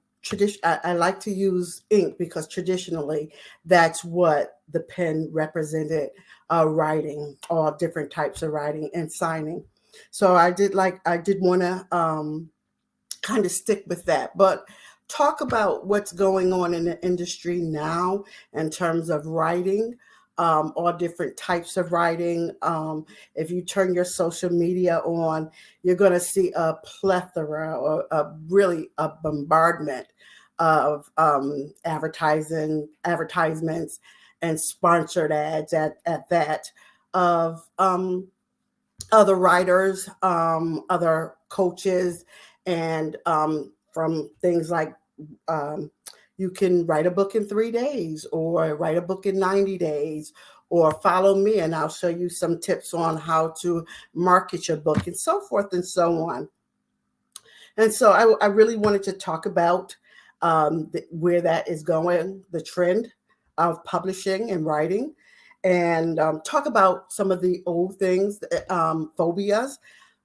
like to use ink because traditionally that's what the pen represented, writing, all different types of writing and signing. So I did want to kind of stick with that, but talk about what's going on in the industry now in terms of writing. All different types of writing. If you turn your social media on, you're going to see a plethora or a bombardment of advertisements and sponsored ads at that of other writers, other coaches, and from things like you can write a book in 3 days or write a book in 90 days or follow me and I'll show you some tips on how to market your book and so forth and so on. And so I really wanted to talk about where that is going, the trend of publishing and writing, and talk about some of the old things, phobias,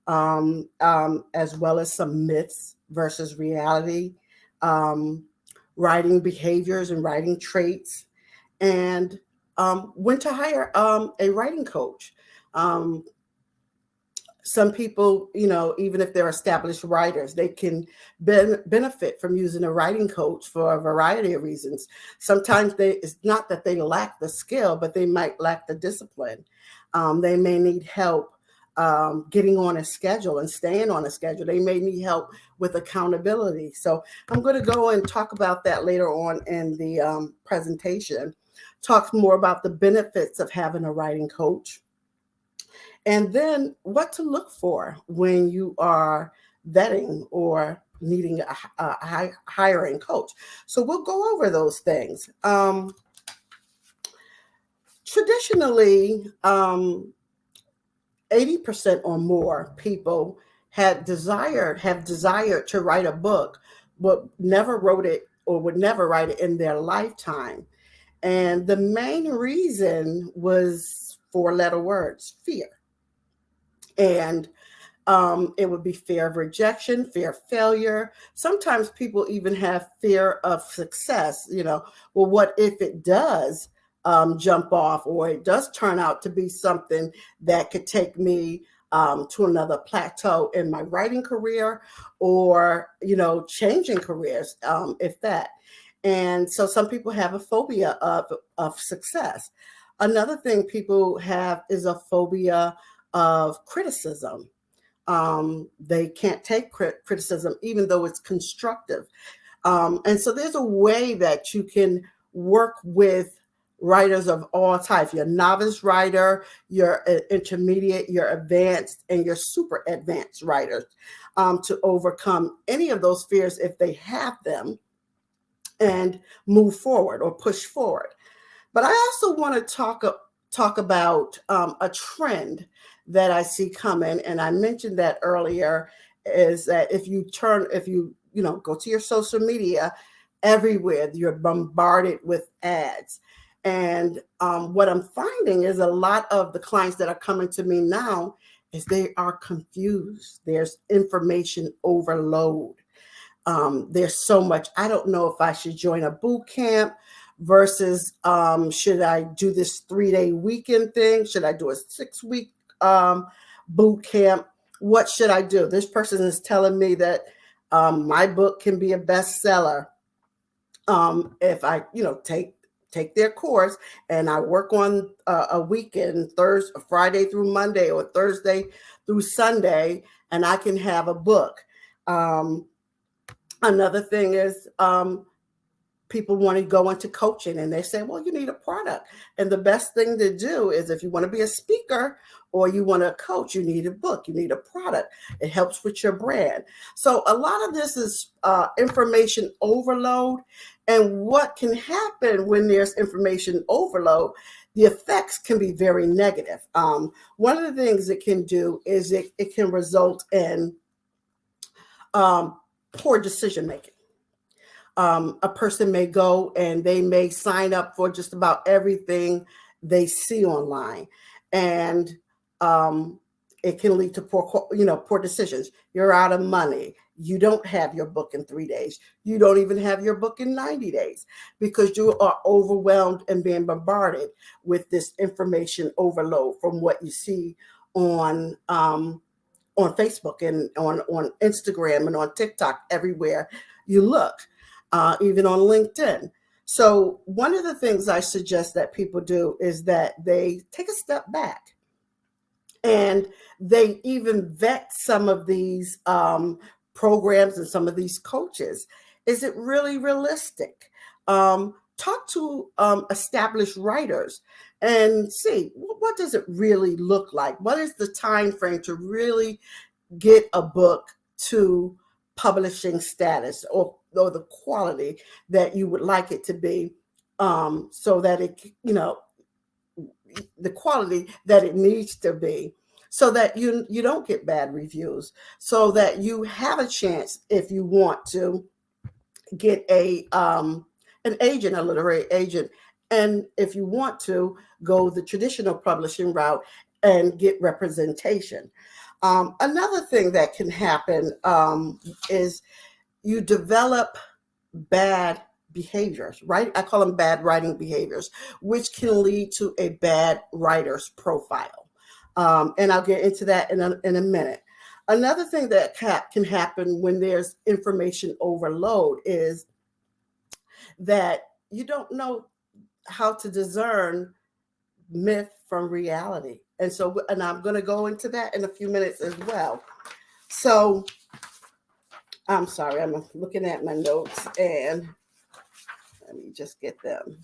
as well as some myths versus reality, writing behaviors and writing traits, and when to hire a writing coach. Some people, even if they're established writers, they can benefit from using a writing coach for a variety of reasons. Sometimes it's not that they lack the skill, but they might lack the discipline. They may need help getting on a schedule and staying on a schedule. They may need help with accountability. So I'm going to go and talk about that later on in the presentation, talk more about the benefits of having a writing coach, and then what to look for when you are vetting or needing a hiring coach. So we'll go over those things. Traditionally, 80% or more people have desired to write a book, but never wrote it or would never write it in their lifetime. And the main reason was 4-letter words: fear. And it would be fear of rejection, fear of failure. Sometimes people even have fear of success. Well, what if it does jump off, or it does turn out to be something that could take me to another plateau in my writing career, or, changing careers, if that. And so some people have a phobia of success. Another thing people have is a phobia of criticism. They can't take criticism, even though it's constructive. And so there's a way that you can work with writers of all types: your novice writer, your intermediate, your advanced, and your super advanced writers, to overcome any of those fears if they have them, and move forward or push forward. But I also want to talk about a trend that I see coming, and I mentioned that earlier, is that if you go to your social media, everywhere you're bombarded with ads. And what I'm finding is a lot of the clients that are coming to me now is they are confused. There's information overload. There's so much. I don't know if I should join a boot camp versus should I do this 3-day weekend thing? Should I do a 6-week boot camp? What should I do? This person is telling me that my book can be a bestseller if I, take their course and I work on a weekend, Friday through Monday, or Thursday through Sunday, and I can have a book. Another thing is people want to go into coaching, and they say, well, you need a product. And the best thing to do is, if you want to be a speaker or you want to coach, you need a book, you need a product. It helps with your brand. So a lot of this is information overload. And what can happen when there's information overload, the effects can be very negative. One of the things it can do is it can result in poor decision making. A person may go and they may sign up for just about everything they see online, and it can lead to poor decisions. You're out of money. You don't have your book in 3 days. You don't even have your book in 90 days because you are overwhelmed and being bombarded with this information overload from what you see on Facebook and on Instagram and on TikTok, everywhere you look, even on LinkedIn. So one of the things I suggest that people do is that they take a step back and they even vet some of these programs and some of these coaches. Is it really realistic? Talk to established writers and see, what does it really look like? What is the time frame to really get a book to publishing status, or the quality that you would like it to be, so that it, the quality that it needs to be, so that you don't get bad reviews, so that you have a chance, if you want to, get an agent, a literary agent, and if you want to, go the traditional publishing route and get representation. Another thing that can happen is you develop bad behaviors, right? I call them bad writing behaviors, which can lead to a bad writer's profile. And I'll get into that in a minute. Another thing that can happen when there's information overload is that you don't know how to discern myth from reality. And I'm going to go into that in a few minutes as well. So I'm sorry, I'm looking at my notes and let me just get them.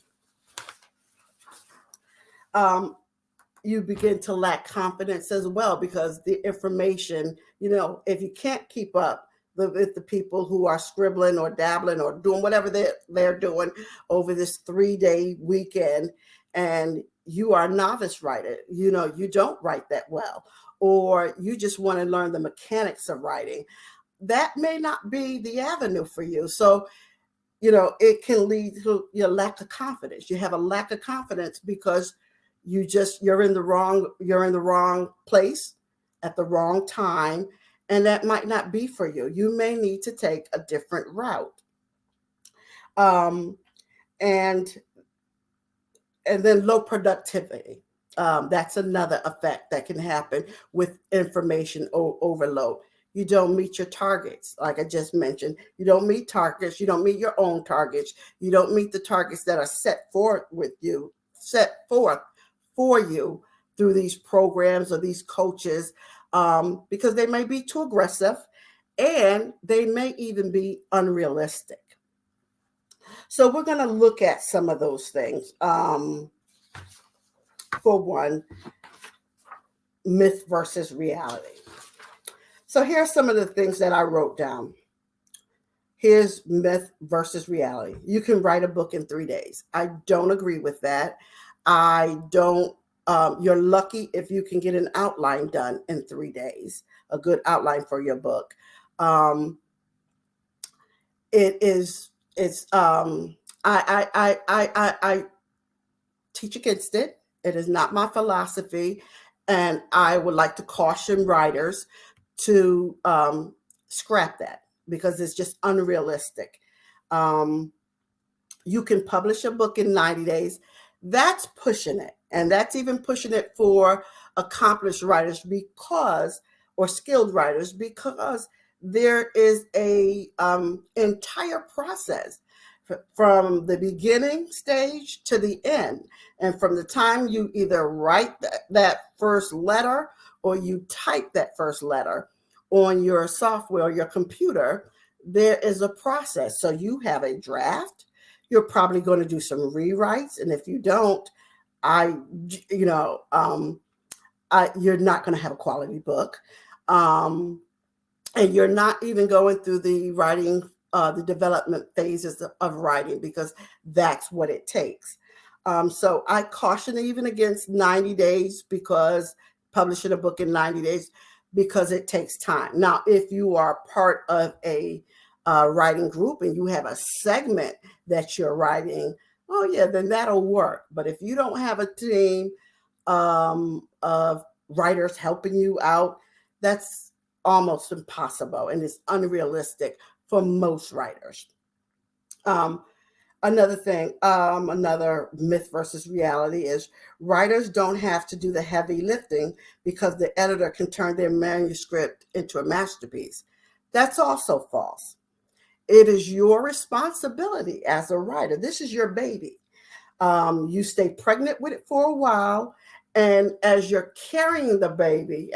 You begin to lack confidence as well, because the information, if you can't keep up with the people who are scribbling or dabbling or doing whatever they're doing over this 3-day weekend, and you are a novice writer, you don't write that well, or you just want to learn the mechanics of writing, that may not be the avenue for you. So, it can lead to your lack of confidence. You have a lack of confidence because you're in the wrong place at the wrong time, and that might not be for you. You may need to take a different route. And then low productivity. That's another effect that can happen with information overload. You don't meet your targets, like I just mentioned. You don't meet targets. You don't meet your own targets. You don't meet the targets that are set forth for you through these programs or these coaches, because they may be too aggressive and they may even be unrealistic. So we're going to look at some of those things. For one, myth versus reality. So here's some of the things that I wrote down. Here's myth versus reality. You can write a book in 3 days. I don't agree with that. You're lucky if you can get an outline done in 3 days, a good outline for your book. I teach against it. It is not my philosophy. And I would like to caution writers to scrap that because it's just unrealistic. You can publish a book in 90 days. That's pushing it. And that's even pushing it for accomplished writers or skilled writers, because there is a entire process from the beginning stage to the end. And from the time you either write that first letter or you type that first letter on your software or your computer, there is a process. So you have a draft. You're probably going to do some rewrites. And if you don't, you're not going to have a quality book. And you're not even going through the writing, the development phases of writing, because that's what it takes. So I caution even against 90 days, because publishing a book in 90 days, because it takes time. Now, if you are part of a writing group and you have a segment that you're writing, then that'll work. But if you don't have a team of writers helping you out, that's almost impossible, and it's unrealistic for most writers. Another thing, another myth versus reality is writers don't have to do the heavy lifting because the editor can turn their manuscript into a masterpiece. That's also false. It is your responsibility as a writer. This is your baby. You stay pregnant with it for a while. And as you're carrying your baby,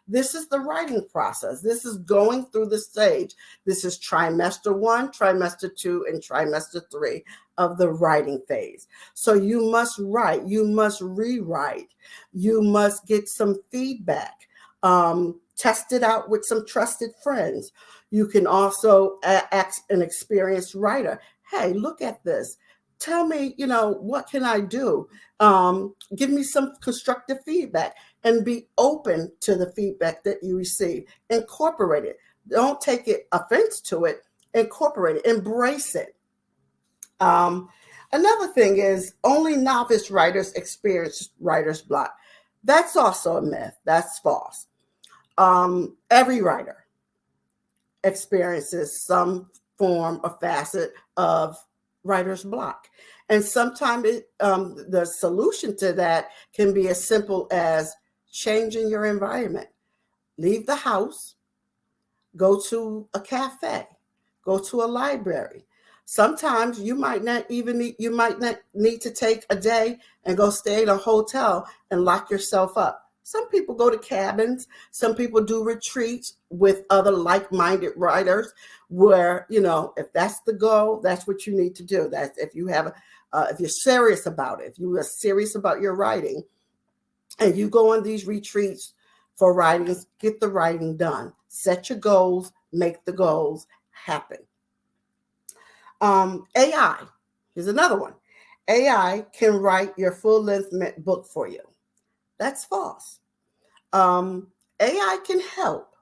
this is the writing process. This is going through the stage. This is trimester 1, trimester 2, and trimester 3 of the writing phase. So you must write, you must rewrite, you must get some feedback, test it out with some trusted friends. You can also ask an experienced writer, hey, look at this. Tell me, what can I do? Give me some constructive feedback, and be open to the feedback that you receive. Incorporate it. Don't take offense to it. Incorporate it. Embrace it. Another thing is only novice writers experience writer's block. That's also a myth. That's false. Every writer experiences some form or facet of writer's block. And sometimes the solution to that can be as simple as changing your environment. Leave the house, go to a cafe, go to a library. Sometimes you might not need to take a day and go stay in a hotel and lock yourself up. Some people go to cabins. Some people do retreats with other like-minded writers where, if that's the goal, that's what you need to do. That's if you're serious about it, if you are serious about your writing and you go on these retreats for writing, get the writing done. Set your goals, make the goals happen. AI, here's another one. AI can write your full-length book for you. That's false. AI can help,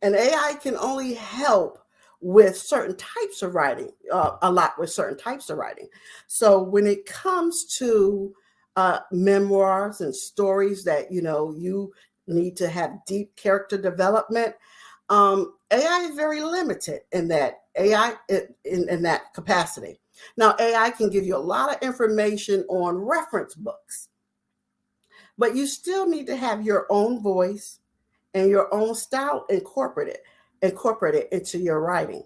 and AI can only help with certain types of writing, a lot with certain types of writing. So when it comes to memoirs and stories that you need to have deep character development, AI is very limited in that in that capacity. Now, AI can give you a lot of information on reference books, but you still need to have your own voice and your own style incorporated into your writing.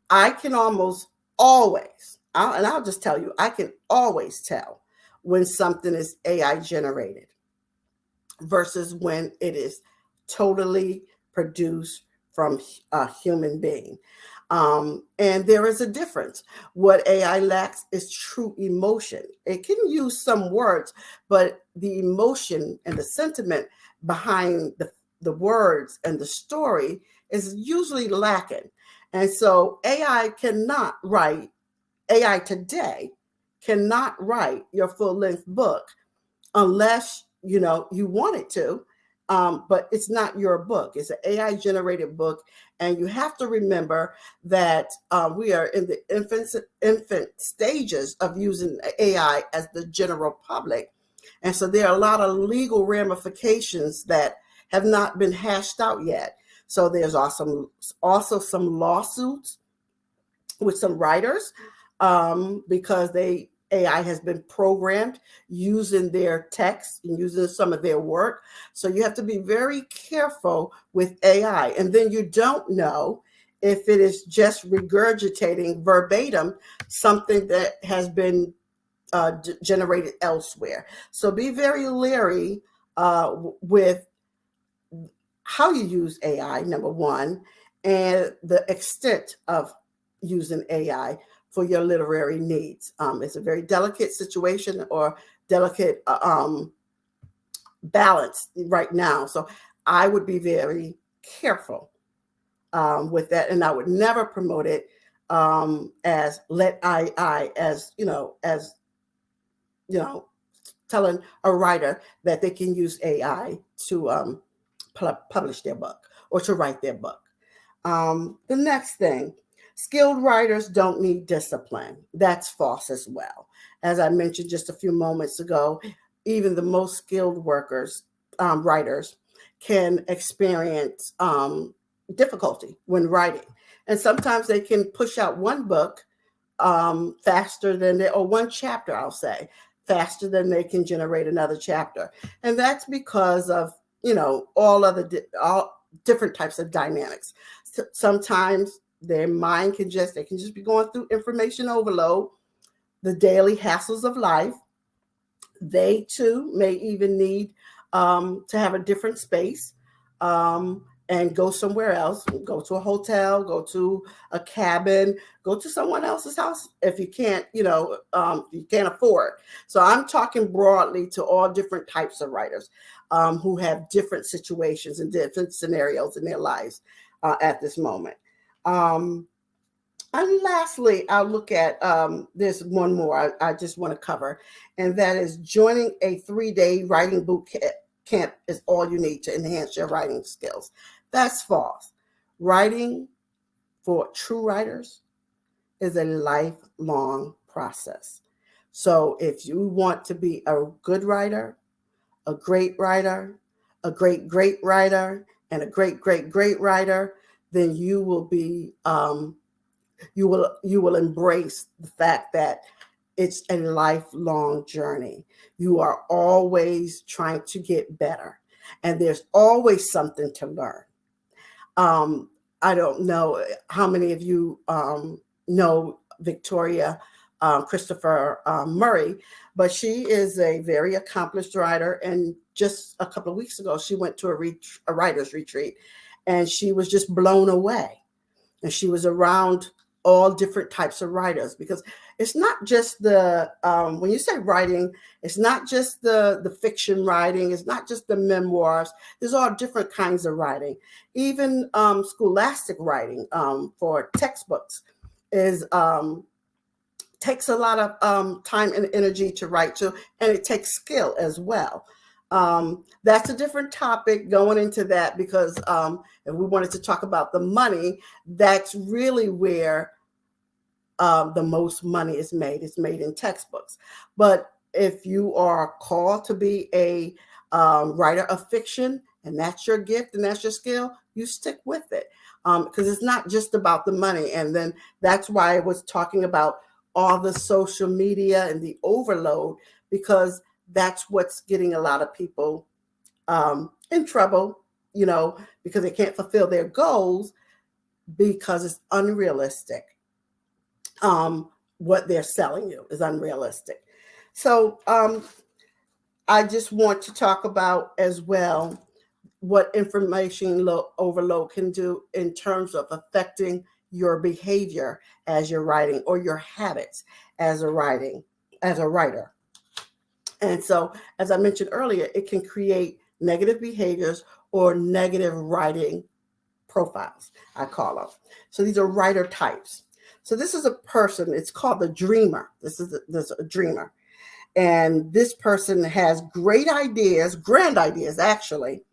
I can almost always, and I'll just tell you, I can always tell when something is AI generated versus when it is totally produced from a human being. And there is a difference. What AI lacks is true emotion. It can use some words, but the emotion and the sentiment behind the words and the story is usually lacking. And so AI today cannot write your full-length book unless you want it to, but it's not your book. It's an AI generated book, and you have to remember that we are in the infant stages of using AI as the general public, and so there are a lot of legal ramifications that have not been hashed out yet. So there's also some lawsuits with some writers because AI has been programmed using their text and using some of their work. So you have to be very careful with AI. And then you don't know if it is just regurgitating verbatim something that has been generated elsewhere. So be very leery with how you use AI, number one, and the extent of using AI for your literary needs. It's a very delicate situation or delicate balance right now. So I would be very careful with that, and I would never promote it as let AI as telling a writer that they can use AI to publish their book or to write their book. The next thing, skilled writers don't need discipline. That's false as well. As I mentioned just a few moments ago, even the most skilled writers can experience difficulty when writing. And sometimes they can push out one book faster than or one chapter, I'll say, faster than they can generate another chapter. And that's because of, all different types of dynamics. Sometimes their mind can just be going through information overload, the daily hassles of life. They too may even need to have a different space and go somewhere else, go to a hotel, go to a cabin, go to someone else's house if you can't, you can't afford. So I'm talking broadly to all different types of writers who have different situations and different scenarios in their lives at this moment. And lastly, I'll look at there's one more I just want to cover, and that is joining a 3-day writing boot camp is all you need to enhance your writing skills. That's false. Writing for true writers is a lifelong process. So if you want to be a good writer, a great writer, a great writer, and a great writer, then you will be you will embrace the fact that it's a lifelong journey. You are always trying to get better, and there's always something to learn. I don't know how many of you know Victoria Christopher Murray, but she is a very accomplished writer. And just a couple of weeks ago, she went to a writer's retreat, and she was just blown away. And she was around all different types of writers, because it's not just the when you say writing, it's not just the fiction writing, it's not just the memoirs. There's all different kinds of writing. Even scholastic writing for textbooks is takes a lot of time and energy to write to, and it takes skill as well. That's a different topic going into that because if we wanted to talk about the money, that's really where the most money is made. It's made in textbooks. But if you are called to be a writer of fiction and that's your gift and that's your skill, you stick with it because it's not just about the money. And then that's why I was talking about all the social media and the overload, because that's what's getting a lot of people in trouble, because they can't fulfill their goals because it's unrealistic. What they're selling you is unrealistic. So I just want to talk about as well what information overload can do in terms of affecting your behavior as you're writing or your habits as a writer. And so, as I mentioned earlier, it can create negative behaviors or negative writing profiles, I call them. So these are writer types. So this is a person, it's called the dreamer. This is a dreamer. And this person has great ideas, grand ideas actually,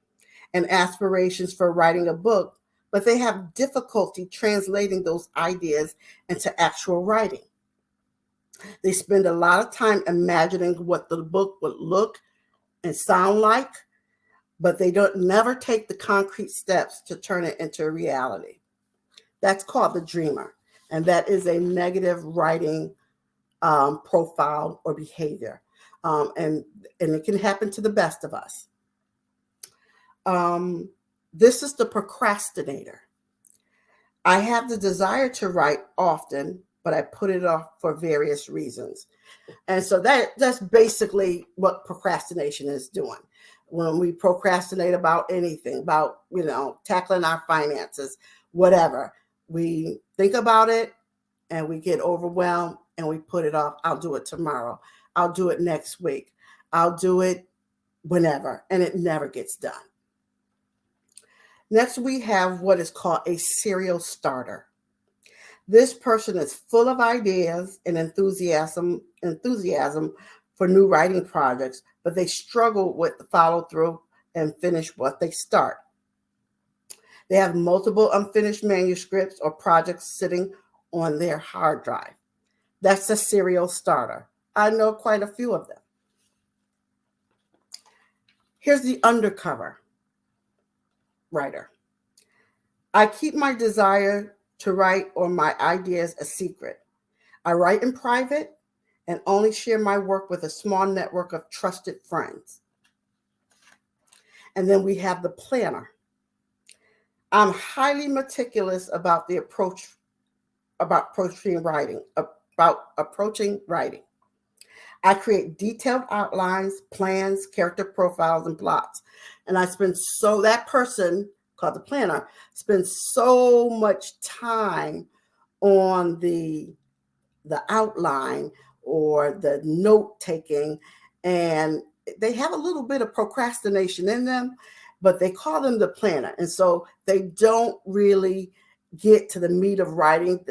and aspirations for writing a book, but they have difficulty translating those ideas into actual writing. They spend a lot of time imagining what the book would look and sound like, but they never take the concrete steps to turn it into reality. That's called the dreamer, and that is a negative writing profile or behavior, and it can happen to the best of us. This is the procrastinator. I have the desire to write often, but I put it off for various reasons. And so that's basically what procrastination is doing. When we procrastinate about anything, about, tackling our finances, whatever, we think about it and we get overwhelmed and we put it off. I'll do it tomorrow. I'll do it next week. I'll do it whenever, and it never gets done. Next, we have what is called a serial starter. This person is full of ideas and enthusiasm for new writing projects, but they struggle with the follow through and finish what they start. They have multiple unfinished manuscripts or projects sitting on their hard drive. That's a serial starter. I know quite a few of them. Here's the undercover writer. I keep my desire to write or my ideas a secret. I write in private and only share my work with a small network of trusted friends. And then we have the planner. I'm highly meticulous about approaching writing. I create detailed outlines, plans, character profiles, and plots. And that person called the planner spends so much time on the outline or the note taking, and they have a little bit of procrastination in them, but they call them the planner. And so they don't really get to the meat of writing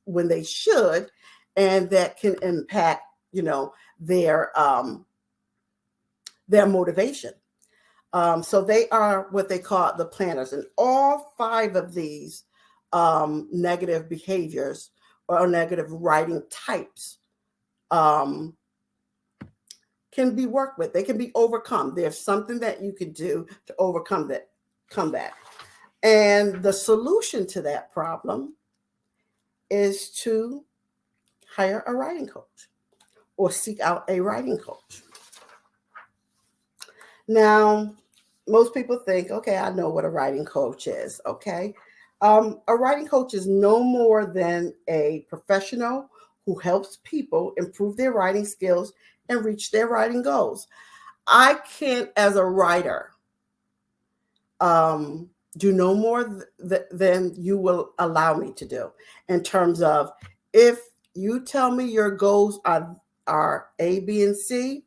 when they should, and that can impact, their motivation. So they are what they call the planners. And all 5 of these negative behaviors or negative writing types can be worked with. They can be overcome. There's something that you can do to overcome that. And the solution to that problem is to hire a writing coach or seek out a writing coach. Now, most people think, okay, I know what a writing coach is, okay? A writing coach is no more than a professional who helps people improve their writing skills and reach their writing goals. I can't, as a writer, do no more than you will allow me to do in terms of, if you tell me your goals are A, B, and C,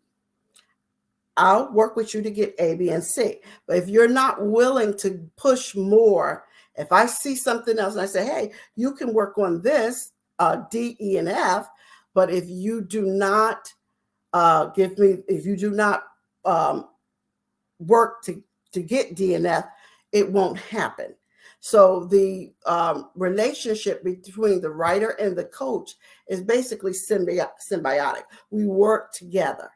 I'll work with you to get A, B, and C. But if you're not willing to push more, if I see something else and I say, hey, you can work on this, D, E, and F, but if you do not work to get DNF, it won't happen. So the relationship between the writer and the coach is basically symbiotic. We work together.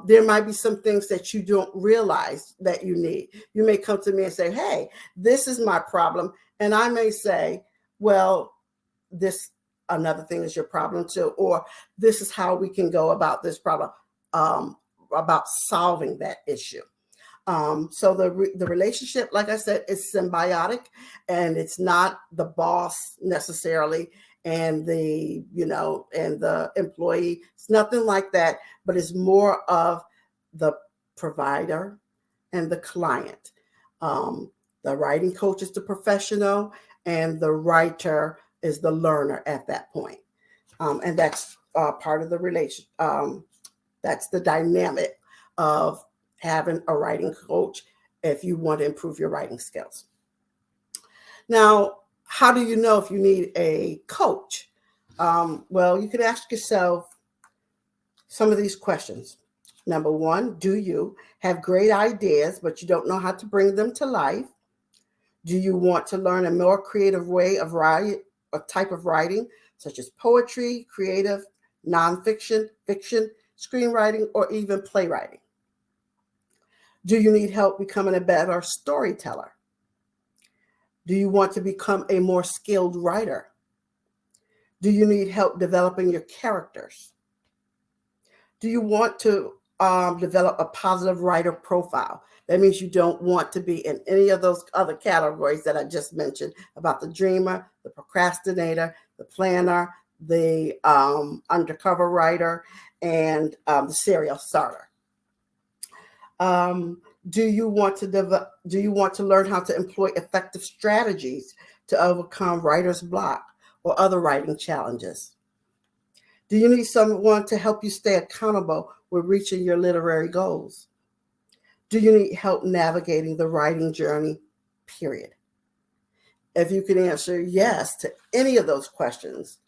There might be some things that you don't realize that you need. You may come to me and say, hey, this is my problem. And I may say, well, this another thing is your problem too, or this is how we can go about this problem, about solving that issue. So the relationship, like I said, is symbiotic, and it's not the boss necessarily and the employee. It's nothing like that, but it's more of the provider and the client. The writing coach is the professional, and the writer is the learner at that point. And that's part of the relation. That's the dynamic of having a writing coach if you want to improve your writing skills. Now, how do you know if you need a coach? Well, you can ask yourself some of these questions. Number one, do you have great ideas, but you don't know how to bring them to life? Do you want to learn a more creative way of writing, a type of writing, such as poetry, creative, nonfiction, fiction, screenwriting, or even playwriting? Do you need help becoming a better storyteller? Do you want to become a more skilled writer? Do you need help developing your characters? Do you want to develop a positive writer profile? That means you don't want to be in any of those other categories that I just mentioned about the dreamer, the procrastinator, the planner, the undercover writer, and the serial starter. Do you want to learn how to employ effective strategies to overcome writer's block or other writing challenges? Do you need someone to help you stay accountable with reaching your literary goals? Do you need help navigating the writing journey, period? If you can answer yes to any of those questions,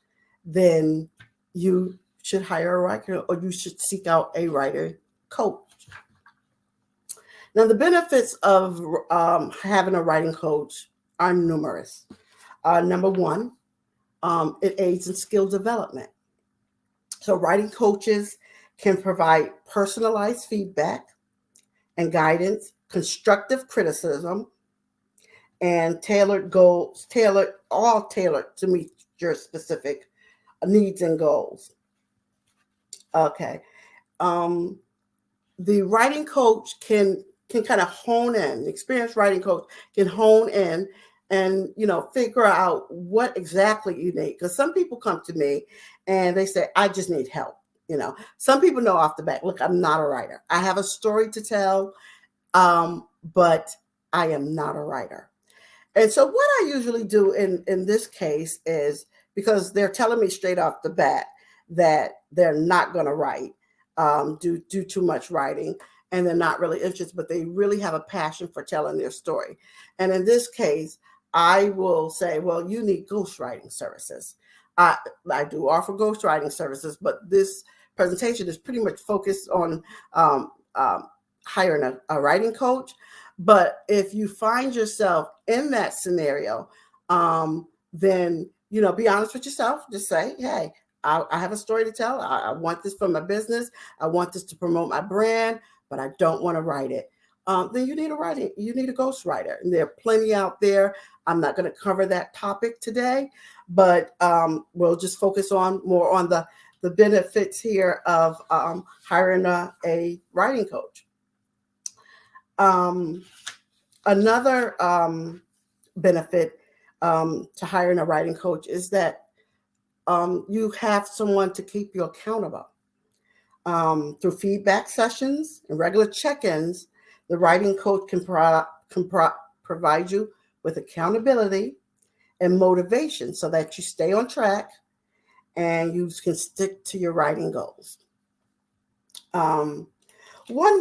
then you should hire a writer, or you should seek out a writer coach. Now, the benefits of having a writing coach are numerous. Number one, it aids in skill development. So writing coaches can provide personalized feedback and guidance, constructive criticism, and tailored goals, tailored to meet your specific needs and goals. Okay. The writing coach can kind of hone in, the experienced writing coach can hone in and, figure out what exactly you need. Because some people come to me and they say, I just need help. Some people know off the bat, look, I'm not a writer. I have a story to tell, but I am not a writer. And so what I usually do in this case is, because they're telling me straight off the bat that they're not going to write, do too much writing, and they're not really interested, but they really have a passion for telling their story. And in this case, I will say, well, you need ghostwriting services. I do offer ghostwriting services, but this presentation is pretty much focused on hiring a writing coach. But if you find yourself in that scenario, then, be honest with yourself. Just say, hey, I have a story to tell. I want this for my business. I want this to promote my brand, but I don't want to write it. Then you need a ghostwriter. And there are plenty out there. I'm not going to cover that topic today, but we'll just focus more on the benefits here of hiring a writing coach. Another benefit to hiring a writing coach is that you have someone to keep you accountable. Through feedback sessions and regular check-ins, the writing coach can provide you with accountability and motivation so that you stay on track and you can stick to your writing goals. One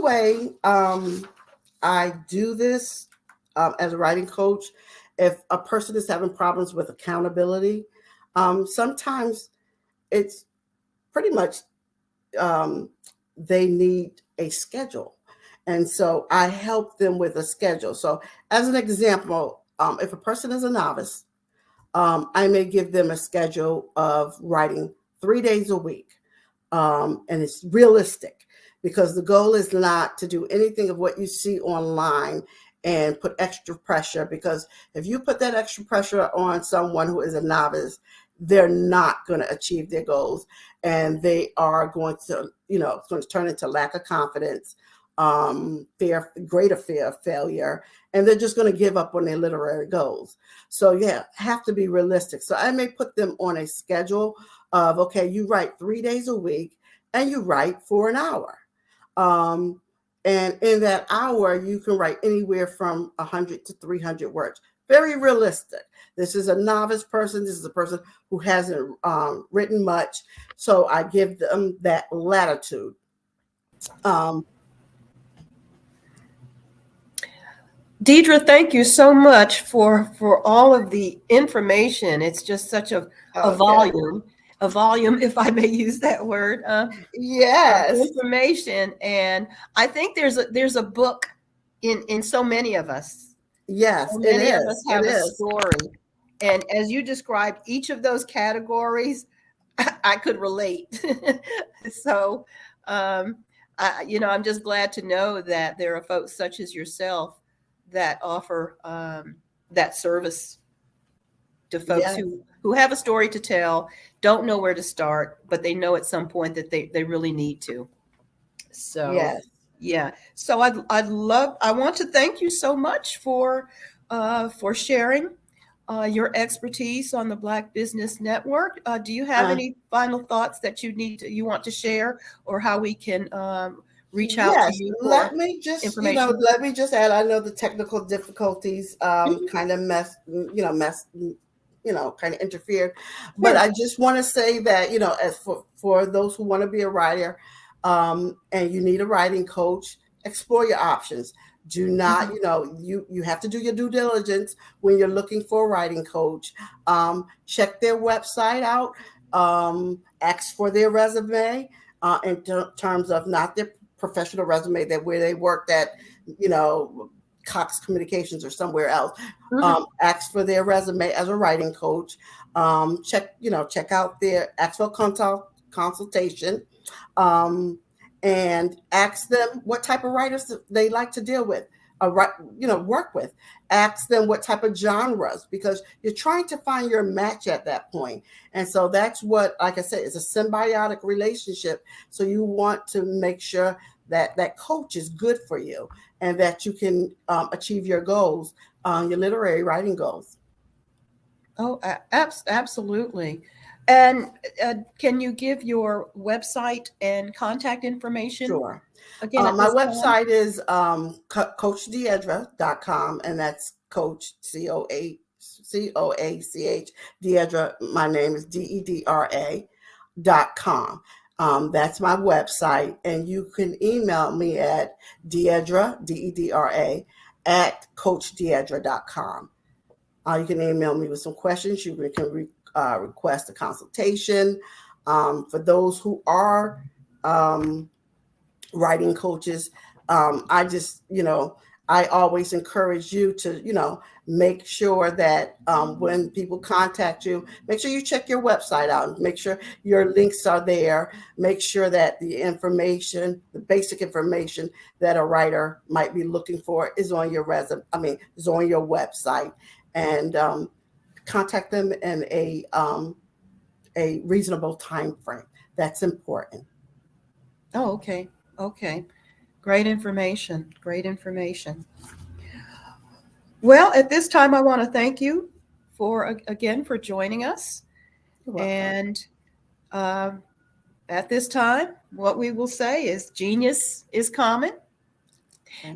way I do this as a writing coach, if a person is having problems with accountability, sometimes it's pretty much they need a schedule. And so I help them with a schedule. So as an example, if a person is a novice, I may give them a schedule of writing 3 days a week. And it's realistic, because the goal is not to do anything of what you see online and put extra pressure, because if you put that extra pressure on someone who is a novice, they're not going to achieve their goals, and they are going to, it's going to turn into lack of confidence, greater fear of failure, and they're just going to give up on their literary goals. So yeah, have to be realistic. So I may put them on a schedule of, okay, you write 3 days a week and you write for an hour. And in that hour, you can write anywhere from 100 to 300 words. Very realistic. This is a novice person. This is a person who hasn't written much. So I give them that latitude. Deidre, thank you so much for all of the information. It's just such a volume, if I may use that word. Yes. Information, and I think there's a book in so many of us. Yes, so many it of is. us have It a is. story, and as you described each of those categories, I could relate. So, I'm just glad to know that there are folks such as yourself that offer that service to folks who have a story to tell, don't know where to start, but they know at some point that they really need to. So yeah. So I want to thank you so much for sharing your expertise on the Black Business Network. Do you have any final thoughts that you want to share, or how we can reach out to you for let me just information? let me just add, I know the technical difficulties kind of kind of interfered, but I just want to say that, as for those who want to be a writer, and you need a writing coach, explore your options. Do not, you have to do your due diligence when you're looking for a writing coach. Check their website out, ask for their resume, in terms of not their professional resume, that where they worked at, Cox Communications or somewhere else. Ask for their resume as a writing coach. Check out their actual consultation, and ask them what type of writers they like to deal with, work with. Ask them what type of genres, because you're trying to find your match at that point. And so that's what, like I said, it's a symbiotic relationship. So you want to make sure that that coach is good for you, and that you can achieve your goals, your literary writing goals. Oh, absolutely. And can you give your website and contact information? Sure. Again, My website is coachdeidra.com, and that's Coach COACH Deidra. My name is DEDRA.com. That's my website, and you can email me at Deidra, DEDRA, at coachdeidra.com. You can email me with some questions. You can request a consultation. For those who are writing coaches, I just, I always encourage you to, make sure that when people contact you, make sure you check your website out, make sure your links are there, make sure that the information, the basic information that a writer might be looking for is on your is on your website, and contact them in a reasonable time frame. That's important. Oh, okay. Okay. Great information. Great information. Well, at this time, I want to thank you for joining us. And at this time, what we will say is genius is common.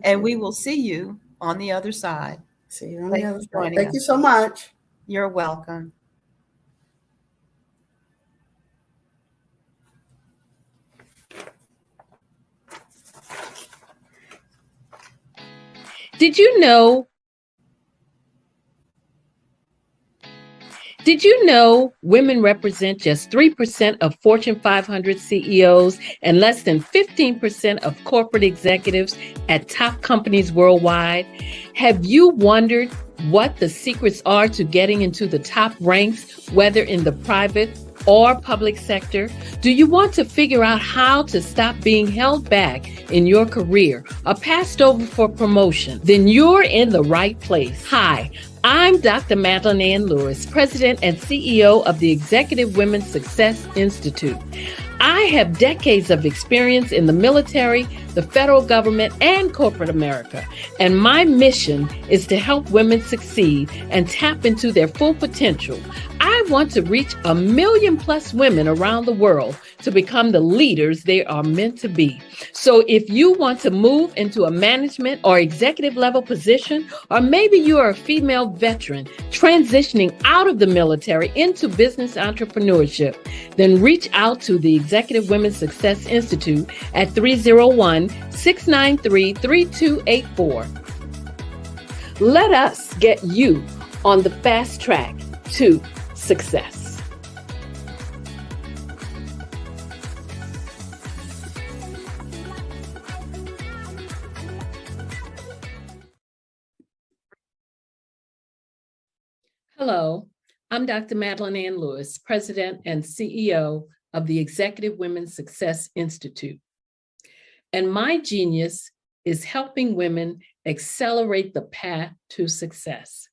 And we will see you on the other side. See you on the other side. Thank you so much. You're welcome. Did you know Did you know women represent just 3% of Fortune 500 CEOs and less than 15% of corporate executives at top companies worldwide? Have you wondered what the secrets are to getting into the top ranks, whether in the private or public sector? Do you want to figure out how to stop being held back in your career or passed over for promotion? Then you're in the right place. Hi, I'm Dr. Madeline Ann Lewis, President and CEO of the Executive Women's Success Institute. I have decades of experience in the military, the federal government, and corporate America, and my mission is to help women succeed and tap into their full potential. I want to reach 1 million+ women around the world to become the leaders they are meant to be. So if you want to move into a management or executive level position, or maybe you are a female veteran transitioning out of the military into business entrepreneurship, then reach out to the Executive Women's Success Institute at 301-693-3284. Let us get you on the fast track to success. Hello, I'm Dr. Madeline Ann Lewis, President and CEO of the Executive Women's Success Institute. And my genius is helping women accelerate the path to success.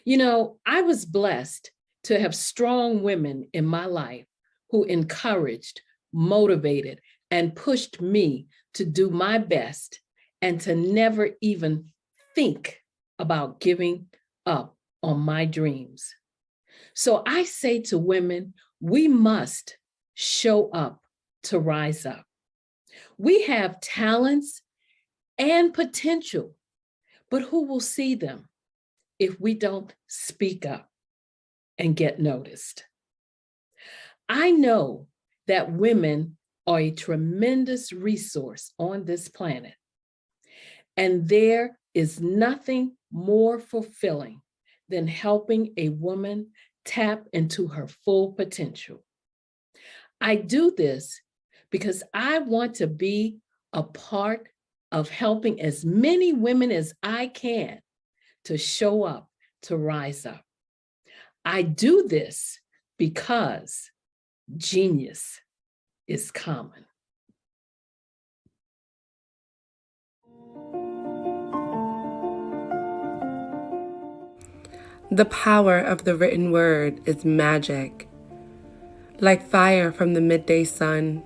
You know, I was blessed to have strong women in my life who encouraged, motivated, and pushed me to do my best and to never even think about giving up on my dreams. So I say to women, we must show up to rise up. We have talents and potential, but who will see them if we don't speak up and get noticed? I know that women are a tremendous resource on this planet, and there is nothing more fulfilling than helping a woman tap into her full potential. I do this because I want to be a part of helping as many women as I can to show up, to rise up. I do this because genius is common. The power of the written word is magic. Like fire from the midday sun,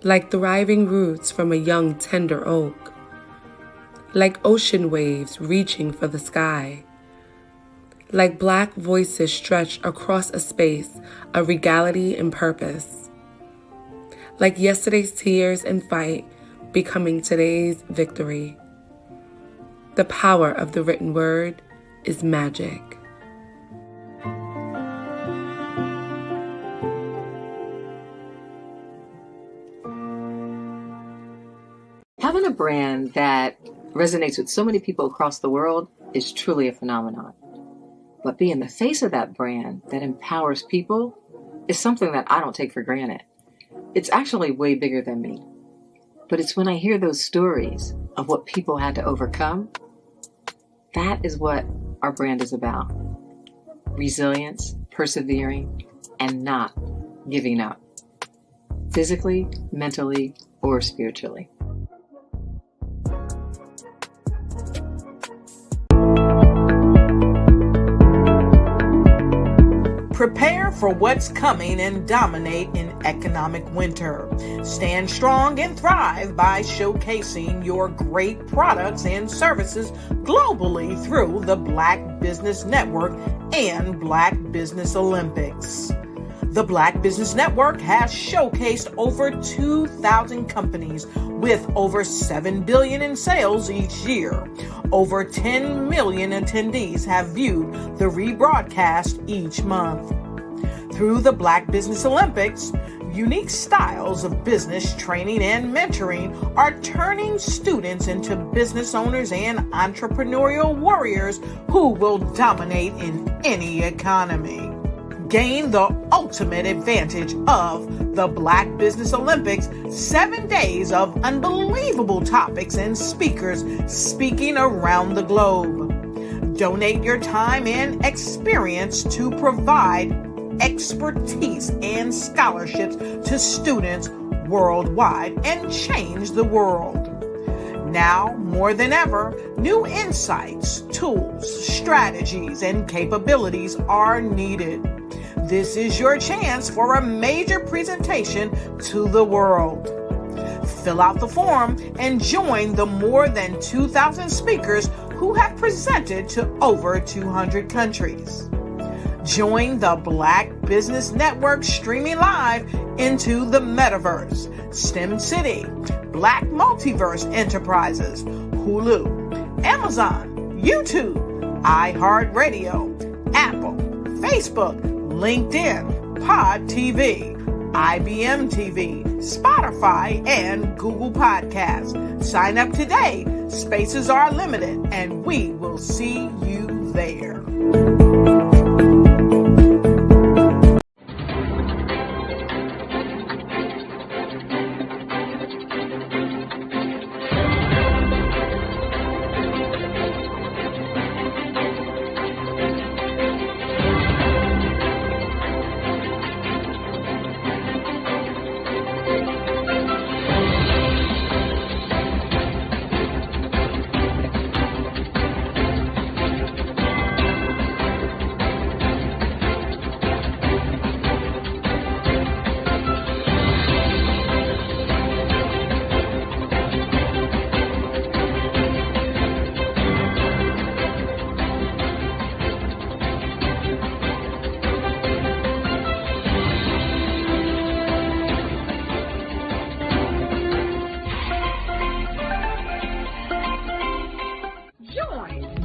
like thriving roots from a young tender oak, like ocean waves reaching for the sky, like black voices stretched across a space of regality and purpose, like yesterday's tears and fight becoming today's victory. The power of the written word is magic. Having a brand that resonates with so many people across the world is truly a phenomenon. But being the face of that brand that empowers people is something that I don't take for granted. It's actually way bigger than me. But it's when I hear those stories of what people had to overcome, that is what our brand is about. Resilience, persevering, and not giving up. Physically, mentally, or spiritually. Prepare for what's coming and dominate in economic winter. Stand strong and thrive by showcasing your great products and services globally through the Black Business Network and Black Business Olympics. The Black Business Network has showcased over 2,000 companies with over $7 billion in sales each year. Over 10 million attendees have viewed the rebroadcast each month. Through the Black Business Olympics, unique styles of business training and mentoring are turning students into business owners and entrepreneurial warriors who will dominate in any economy. Gain the ultimate advantage of the Black Business Olympics, 7 days of unbelievable topics and speakers speaking around the globe. Donate your time and experience to provide expertise and scholarships to students worldwide and change the world. Now, more than ever, new insights, tools, strategies, and capabilities are needed. This is your chance for a major presentation to the world. Fill out the form and join the more than 2,000 speakers who have presented to over 200 countries. Join the Black Business Network streaming live into the Metaverse, STEM City, Black Multiverse Enterprises, Hulu, Amazon, YouTube, iHeartRadio, Apple, Facebook, LinkedIn, Pod TV, IBM TV, Spotify, and Google Podcasts. Sign up today. Spaces are limited, and we will see you there.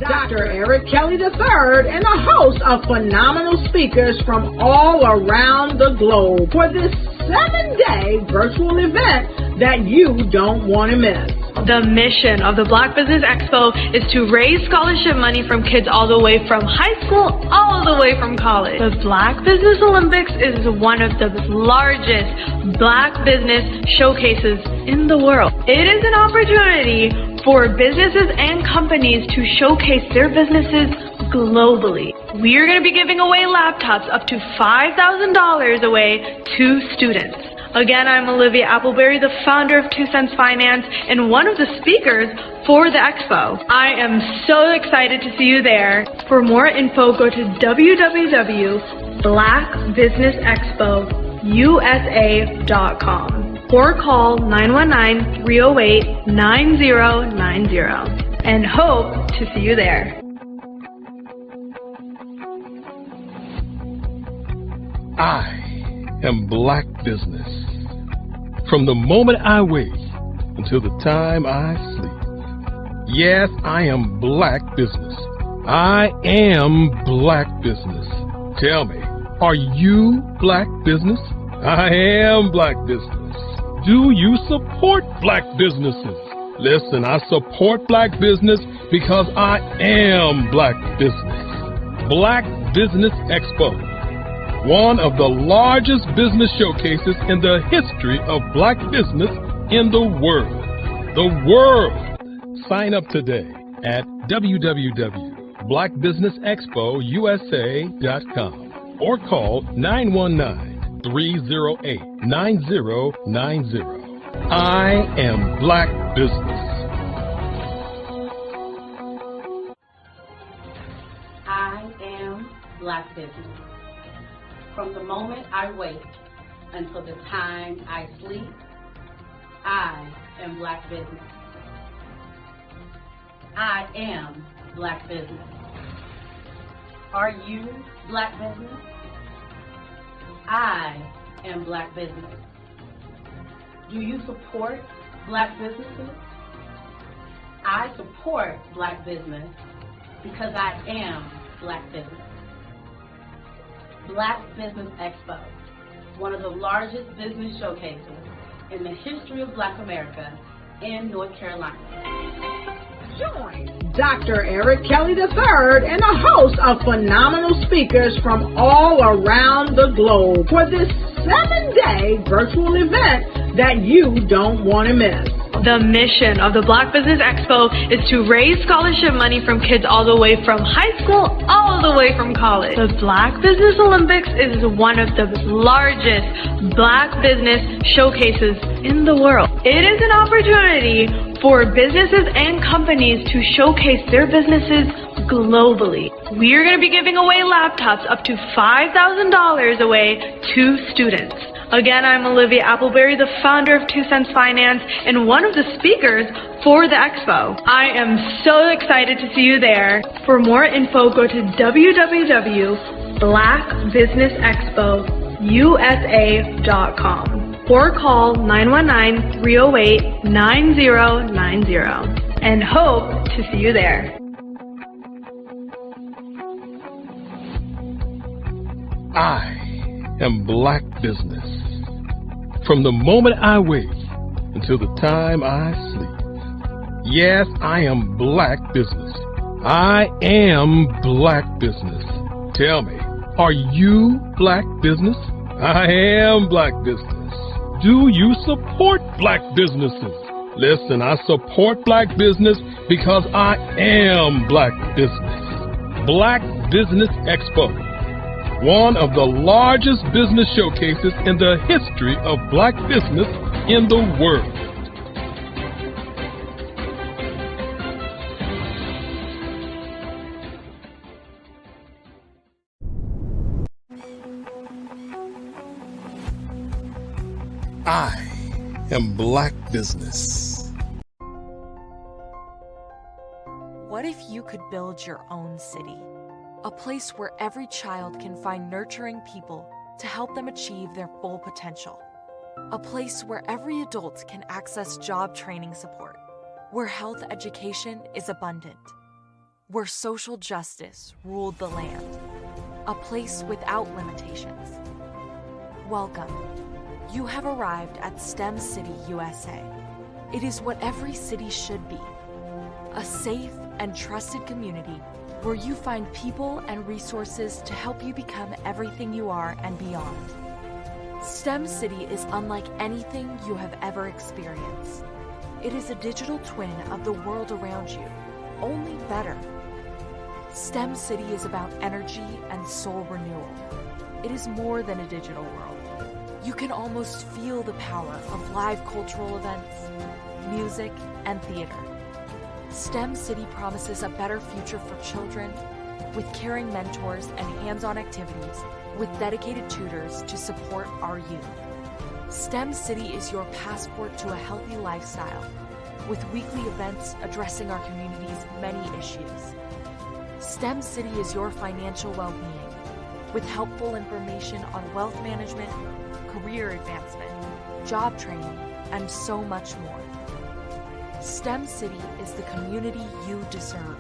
Dr. Eric Kelly III and a host of phenomenal speakers from all around the globe for this 7-day virtual event that you don't want to miss. The mission of the Black Business Expo is to raise scholarship money from kids all the way from high school all the way from college. The Black Business Olympics is one of the largest Black business showcases in the world. It is an opportunity for businesses and companies to showcase their businesses globally. We are going to be giving away laptops up to $5,000 away to students. Again, I'm Olivia Appleberry, the founder of 2 Cents Finance and one of the speakers for the expo. I am so excited to see you there. For more info, go to www.blackbusinessexpousa.com or call 919-308-9090 and hope to see you there. I am Black Business. From the moment I wake until the time I sleep. Yes, I am Black Business. I am Black Business. Tell me, are you Black Business? I am Black Business. Do you support Black businesses? Listen, I support Black business because I am Black Business. Black Business Expo, one of the largest business showcases in the history of Black business in the world. The world! Sign up today at www.blackbusinessexpousa.com or call 919-308-9090. I am Black Business. I am Black Business. From the moment I wake until the time I sleep, I am Black Business. I am Black Business. Are you Black Business? I am Black Business. Do you support Black businesses? I support Black business because I am Black business. Black Business Expo, one of the largest business showcases in the history of Black America in North Carolina. Join Dr. Eric Kelly III and a host of phenomenal speakers from all around the globe for this 7-day virtual event that you don't want to miss. The mission of the Black Business Expo is to raise scholarship money from kids all the way from high school, all the way from college. The Black Business Olympics is one of the largest Black business showcases in the world. It is an opportunity for businesses and companies to showcase their businesses globally. We are going to be giving away laptops up to $5,000 away to students. Again, I'm Olivia Appleberry, the founder of 2 Cents Finance and one of the speakers for the expo. I am so excited to see you there. For more info, go to www.blackbusinessexpousa.com or call 919-308-9090 and hope to see you there. I am Black business. From the moment I wake until the time I sleep. Yes, I am Black business. I am Black business. Tell me, are you Black business? I am Black business. Do you support Black businesses? Listen, I support Black business because I am Black business. Black Business Expo. One of the largest business showcases in the history of Black business in the world. I am Black business. What if you could build your own city? A place where every child can find nurturing people to help them achieve their full potential. A place where every adult can access job training support. Where health education is abundant. Where social justice ruled the land. A place without limitations. Welcome. You have arrived at STEM City, USA. It is what every city should be. A safe and trusted community where you find people and resources to help you become everything you are and beyond. STEM City is unlike anything you have ever experienced. It is a digital twin of the world around you, only better. STEM City is about energy and soul renewal. It is more than a digital world. You can almost feel the power of live cultural events, music, and theater. STEM City promises a better future for children with caring mentors and hands-on activities with dedicated tutors to support our youth. STEM City is your passport to a healthy lifestyle with weekly events addressing our community's many issues. STEM City is your financial well-being with helpful information on wealth management, career advancement, job training, and so much more. STEM City is the community you deserve.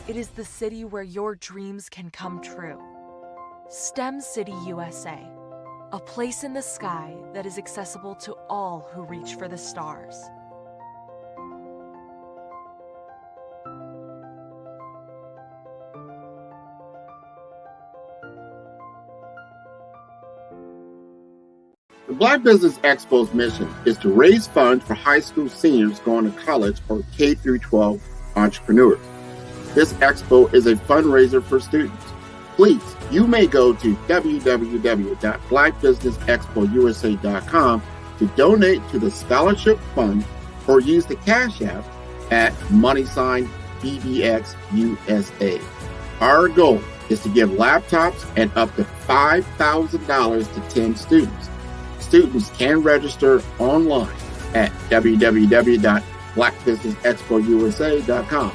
It is the city where your dreams can come true. STEM City USA, a place in the sky that is accessible to all who reach for the stars. The Black Business Expo's mission is to raise funds for high school seniors going to college or K-12 entrepreneurs. This expo is a fundraiser for students. Please, you may go to www.blackbusinessexpousa.com to donate to the scholarship fund or use the Cash App at $BBXUSA. Our goal is to give laptops and up to $5,000 to 10 students. Students can register online at www.blackbusinessexpousa.com.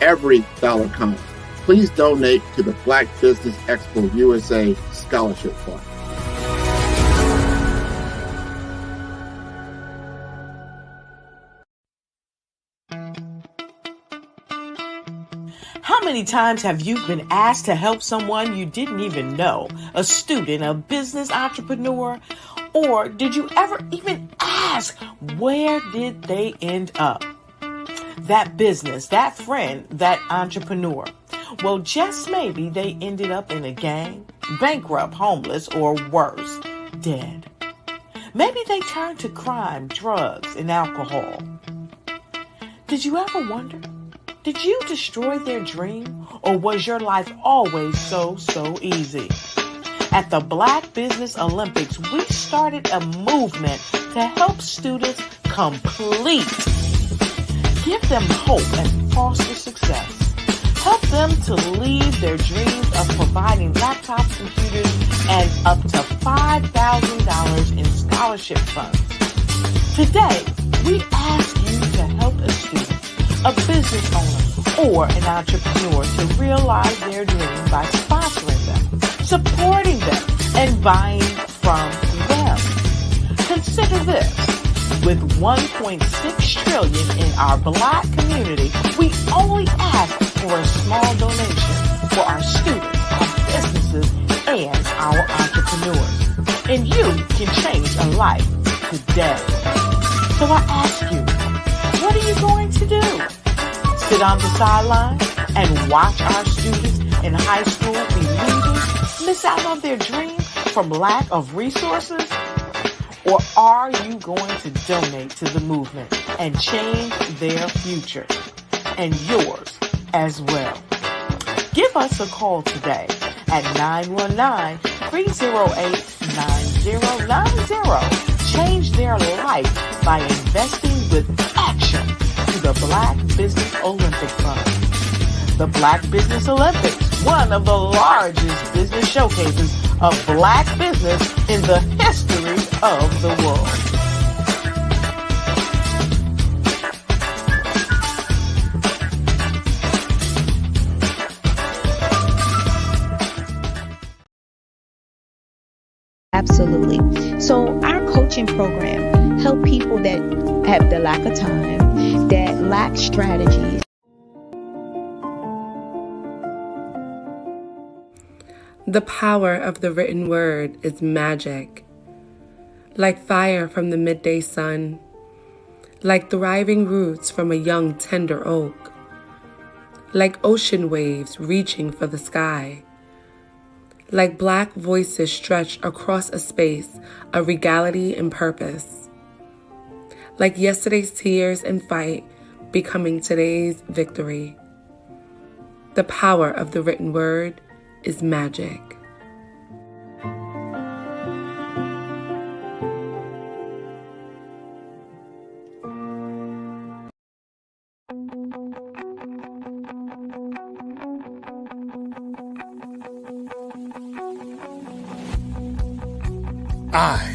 Every dollar counts. Please donate to the Black Business Expo USA Scholarship Fund. How many times have you been asked to help someone you didn't even know, a student, a business entrepreneur? Or did you ever even ask, where did they end up? that business, that friend, that entrepreneur. Well, just maybe they ended up in a gang, bankrupt, homeless, or worse, dead. Maybe they turned to crime, drugs, and alcohol. Did you ever wonder? Did you destroy their dream, or was your life always so easy? At the Black Business Olympics, we started a movement to help students complete. Give them hope and foster success. Help them to leave their dreams of providing laptops, computers, and up to $5,000 in scholarship funds. Today, we ask you to help a student, a business owner, or an entrepreneur to realize their dream by sponsoring them, supporting them, and buying from them. Consider this. With $1.6 trillion in our Black community, we only ask for a small donation for our students, our businesses, and our entrepreneurs. And you can change a life today. So I ask you, what are you going to do? Sit on the sideline and watch our students in high school be leaders, miss out on their dream from lack of resources? Or are you going to donate to the movement and change their future and yours as well? Give us a call today at 919-308-9090. Change their life by investing with action to the Black Business Olympic Fund. The Black Business Olympics, one of the largest business showcases of Black business in the history of the world. Absolutely. So our coaching program help people that have the lack of time, that lack strategies. The power of the written word is magic. Like fire from the midday sun, like thriving roots from a young tender oak, like ocean waves reaching for the sky, like Black voices stretched across a space of regality and purpose, like yesterday's tears and fight becoming today's victory. The power of the written word is magic. I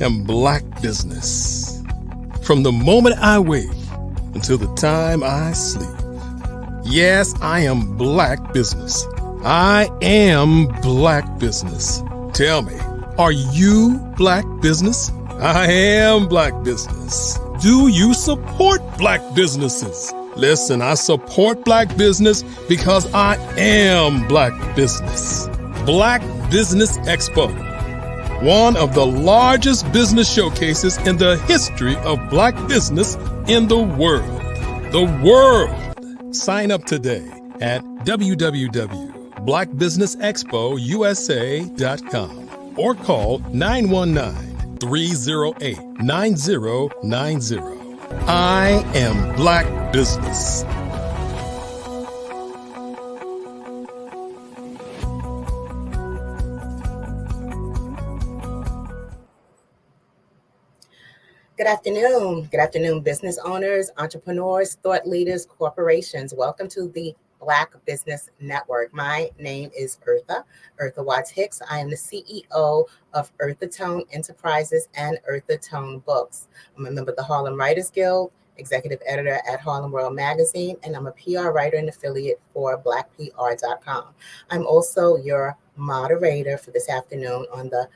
am Black business. From the moment I wake until the time I sleep. Yes, I am Black business. I am Black business. Tell me, are you Black business? I am Black business. Do you support Black businesses? Listen, I support Black business because I am Black business. Black Business Expo, one of the largest business showcases in the history of Black business in the world. The world. Sign up today at www.blackbusinessexpousa.com or call 919-308-9090. I am Black business. Good afternoon. Good afternoon, business owners, entrepreneurs, thought leaders, corporations. Welcome to the Black Business Network. My name is Eartha Watts Hicks. I am the CEO of Eartha Tone Enterprises and Eartha Tone Books. I'm a member of the Harlem Writers Guild, executive editor at Harlem World Magazine, and I'm a PR writer and affiliate for blackpr.com. I'm also your moderator for this afternoon on the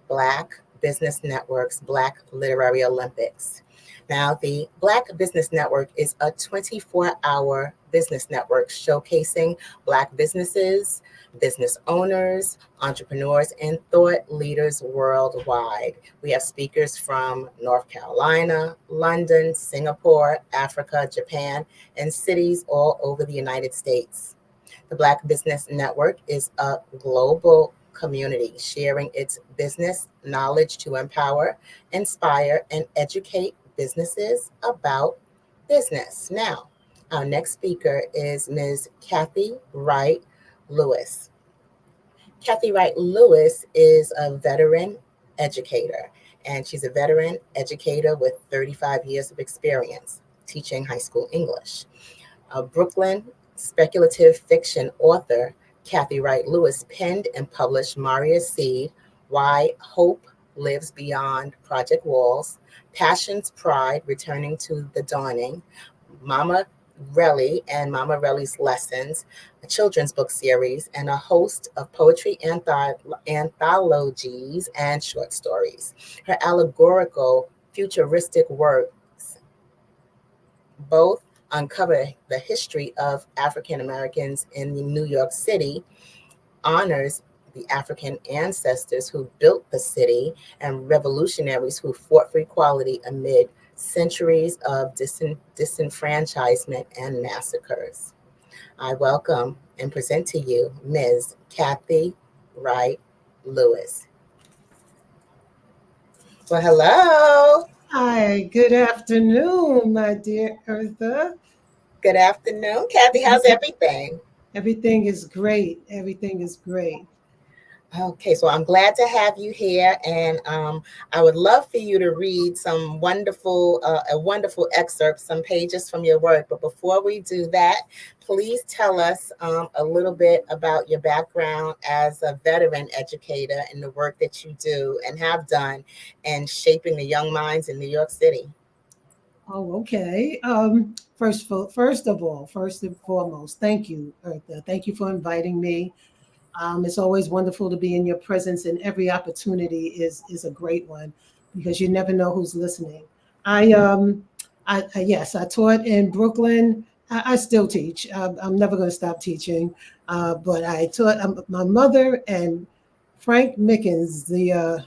Black Business Network's Black Literary Olympics. Now, the Black Business Network is a 24-hour business network showcasing Black businesses, business owners, entrepreneurs, and thought leaders worldwide. We have speakers from North Carolina, London, Singapore, Africa, Japan, and cities all over the United States. The Black Business Network is a global community sharing its business knowledge to empower, inspire, and educate businesses about business. Now, our next speaker is Ms. Kathy Wright Lewis. Kathy Wright Lewis is a veteran educator, and she's a veteran educator with 35 years of experience teaching high school English. A Brooklyn speculative fiction author, Kathy Wright Lewis penned and published Maria's Seed, Why Hope Lives Beyond Project Walls, Passion's Pride, Returning to the Dawning, Mama Relly and Mama Relly's Lessons, a children's book series, and a host of poetry anthologies and short stories. Her allegorical, futuristic works both uncover the history of African Americans in New York City, honors the African ancestors who built the city, and revolutionaries who fought for equality amid centuries of disenfranchisement and massacres. I welcome and present to you Ms. Kathy Wright Lewis. Well, hello. Hi, good afternoon, my dear Eartha. Good afternoon, Kathy. How's everything? Everything is great. Everything is great. Okay, so I'm glad to have you here, and I would love for you to read a wonderful excerpt, some pages from your work. But before we do that, please tell us a little bit about your background as a veteran educator and the work that you do and have done in shaping the young minds in New York City. Oh, okay. First and foremost, thank you, Eartha. Thank you for inviting me. It's always wonderful to be in your presence, and every opportunity is a great one because you never know who's listening. I taught in Brooklyn. I still teach. I'm never going to stop teaching, but I taught my mother and Frank Mickens, the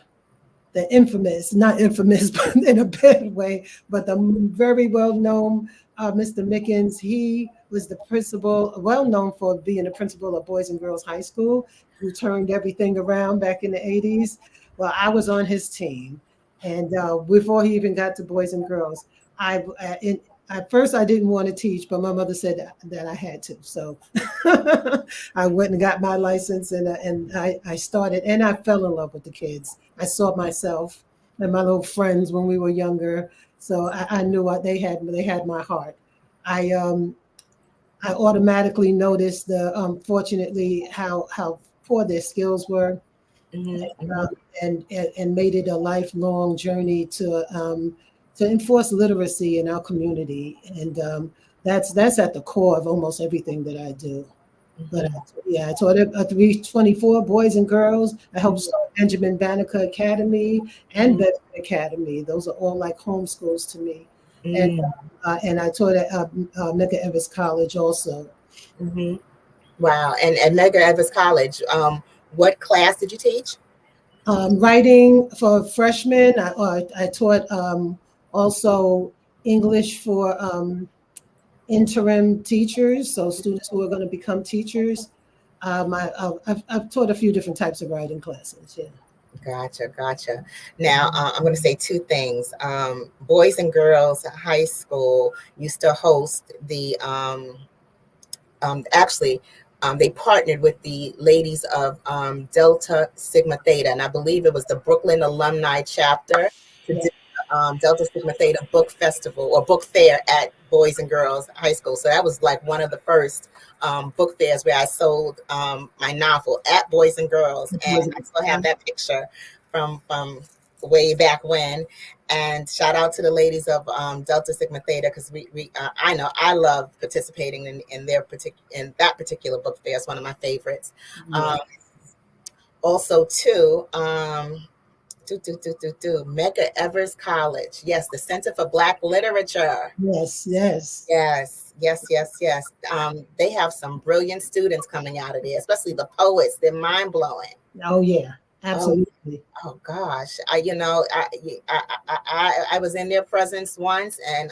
infamous, not infamous, but in a bad way, but the very well-known Mr. Mickens. He was the principal, well known for being the principal of Boys and Girls High School, who turned everything around back in the 80s. Well, I was on his team. And before he even got to Boys and Girls, at first I didn't want to teach, but my mother said that I had to. So I went and got my license, and I started, and I fell in love with the kids. I saw myself and my little friends when we were younger. So I knew what they had my heart. I automatically noticed fortunately how poor their skills were, and made it a lifelong journey to enforce literacy in our community, and that's at the core of almost everything that I do. But I taught at 324 Boys and Girls. I helped start Benjamin Banneker Academy and Bedford Academy. Those are all like homeschools to me. And I taught at Medgar Evers College also. Wow. And at Medgar Evers College, what class did you teach? Writing for freshmen. I taught also English for interim teachers, so students who are going to become teachers. I've taught a few different types of writing classes. Yeah. Gotcha. Now, I'm going to say two things. Boys and Girls High School used to host the, they partnered with the ladies of Delta Sigma Theta, and I believe it was the Brooklyn alumni chapter to do Delta Sigma Theta book festival or book fair at Boys and Girls High School. So that was like one of the first book fairs where I sold my novel at Boys and Girls, and I still have that picture from way back when. And shout out to the ladies of Delta Sigma Theta, because I know I love participating in that particular book fair. It's one of my favorites. Also, too, Medgar Evers College. Yes, the Center for Black Literature. Yes, yes. Yes. They have some brilliant students coming out of there, especially the poets. They're mind blowing. Oh yeah, Oh, absolutely. oh gosh, I was in their presence once, and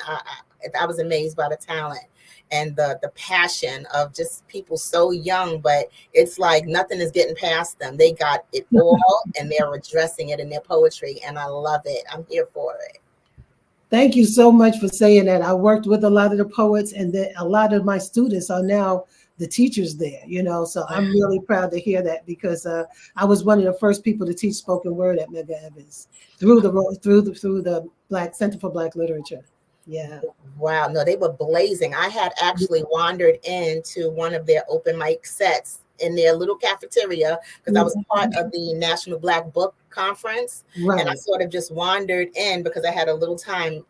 I was amazed by the talent and the passion of just people so young, but it's like nothing is getting past them. They got it all, and they're addressing it in their poetry, and I love it. I'm here for it. Thank you so much for saying that. I worked with a lot of the poets, and a lot of my students are now the teachers there, so I'm really proud to hear that, because I was one of the first people to teach spoken word at Medgar Evers through the Black Center for Black Literature. Yeah. Wow. No, they were blazing. I had actually wandered into one of their open mic sets in their little cafeteria, because I was part of the National Black Book Conference. Right. And I sort of just wandered in because I had a little time,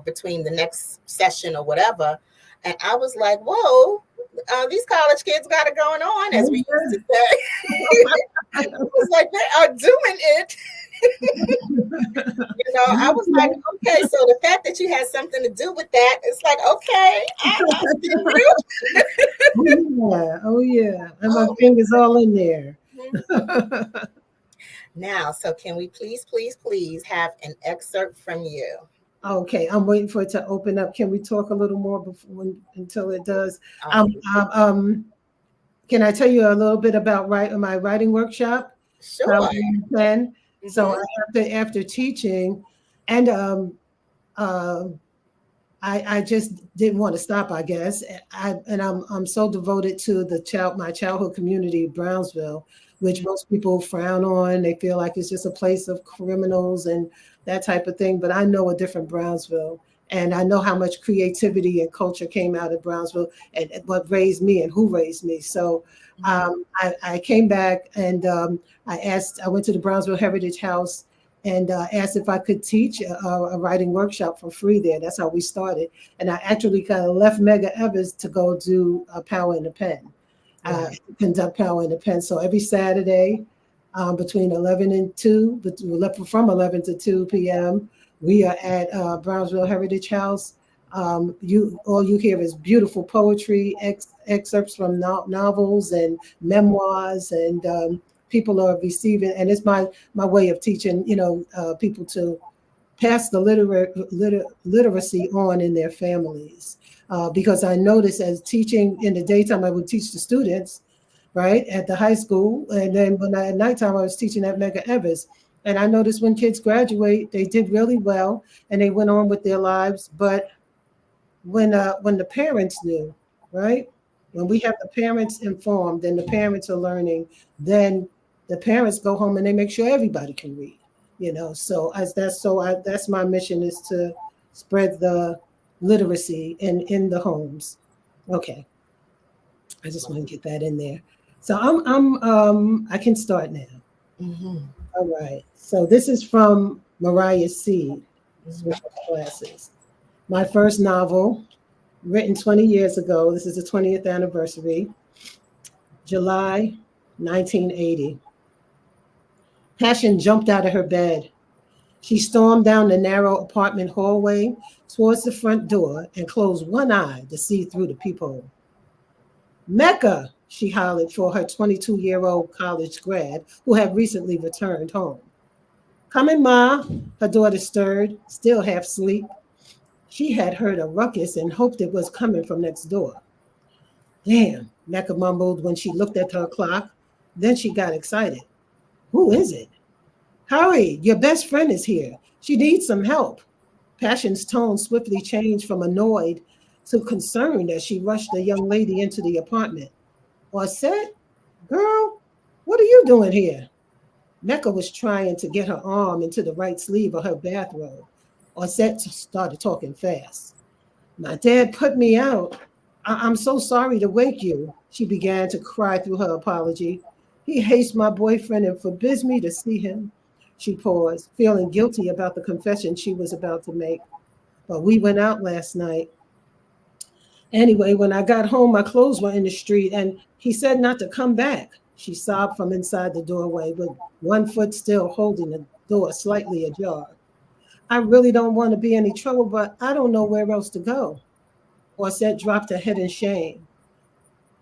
between the next session or whatever. And I was like, whoa, these college kids got it going on, as we used to say. It was like, they are doing it. I was like, okay, so the fact that you had something to do with that, it's like, okay, I see you. Oh yeah, and my fingers all in there. Now, so can we please have an excerpt from you? Okay, I'm waiting for it to open up. Can we talk a little more until it does? Can I tell you a little bit about my writing workshop? Sure. So after teaching, and I just didn't want to stop, I guess. I'm so devoted to my childhood community of Brownsville, which most people frown on. They feel like it's just a place of criminals and that type of thing. But I know a different Brownsville, and I know how much creativity and culture came out of Brownsville, and what raised me and who raised me. So I came back, and I went to the Brownsville Heritage House and asked if I could teach a writing workshop for free there. That's how we started. And I actually kind of left Medgar Evers to go do Power in the Pen, conduct Power in the Pen. So every Saturday between 11 and 2, from 11 to 2 p.m., we are at Brownsville Heritage House. All you hear is beautiful poetry, excerpts from novels and memoirs, and people are receiving, and it's my way of teaching, people to pass the literacy on in their families. Because I noticed, as teaching in the daytime, I would teach the students, right, at the high school, and then at nighttime, I was teaching at Medgar Evers. And I noticed when kids graduate, they did really well, and they went on with their lives. But when the parents knew, right, when we have the parents informed, and the parents are learning, then the parents go home and they make sure everybody can read, So that's my mission, is to spread the literacy in the homes. Okay, I just want to get that in there. So I can start now. Mm-hmm. All right. So this is from Mariah Seed, Special Classes. My first novel, written 20 years ago. This is the 20th anniversary. July 1980. Passion jumped out of her bed. She stormed down the narrow apartment hallway towards the front door and closed one eye to see through the peephole. Mecca, she hollered for her 22-year-old college grad who had recently returned home. Coming, Ma, her daughter stirred, still half asleep. She had heard a ruckus and hoped it was coming from next door. Damn, Mecca mumbled when she looked at her clock. Then she got excited. Who is it? Hurry, your best friend is here. She needs some help. Passion's tone swiftly changed from annoyed to concerned as she rushed the young lady into the apartment. Orset, girl, what are you doing here? Mecca was trying to get her arm into the right sleeve of her bathrobe. Orset started talking fast. My dad put me out. I'm so sorry to wake you. She began to cry through her apology. He hates my boyfriend and forbids me to see him. She paused, feeling guilty about the confession she was about to make. But we went out last night. Anyway, when I got home, my clothes were in the street, and he said not to come back. She sobbed from inside the doorway, with one foot still holding door slightly ajar. I really don't want to be any trouble, but I don't know where else to go. Orset dropped her head in shame.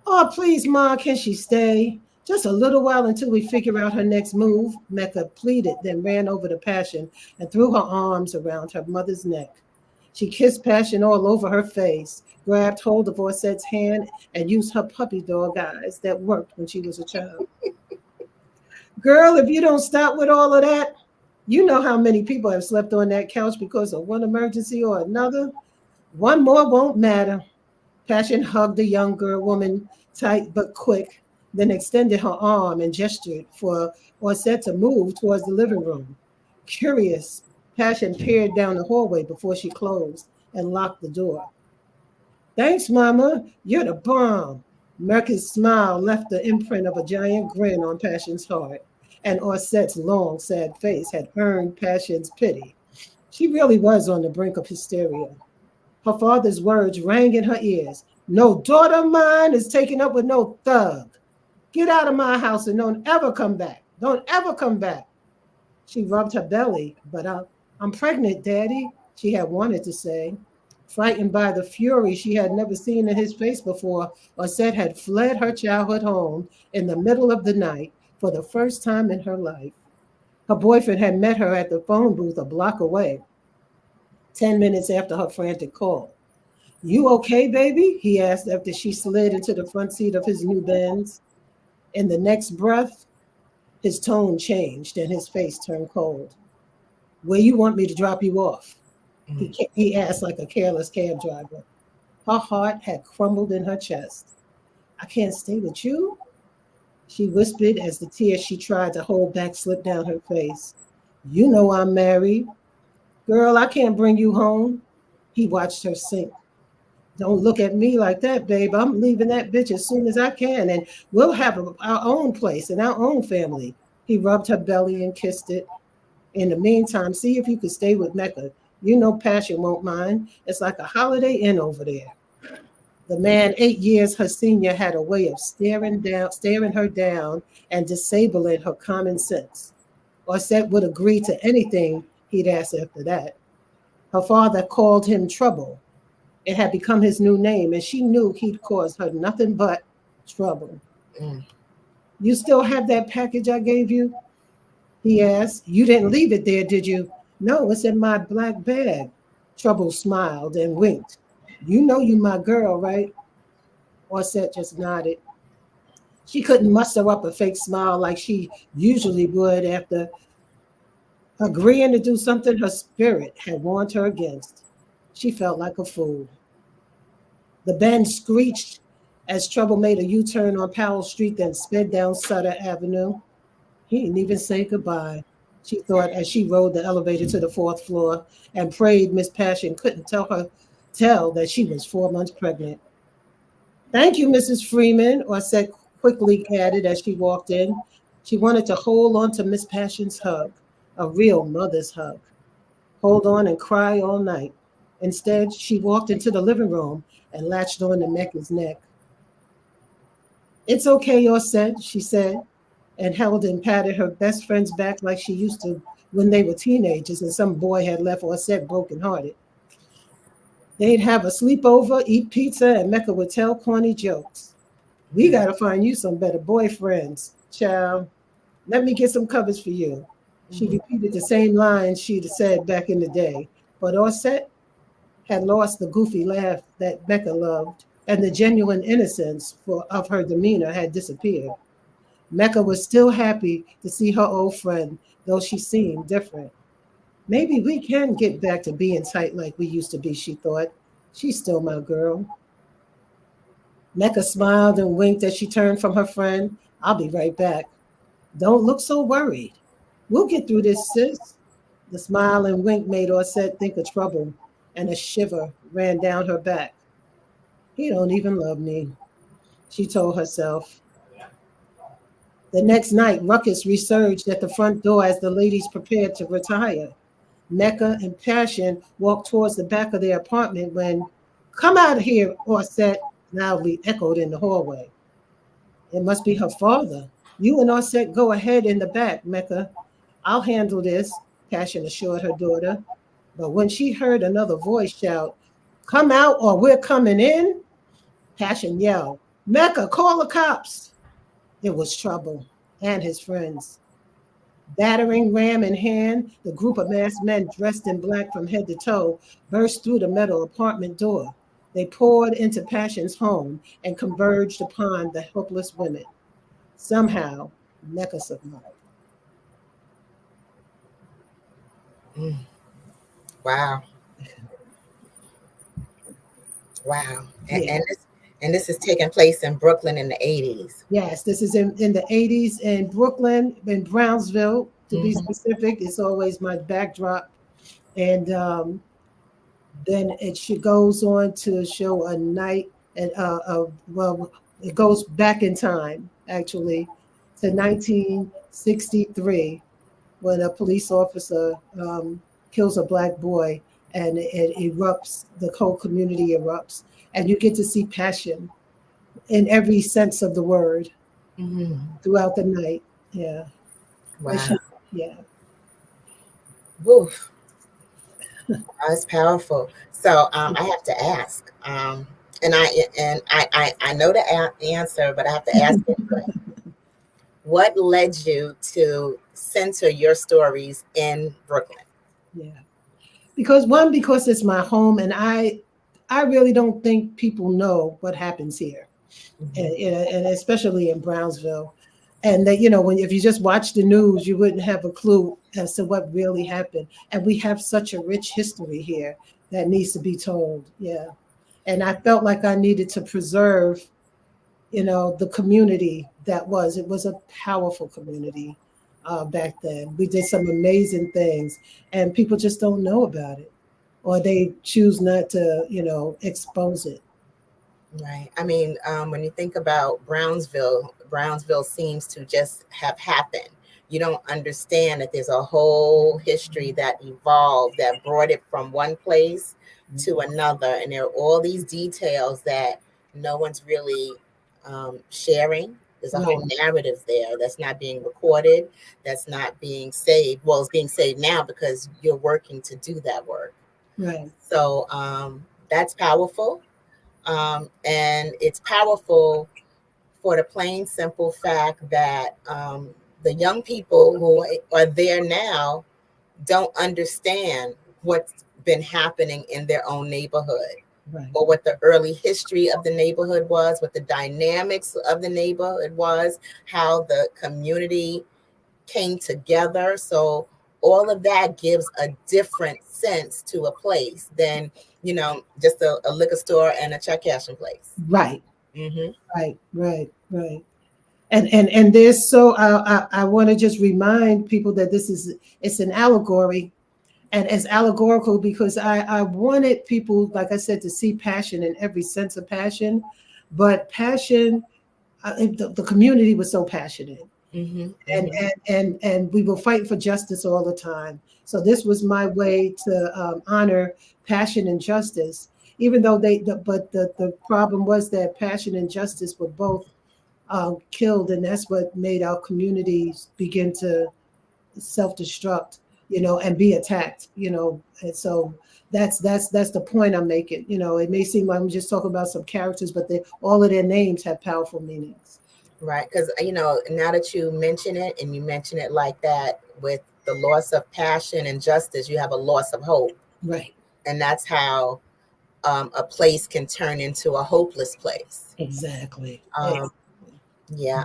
Oh, please, Ma, can she stay? Just a little while until we figure out her next move, Mecca pleaded, then ran over to Passion and threw her arms around her mother's neck. She kissed Passion all over her face, grabbed hold of Orset's hand, and used her puppy dog eyes that worked when she was a child. Girl, if you don't stop with all of that, you know how many people have slept on that couch because of one emergency or another. One more won't matter. Passion hugged the young woman tight but quick, then extended her arm and gestured for Orset to move towards the living room. Curious, Passion peered down the hallway before she closed and locked the door. Thanks, Mama. You're the bomb. Mercy's smile left the imprint of a giant grin on Passion's heart, and Orset's long, sad face had earned Passion's pity. She really was on the brink of hysteria. Her father's words rang in her ears. No daughter of mine is taken up with no thug. Get out of my house and don't ever come back. Don't ever come back. She rubbed her belly, but I'm pregnant, Daddy, she had wanted to say. Frightened by the fury she had never seen in his face before, Orset had fled her childhood home in the middle of the night for the first time in her life. Her boyfriend had met her at the phone booth a block away, 10 minutes after her frantic call. You okay, baby? He asked after she slid into the front seat of his new Benz. In the next breath, his tone changed and his face turned cold. Where you want me to drop you off? He asked like a careless cab driver. Her heart had crumbled in her chest. I can't stay with you? She whispered as the tears she tried to hold back slipped down her face. You know I'm married. Girl, I can't bring you home. He watched her sink. Don't look at me like that, babe. I'm leaving that bitch as soon as I can, and we'll have our own place and our own family. He rubbed her belly and kissed it. In the meantime, see if you could stay with Mecca. You know Passion won't mind. It's like a Holiday Inn over there. The man, 8 years her senior, had a way of staring her down and disabling her common sense. Orset would agree to anything he'd ask after that. Her father called him Trouble. It had become his new name, and she knew he'd cause her nothing but trouble. You still have that package I gave you? He asked. You didn't leave it there, did you? No, it's in my black bag. Trouble smiled and winked. You know you my girl, right? Orset just nodded. She couldn't muster up a fake smile like she usually would after agreeing to do something her spirit had warned her against. She felt like a fool. The band screeched as Trouble made a U-turn on Powell Street, then sped down Sutter Avenue. He didn't even say goodbye, she thought as she rode the elevator to the 4th floor and prayed Miss Passion couldn't tell that she was 4 months pregnant. Thank you, Mrs. Freeman, Orset quickly added as she walked in. She wanted to hold on to Miss Passion's hug, a real mother's hug. Hold on and cry all night. Instead, she walked into the living room and latched on to Mecca's neck. It's okay, Orset, she said, and held and patted her best friend's back like she used to when they were teenagers and some boy had left Orset brokenhearted. They'd have a sleepover, eat pizza, and Mecca would tell corny jokes. We got to find you some better boyfriends, child. Let me get some covers for you. She repeated the same lines she'd said back in the day, but Orset had lost the goofy laugh that Mecca loved, and the genuine innocence of her demeanor had disappeared. Mecca was still happy to see her old friend, though she seemed different. Maybe we can get back to being tight like we used to be, she thought. She's still my girl. Mecca smiled and winked as she turned from her friend. I'll be right back. Don't look so worried. We'll get through this, sis. The smile and wink made Orset think of Trouble, and a shiver ran down her back. He don't even love me, she told herself. The next night, ruckus resurged at the front door as the ladies prepared to retire. Mecca and Passion walked towards the back of their apartment when, come out of here, Orset loudly echoed in the hallway. It must be her father. You and Orset go ahead in the back, Mecca. I'll handle this, Passion assured her daughter. But when she heard another voice shout, "Come out or we're coming in," Passion yelled, "Mecca, call the cops." It was trouble and his friends. Battering ram in hand, the group of masked men dressed in black from head to toe burst through the metal apartment door. They poured into Passion's home and converged upon the helpless women. Somehow, Mecca survived. Wow. Wow. Yeah. And this is taking place in Brooklyn in the 80s. Yes, this is in the 80s in Brooklyn, in Brownsville, to be specific. It's always my backdrop. And then goes on to show a night, and well, it goes back in time, actually, to 1963, when a police officer kills a black boy, and it erupts, the whole community erupts. And you get to see passion in every sense of the word throughout the night. Yeah. Wow. Yeah. Woof. That's powerful. So I have to ask, and I know the answer, but I have to ask anyway. What led you to center your stories in Brooklyn? Yeah. Because it's my home, and I really don't think people know what happens here, and especially in Brownsville. And that, if you just watch the news, you wouldn't have a clue as to what really happened. And we have such a rich history here that needs to be told. Yeah. And I felt like I needed to preserve, the community it was a powerful community back then. We did some amazing things, and people just don't know about it, or they choose not to, expose it. Right. I mean, when you think about Brownsville seems to just have happened. You don't understand that there's a whole history that evolved, that brought it from one place to another. And there are all these details that no one's really sharing. There's a whole narrative there that's not being recorded, that's not being saved. Well, it's being saved now because you're working to do that work. Right. So that's powerful. And it's powerful for the plain, simple fact that the young people who are there now don't understand what's been happening in their own neighborhood, or what the early history of the neighborhood was, what the dynamics of the neighborhood was, how the community came together. So all of that gives a different sense to a place than, just a liquor store and a check cashing place. Right. Right. And there's I want to just remind people that it's an allegory, and it's allegorical because I wanted people, like I said, to see passion in every sense of passion, but passion, the community was so passionate. And we were fighting for justice all the time. So this was my way to honor passion and justice, even though the problem was that passion and justice were both killed, and that's what made our communities begin to self-destruct, and be attacked, and so that's the point I'm making. It may seem like I'm just talking about some characters, but all of their names have powerful meanings. Right, because now that you mention it, and you mention it like that, with the loss of passion and justice, you have a loss of hope. Right. And that's how a place can turn into a hopeless place. Exactly. Yeah.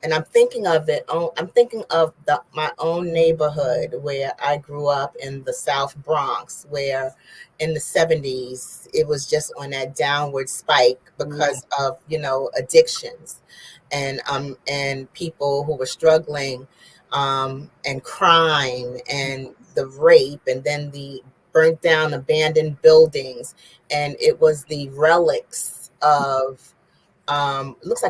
And I'm thinking of it. I'm thinking of my own neighborhood where I grew up in the South Bronx, where in the 70s it was just on that downward spike because of addictions, and people who were struggling, and crime, and the rape, and then the burnt down abandoned buildings, and it was the relics of it looked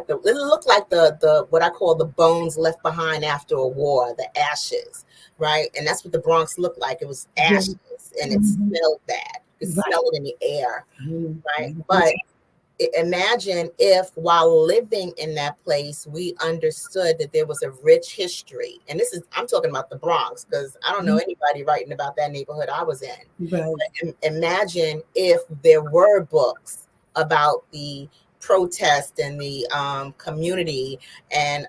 like the what I call the bones left behind after a war, the ashes, right? And that's what the Bronx looked like. It was ashes, and it smelled bad. You could smell it in the air, right? But imagine if while living in that place, we understood that there was a rich history. And I'm talking about the Bronx, because I don't know anybody writing about that neighborhood I was in. Right. But imagine if there were books about the protest and the community and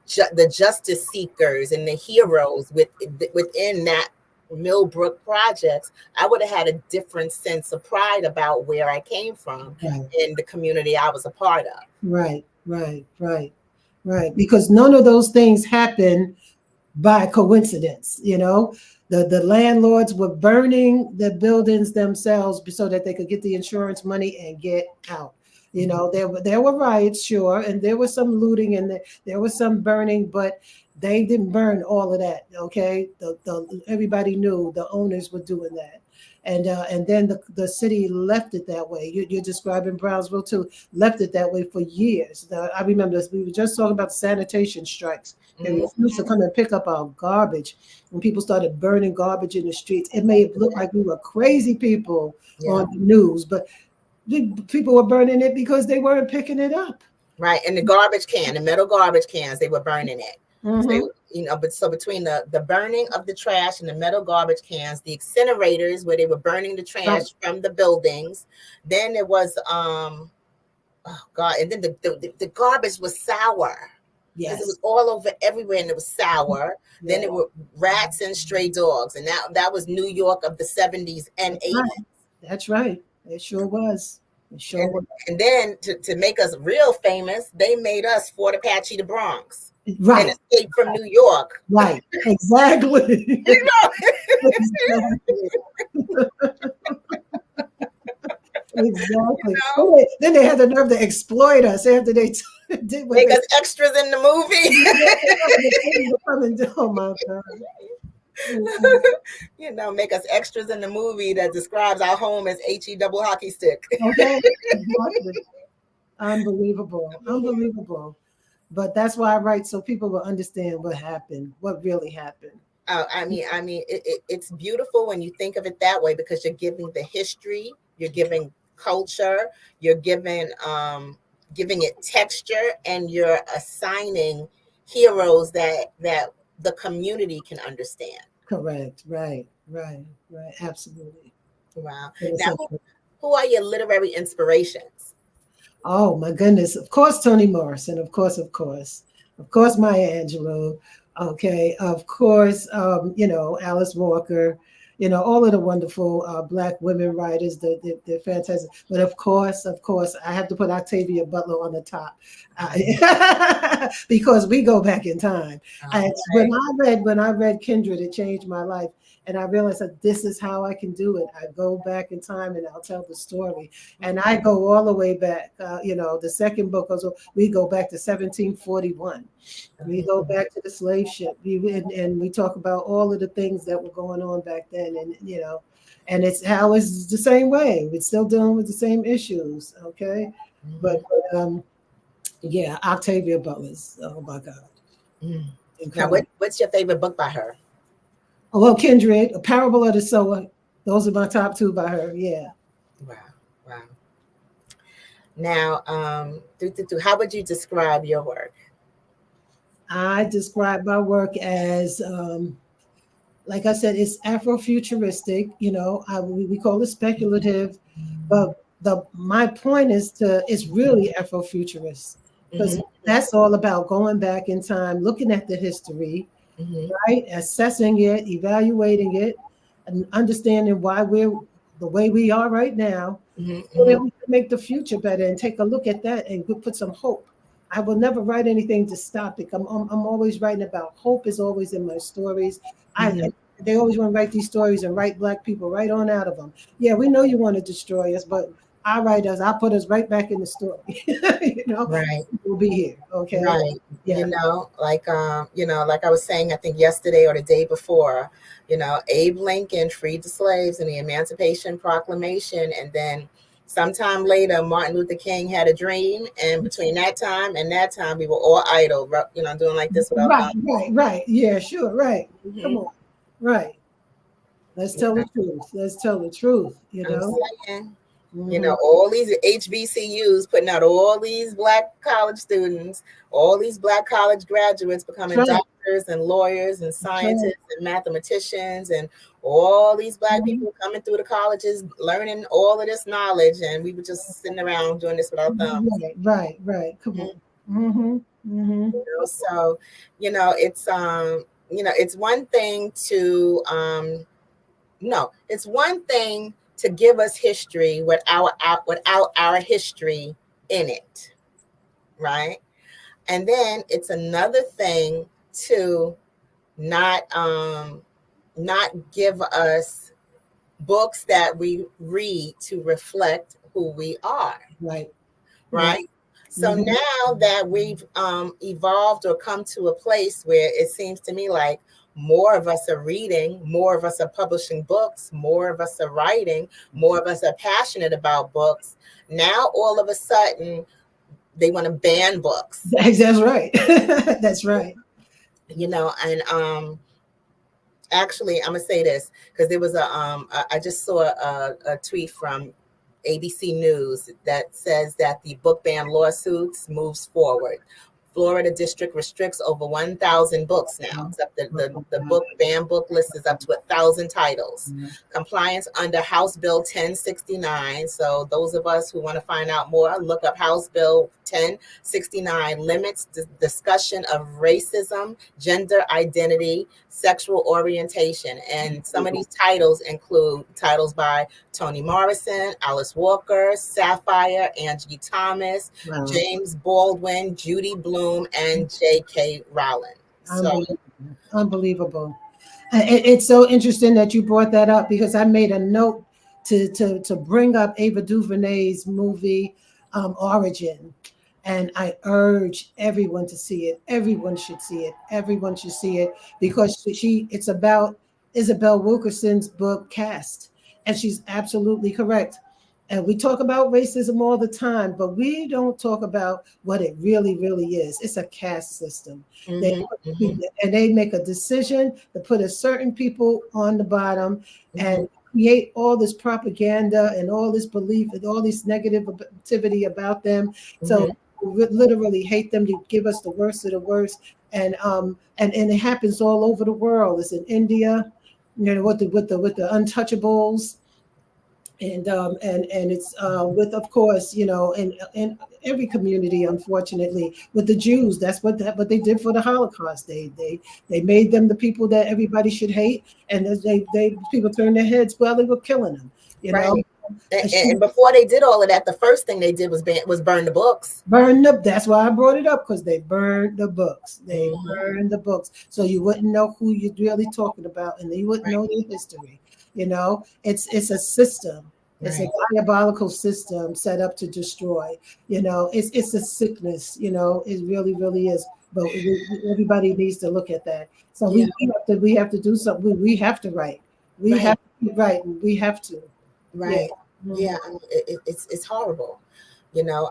the justice seekers and the heroes within that Millbrook projects. I would have had a different sense of pride about where I came from and the community I was a part of. Right. Because none of those things happen by coincidence. The landlords were burning the buildings themselves so that they could get the insurance money and get out. There were riots, sure, and there was some looting and there was some burning, but they didn't burn all of that. Okay, everybody knew the owners were doing that, and then the city left it that way. You're describing Brownsville too, left it that way for years. I remember this. We were just talking about sanitation strikes. They refused to come and pick up our garbage. When people started burning garbage in the streets, it may have looked like we were crazy people on the news, but people were burning it because they weren't picking it up. Right, and the metal garbage cans, they were burning it. But so between the burning of the trash and the metal garbage cans, the incinerators where they were burning the trash from the buildings, then it was and then the garbage was sour. Yes, it was all over everywhere, and it was sour. Then there were rats and stray dogs, and that was New York of the 70s and 80s. That's right. It sure was. And then to make us real famous, they made us Fort Apache the Bronx. Right. And Escape from New York. Right. Exactly. Exactly. Then they had the nerve to exploit us after they did make us extras in the movie. Oh my God. Make us extras in the movie that describes our home as HE double hockey stick. Okay. Exactly. Unbelievable. But that's why I write, so people will understand what happened, what really happened. It's beautiful when you think of it that way, because you're giving the history, you're giving culture, you're giving it texture, and you're assigning heroes that the community can understand. Correct. Right. Absolutely. Wow. Now, who are your literary inspirations? Oh my goodness. Of course, Toni Morrison. Of course, Maya Angelou. Okay. Of course, Alice Walker. All of the wonderful Black women writers. They're fantastic. But of course, I have to put Octavia Butler on the top because we go back in time. Okay. When I read Kindred, it changed my life. And I realized that this is how I can do it. I go back in time and I'll tell the story. And I go all the way back. The second book, we go back to 1741. We go back to the slave ship. And we talk about all of the things that were going on back then. And it's how it's the same way. We're still dealing with the same issues. Okay. But Octavia Butler's, oh my God. Now, what's your favorite book by her? Well, Kindred, A Parable of the Sower. Those are my top two by her. Yeah. Wow. Now, how would you describe your work? I describe my work as, like I said, it's Afrofuturistic. We call it speculative, but my point is it's really Afrofuturist, because that's all about going back in time, looking at the history. Right, assessing it, evaluating it, and understanding why we're the way we are right now, so that we can make the future better and take a look at that and put some hope. I will never write anything to stop it. I'm always writing about hope. Is always in my stories. They always want to write these stories and write Black people right on out of them. Yeah, we know you want to destroy us, but I write us. I put us right back in the story. Right. We'll be here. Okay. Right. Yeah. Like I was saying, I think yesterday or the day before, Abe Lincoln freed the slaves in the Emancipation Proclamation, and then sometime later, Martin Luther King had a dream, and between that time and that time, we were all idle, doing like this. Right. Yeah, sure. Right. Come on. Right. Let's tell the truth. You know, all these HBCUs putting out all these Black college students, all these Black college graduates becoming doctors and lawyers and scientists and mathematicians, and all these Black people coming through the colleges learning all of this knowledge, and we were just sitting around doing this with our thumbs. Right. Come on. You know, so it's it's one thing to it's one thing to give us history without our history in it, right? And then it's another thing to not give us books that we read to reflect who we are, right? So now that we've evolved or come to a place where it seems to me like more of us are reading, more of us are publishing books, more of us are writing, more of us are passionate about books. Now, all of a sudden, they want to ban books. That's right. That's right. You know, and actually, I'm gonna say this because there was I just saw a tweet from ABC News that says that the book ban lawsuits moves forward. Florida district restricts over 1,000 books now. It's up the book ban book list is up to 1,000 titles. Compliance under House Bill 1069. So those of us who want to find out more, look up House Bill 1069. Limits discussion of racism, gender identity, sexual orientation. And some of these titles include titles by Toni Morrison, Alice Walker, Sapphire, Angie Thomas, James Baldwin, Judy Blume, and J.K. Rowling. So Unbelievable. It's so interesting that you brought that up because I made a note to bring up Ava DuVernay's movie Origin. And I urge everyone to see it. Everyone should see it. Everyone should see it because it's about Isabel Wilkerson's book Caste. And she's absolutely correct. And we talk about racism all the time, but we don't talk about what it really, really is. It's a caste system. And they make a decision to put a certain people on the bottom and create all this propaganda and all this belief and all this negativity about them. So we literally hate them to give us the worst of the worst. And it happens all over the world. It's in India, you know, with the untouchables. And it's with, of course, you know, in every community, unfortunately, with the Jews. That's what they did for the Holocaust. They made them the people that everybody should hate, and people turned their heads while they were killing them. You know. And before they did all of that, the first thing they did was burn the books. Burn up. That's why I brought it up, because they burned the books. They burned the books, so you wouldn't know who you're really talking about, and you wouldn't know their history. You know, it's a system. It's a diabolical system set up to destroy. You know, it's a sickness. You know, it really, really is. But everybody needs to look at that. So we have to do something. We have to write. We have to write. We have to. Right. Yeah. I mean, it's horrible. You know,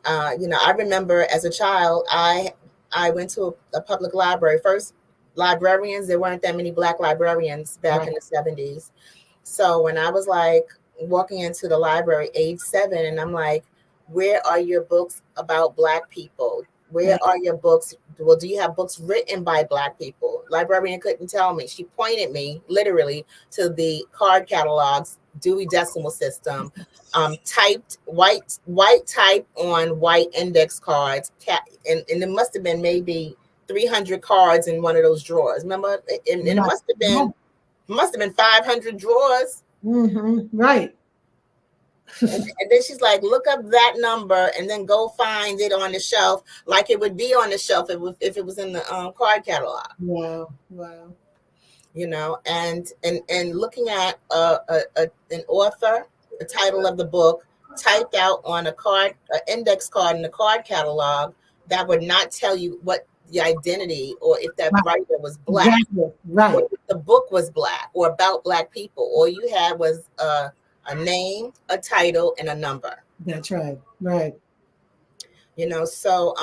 I remember as a child, I went to a public library. First, librarians, there weren't that many Black librarians back in the 70s. So when I was like walking into the library age 7, and I'm like, where are your books about Black people? Where are your books? Well, do you have books written by Black people? Librarian couldn't tell me. She pointed me literally to the card catalogs, Dewey Decimal System, typed white type on white index cards, and it must have been maybe 300 cards in one of those drawers. Remember, and it must have been 500 drawers. Right. And then she's like, look up that number and then go find it on the shelf, like it would be on the shelf if it was in the card catalog. Wow. You know, and looking at an author, the title of the book typed out on an index card in the card catalog, that would not tell you what the identity or if that writer was Black. Right. Or if the book was Black or about Black people. All you had was a name, a title, and a number. That's right. Right. You know, so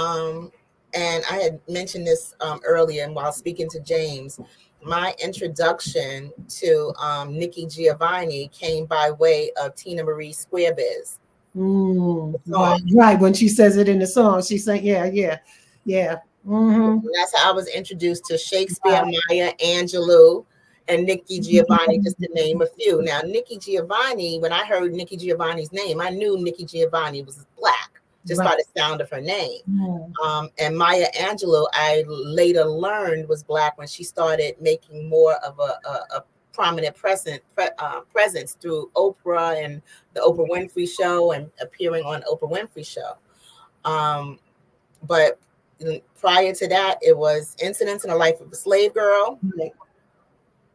and I had mentioned this earlier, and while speaking to James, my introduction to Nikki Giovanni came by way of Tina Marie Squarebiz. Right. When she says it in the song, she's saying, yeah. Mm-hmm. That's how I was introduced to Shakespeare, Maya Angelou, and Nikki Giovanni, just to name a few. Now, Nikki Giovanni, when I heard Nikki Giovanni's name, I knew Nikki Giovanni was Black, just by the sound of her name. And Maya Angelou, I later learned was Black when she started making more of a prominent presence through Oprah and the Oprah Winfrey Show and appearing on Oprah Winfrey Show. But prior to that, it was Incidents in the Life of a Slave Girl,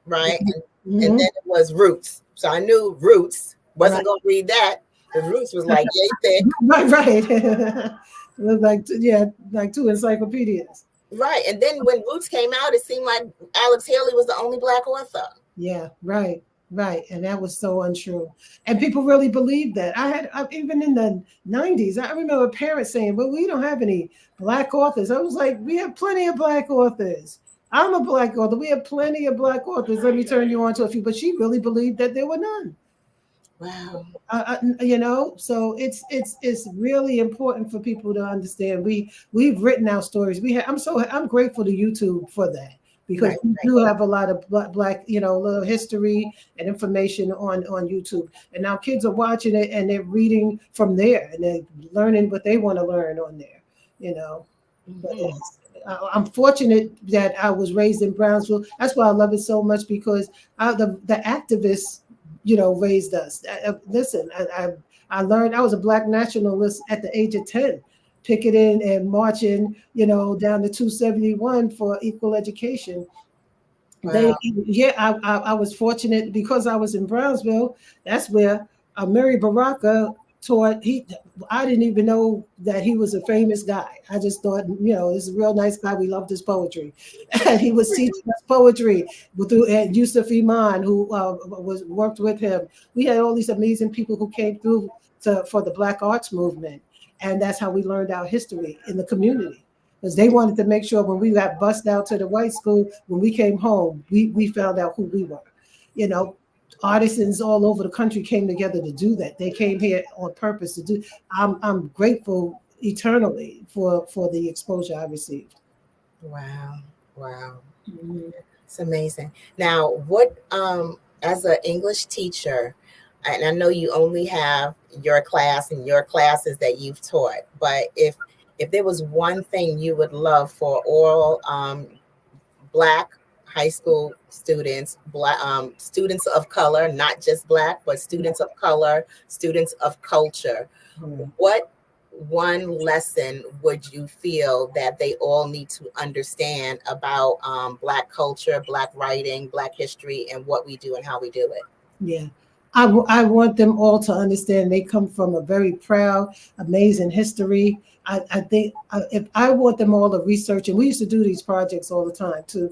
right? And then it was Roots. So I knew Roots. Wasn't going to read that. The Roots was like yay thick. Right. It was like two encyclopedias. Right. And then when Roots came out, it seemed like Alex Haley was the only Black author. Yeah, right. And that was so untrue. And people really believed that. Even in the 90s, I remember parents saying, well, we don't have any Black authors. I was like, we have plenty of Black authors. I'm a Black author. We have plenty of Black authors. Let me turn you on to a few. But she really believed that there were none. Wow. So it's really important for people to understand. We've written our stories. I'm grateful to YouTube for that. Because we do have a lot of Black, little history and information on YouTube. And now kids are watching it and they're reading from there and they're learning what they want to learn on there, But I'm fortunate that I was raised in Brownsville. That's why I love it so much, because the activists, raised us. Listen, I learned I was a Black nationalist at the age of 10. Picketing and marching, down to 271 for equal education. Wow. I was fortunate because I was in Brownsville. That's where Mary Baraka taught. I didn't even know that he was a famous guy. I just thought, this is a real nice guy. We loved his poetry. And he was teaching us poetry and Yusuf Iman, who worked with him. We had all these amazing people who came through for the Black arts movement. And that's how we learned our history in the community, because they wanted to make sure when we got bussed out to the white school, when we came home, we found out who we were. Artisans all over the country came together to do that. They came here on purpose to do. I'm grateful eternally for the exposure I received. Wow. It's amazing. Now, what as an English teacher, and I know you only have your class and your classes that you've taught, but if there was one thing you would love for all Black high school students, Black students of color, not just Black, but students of color, students of culture, what one lesson would you feel that they all need to understand about Black culture, Black writing, Black history, and what we do and how we do it? Yeah. I want them all to understand they come from a very proud, amazing history. I think if I want them all to research, and we used to do these projects all the time to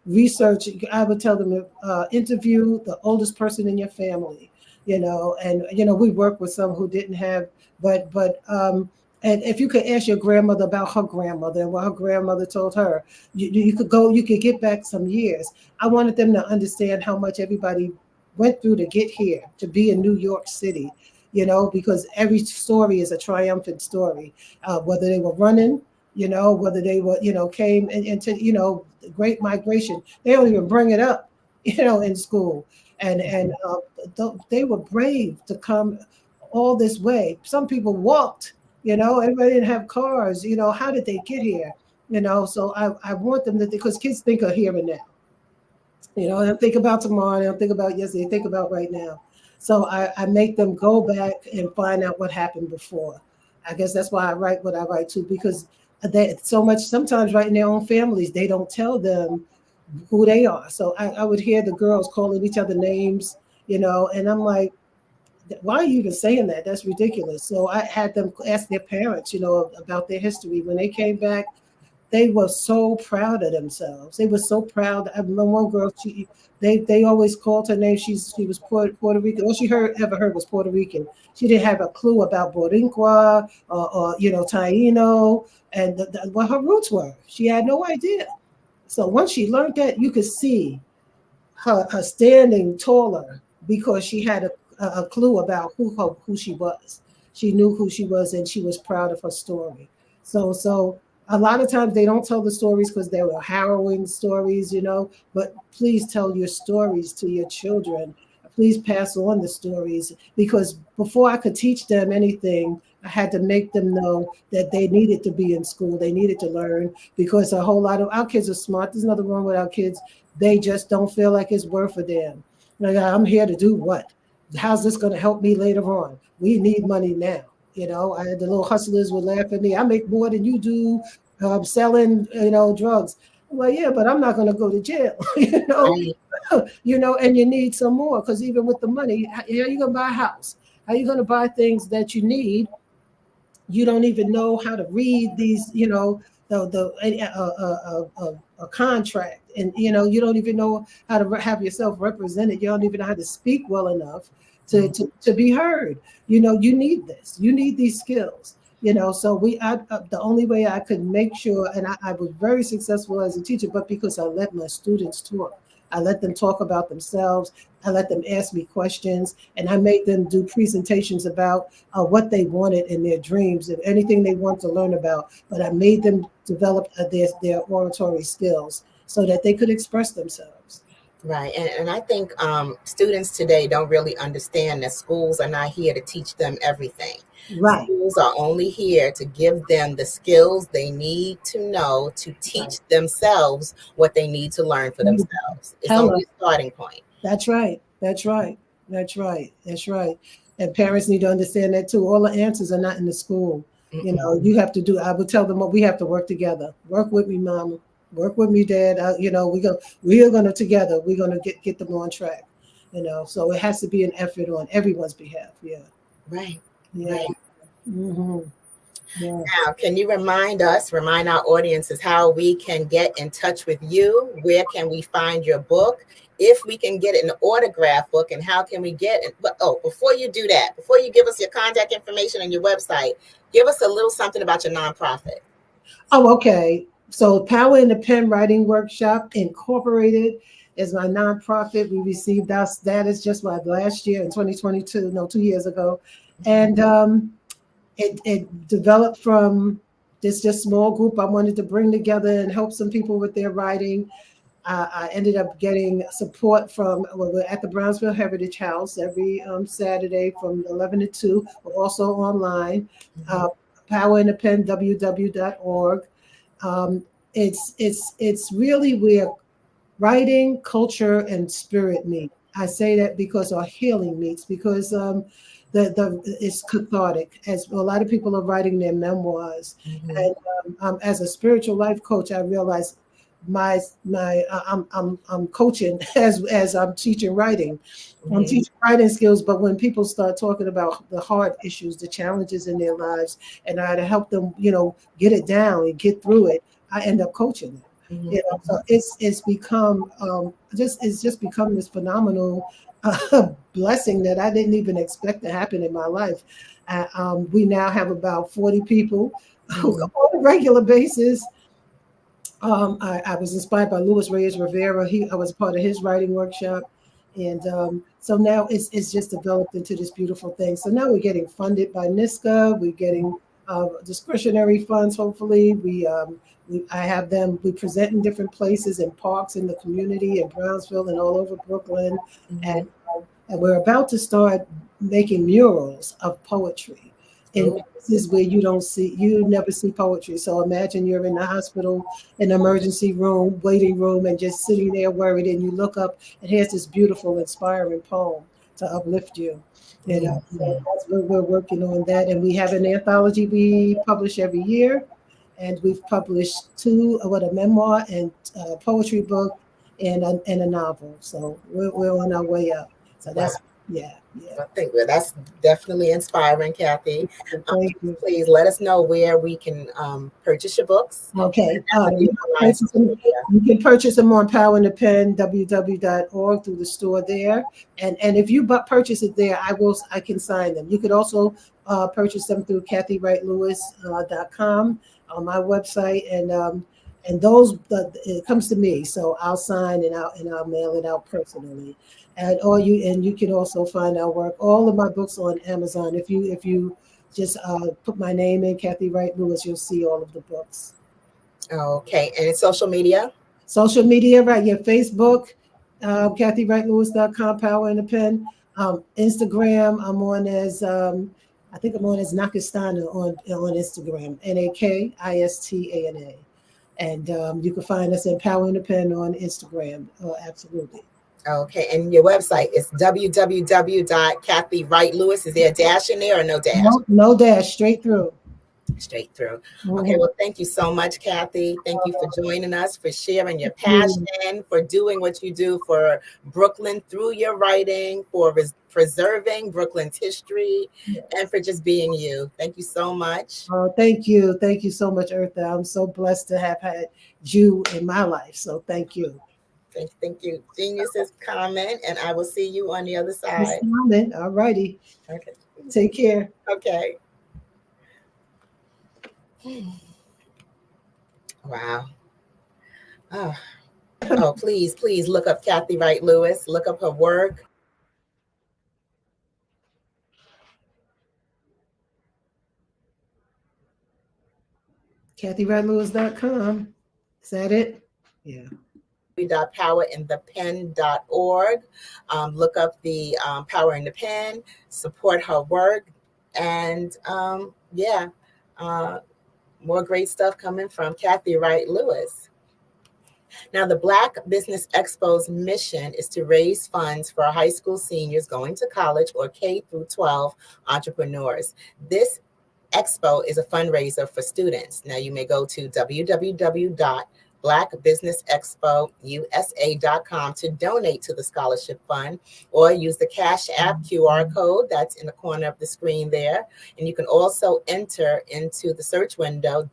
research. I would tell them to interview the oldest person in your family, and we work with some who didn't have, but and if you could ask your grandmother about her grandmother and what her grandmother told her, you could get back some years. I wanted them to understand how much everybody went through to get here, to be in New York City, because every story is a triumphant story, whether they were running, whether they were, came into, the Great Migration. They don't even bring it up, in school. And they were brave to come all this way. Some people walked, everybody didn't have cars, how did they get here? So I want them to, because kids think of here and now. They don't think about tomorrow. They don't think about yesterday. They think about right now. So I make them go back and find out what happened before. I guess that's why I write what I write too, because they so much, sometimes right in their own families, they don't tell them who they are. So I would hear the girls calling each other names, and I'm like, why are you even saying that? That's ridiculous. So I had them ask their parents, about their history. When they came back, they were so proud of themselves. They were so proud. I remember one girl, they always called her name. She was Puerto Rican. All she ever heard was Puerto Rican. She didn't have a clue about Boricua or Taino and what her roots were. She had no idea. So once she learned that, you could see her standing taller because she had a clue about who she was. She knew who she was, and she was proud of her story. So a lot of times they don't tell the stories because they were harrowing stories, but please tell your stories to your children. Please pass on the stories, because before I could teach them anything, I had to make them know that they needed to be in school. They needed to learn, because a whole lot of our kids are smart. There's nothing wrong with our kids. They just don't feel like it's worth a damn. Like, I'm here to do what? How's this going to help me later on? We need money now. I had the little hustlers would laugh at me. I make more than you do selling, drugs. I'm like, yeah, but I'm not going to go to jail, and you need some more, because even with the money, how are you going to buy a house? How are you going to buy things that you need? You don't even know how to read these, a contract, and you don't even know how to have yourself represented. You don't even know how to speak well enough to be heard. You need this. You need these skills. So the only way I could make sure, and I was very successful as a teacher, but because I let my students talk. I let them talk about themselves. I let them ask me questions, and I made them do presentations about what they wanted in their dreams and anything they want to learn about. But I made them develop their oratory skills so that they could express themselves. Right. And I think students today don't really understand that schools are not here to teach them everything. Right. Schools are only here to give them the skills they need to know to teach themselves what they need to learn for themselves. It's only a starting point. That's right. That's right. That's right. That's right. And parents need to understand that too. All the answers are not in the school. You have to I would tell them, we have to work together. Work with me, mama. Work with me, dad. We are going to together. We're going to get them on track. So it has to be an effort on everyone's behalf. Yeah. Right. Yeah. Right. Mm-hmm. Yeah. Now, can you remind our audiences how we can get in touch with you? Where can we find your book? If we can get an autograph book, and how can we get it? But before you do that, before you give us your contact information and your website, give us a little something about your nonprofit. Oh, okay. So Power in the Pen Writing Workshop Incorporated is my nonprofit. We received our status just last year in 2022, 2 years ago. And it developed from this just small group I wanted to bring together and help some people with their writing. I ended up getting support from, we're at the Brownsville Heritage House every Saturday from 11 to 2. We're also online, Power in the Pen, www.org. It's really where writing, culture, and spirit meet. I say that because our healing meets, because it's cathartic. As a lot of people are writing their memoirs, and as a spiritual life coach, I realize I'm coaching as I'm teaching writing. I'm teaching writing skills, but when people start talking about the hard issues, the challenges in their lives, and I had to help them, get it down and get through it, I end up coaching them. So it's become it's just become this phenomenal blessing that I didn't even expect to happen in my life. We now have about 40 people on a regular basis. I was inspired by Luis Reyes Rivera. I was part of his writing workshop. And so now it's just developed into this beautiful thing. So now we're getting funded by NISCA. We're getting discretionary funds, hopefully. I have them, we present in different places, in parks in the community, in Brownsville and all over Brooklyn. And we're about to start making murals of poetry in places where you never see poetry. So imagine you're in the hospital, in the emergency room, waiting room, and just sitting there worried, and you look up and here's this beautiful, inspiring poem to uplift you. So that's what we're working on that. And we have an anthology we publish every year. And we've published a memoir and a poetry book and a novel. So we're on our way up. So Yeah. I think that's definitely inspiring, Kathy. Thank you. Please let us know where we can purchase your books. Okay. You You can purchase them on Power in the Pen, www.org, through the store there. And if you purchase it there, I can sign them. You could also purchase them through kathywrightlewis.com on my website, and those it comes to me, so I'll sign and I'll mail it out personally. And you can also find our work, all of my books on Amazon. If you just put my name in, Kathy Wright Lewis, you'll see all of the books. Okay, and social media? Social media, right? Yeah, Facebook, kathywrightlewis.com, Power in the Pen. Instagram, I'm on as I think I'm on as Nakistana on Instagram, Nakistana, and you can find us in Power in the Pen on Instagram. Absolutely. Okay, and your website is www.kathywrightlewis. Is there a dash in there or no dash? No dash, straight through. Straight through. Okay, well, thank you so much, Kathy. Thank you for joining us, for sharing your passion, for doing what you do for Brooklyn through your writing, for preserving Brooklyn's history, and for just being you. Thank you so much. Oh, thank you. Thank you so much, Eartha. I'm so blessed to have had you in my life. So thank you. Thank you. Genius's comment, and I will see you on the other side. All righty. Okay. Take care. Okay. Wow. Oh, please look up Kathy Wright Lewis. Look up her work. KathyWrightLewis.com. Is that it? Yeah. powerinthepen.org. Look up the Power in the Pen, support her work, and more great stuff coming from Kathy Wright Lewis. Now, the Black Business Expo's mission is to raise funds for high school seniors going to college or K through 12 entrepreneurs. This expo is a fundraiser for students. Now, you may go to www.blackbusinessexpousa.com to donate to the scholarship fund, or use the Cash App QR code that's in the corner of the screen there. And you can also enter into the search window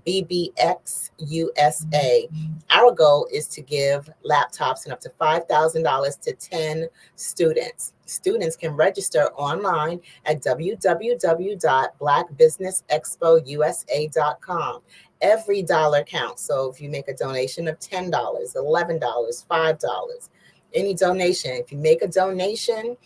$BBXUSA. Our goal is to give laptops and up to $5,000 to 10 students. Students can register online at www.blackbusinessexpousa.com. Every dollar counts. So if you make a donation of $10, $11, $5, any donation, if you make a donation,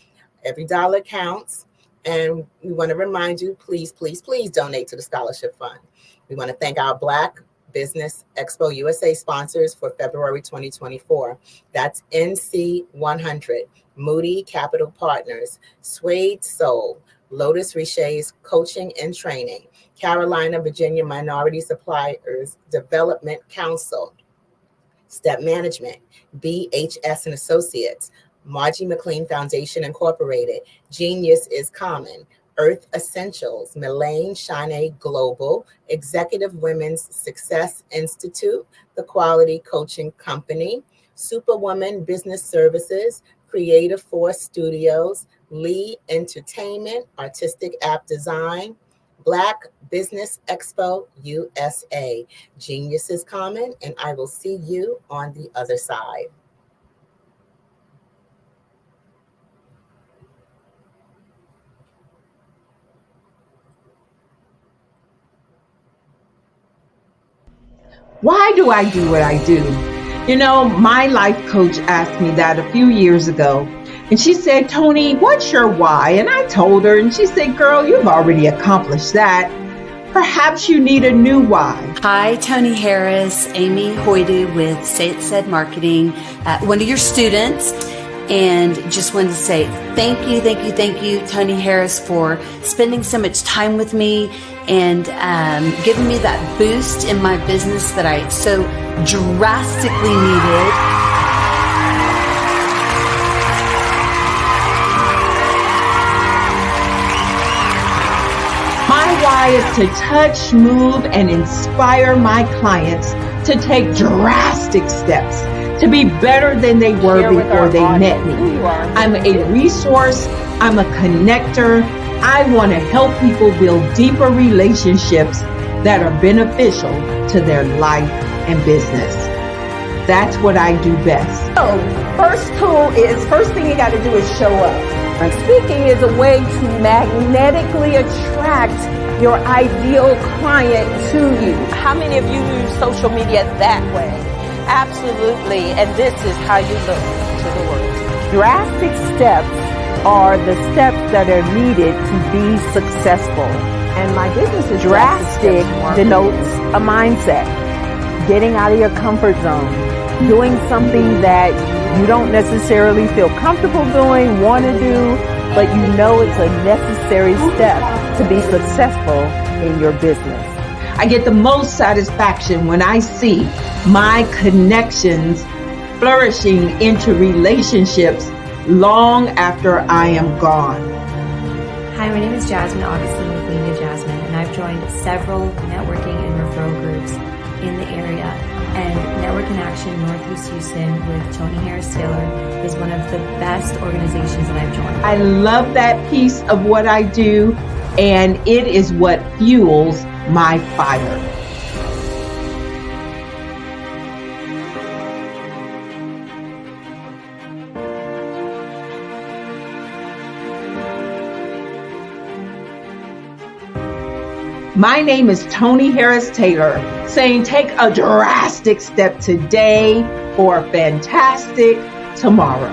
every dollar counts. And we want to remind you, please donate to the scholarship fund. We want to thank our Black Business Expo USA sponsors for February 2024. That's NC 100, Moody Capital Partners, Suede Soul, Lotus Riche's Coaching and Training, Carolina, Virginia Minority Suppliers Development Council, Step Management, BHS and Associates, Margie McLean Foundation Incorporated, Genius is Common, Earth Essentials, Melaine Shane Global, Executive Women's Success Institute, The Quality Coaching Company, Superwoman Business Services, Creative Force Studios, Lee Entertainment, Artistic App Design, Black Business Expo USA. Genius is common, and I will see you on the other side. Why do I do what I do? You know, my life coach asked me that a few years ago. And she said, Tony, what's your why? And I told her, and she said, girl, you've already accomplished that. Perhaps you need a new why. Hi, Tony Harris, Amy Hoydu with Say It Said Marketing, one of your students. And just wanted to say thank you, Tony Harris, for spending so much time with me and giving me that boost in my business that I so drastically needed. My why is to touch, move, and inspire my clients to take drastic steps to be better than they were before they met me. I'm a resource. I'm a connector. I want to help people build deeper relationships that are beneficial to their life and business. That's what I do best. So, first thing you got to do is show up. And speaking is a way to magnetically attract your ideal client to you. How many of you use social media that way? Absolutely, and this is how you look to the world. Drastic steps are the steps that are needed to be successful. And my business is drastic denotes a mindset. Getting out of your comfort zone. Doing something that you don't necessarily feel comfortable doing, want to do, but you know it's a necessary step to be successful in your business. I get the most satisfaction when I see my connections flourishing into relationships long after I am gone. Hi, my name is Jasmine Augustine with Media Jasmine, and I've joined several networking and referral groups in the area. And Network in Action Northeast Houston with Tony Harris Taylor is one of the best organizations that I've joined. I love that piece of what I do, and it is what fuels my fire. My name is Tony Harris Taylor, saying take a drastic step today for a fantastic tomorrow.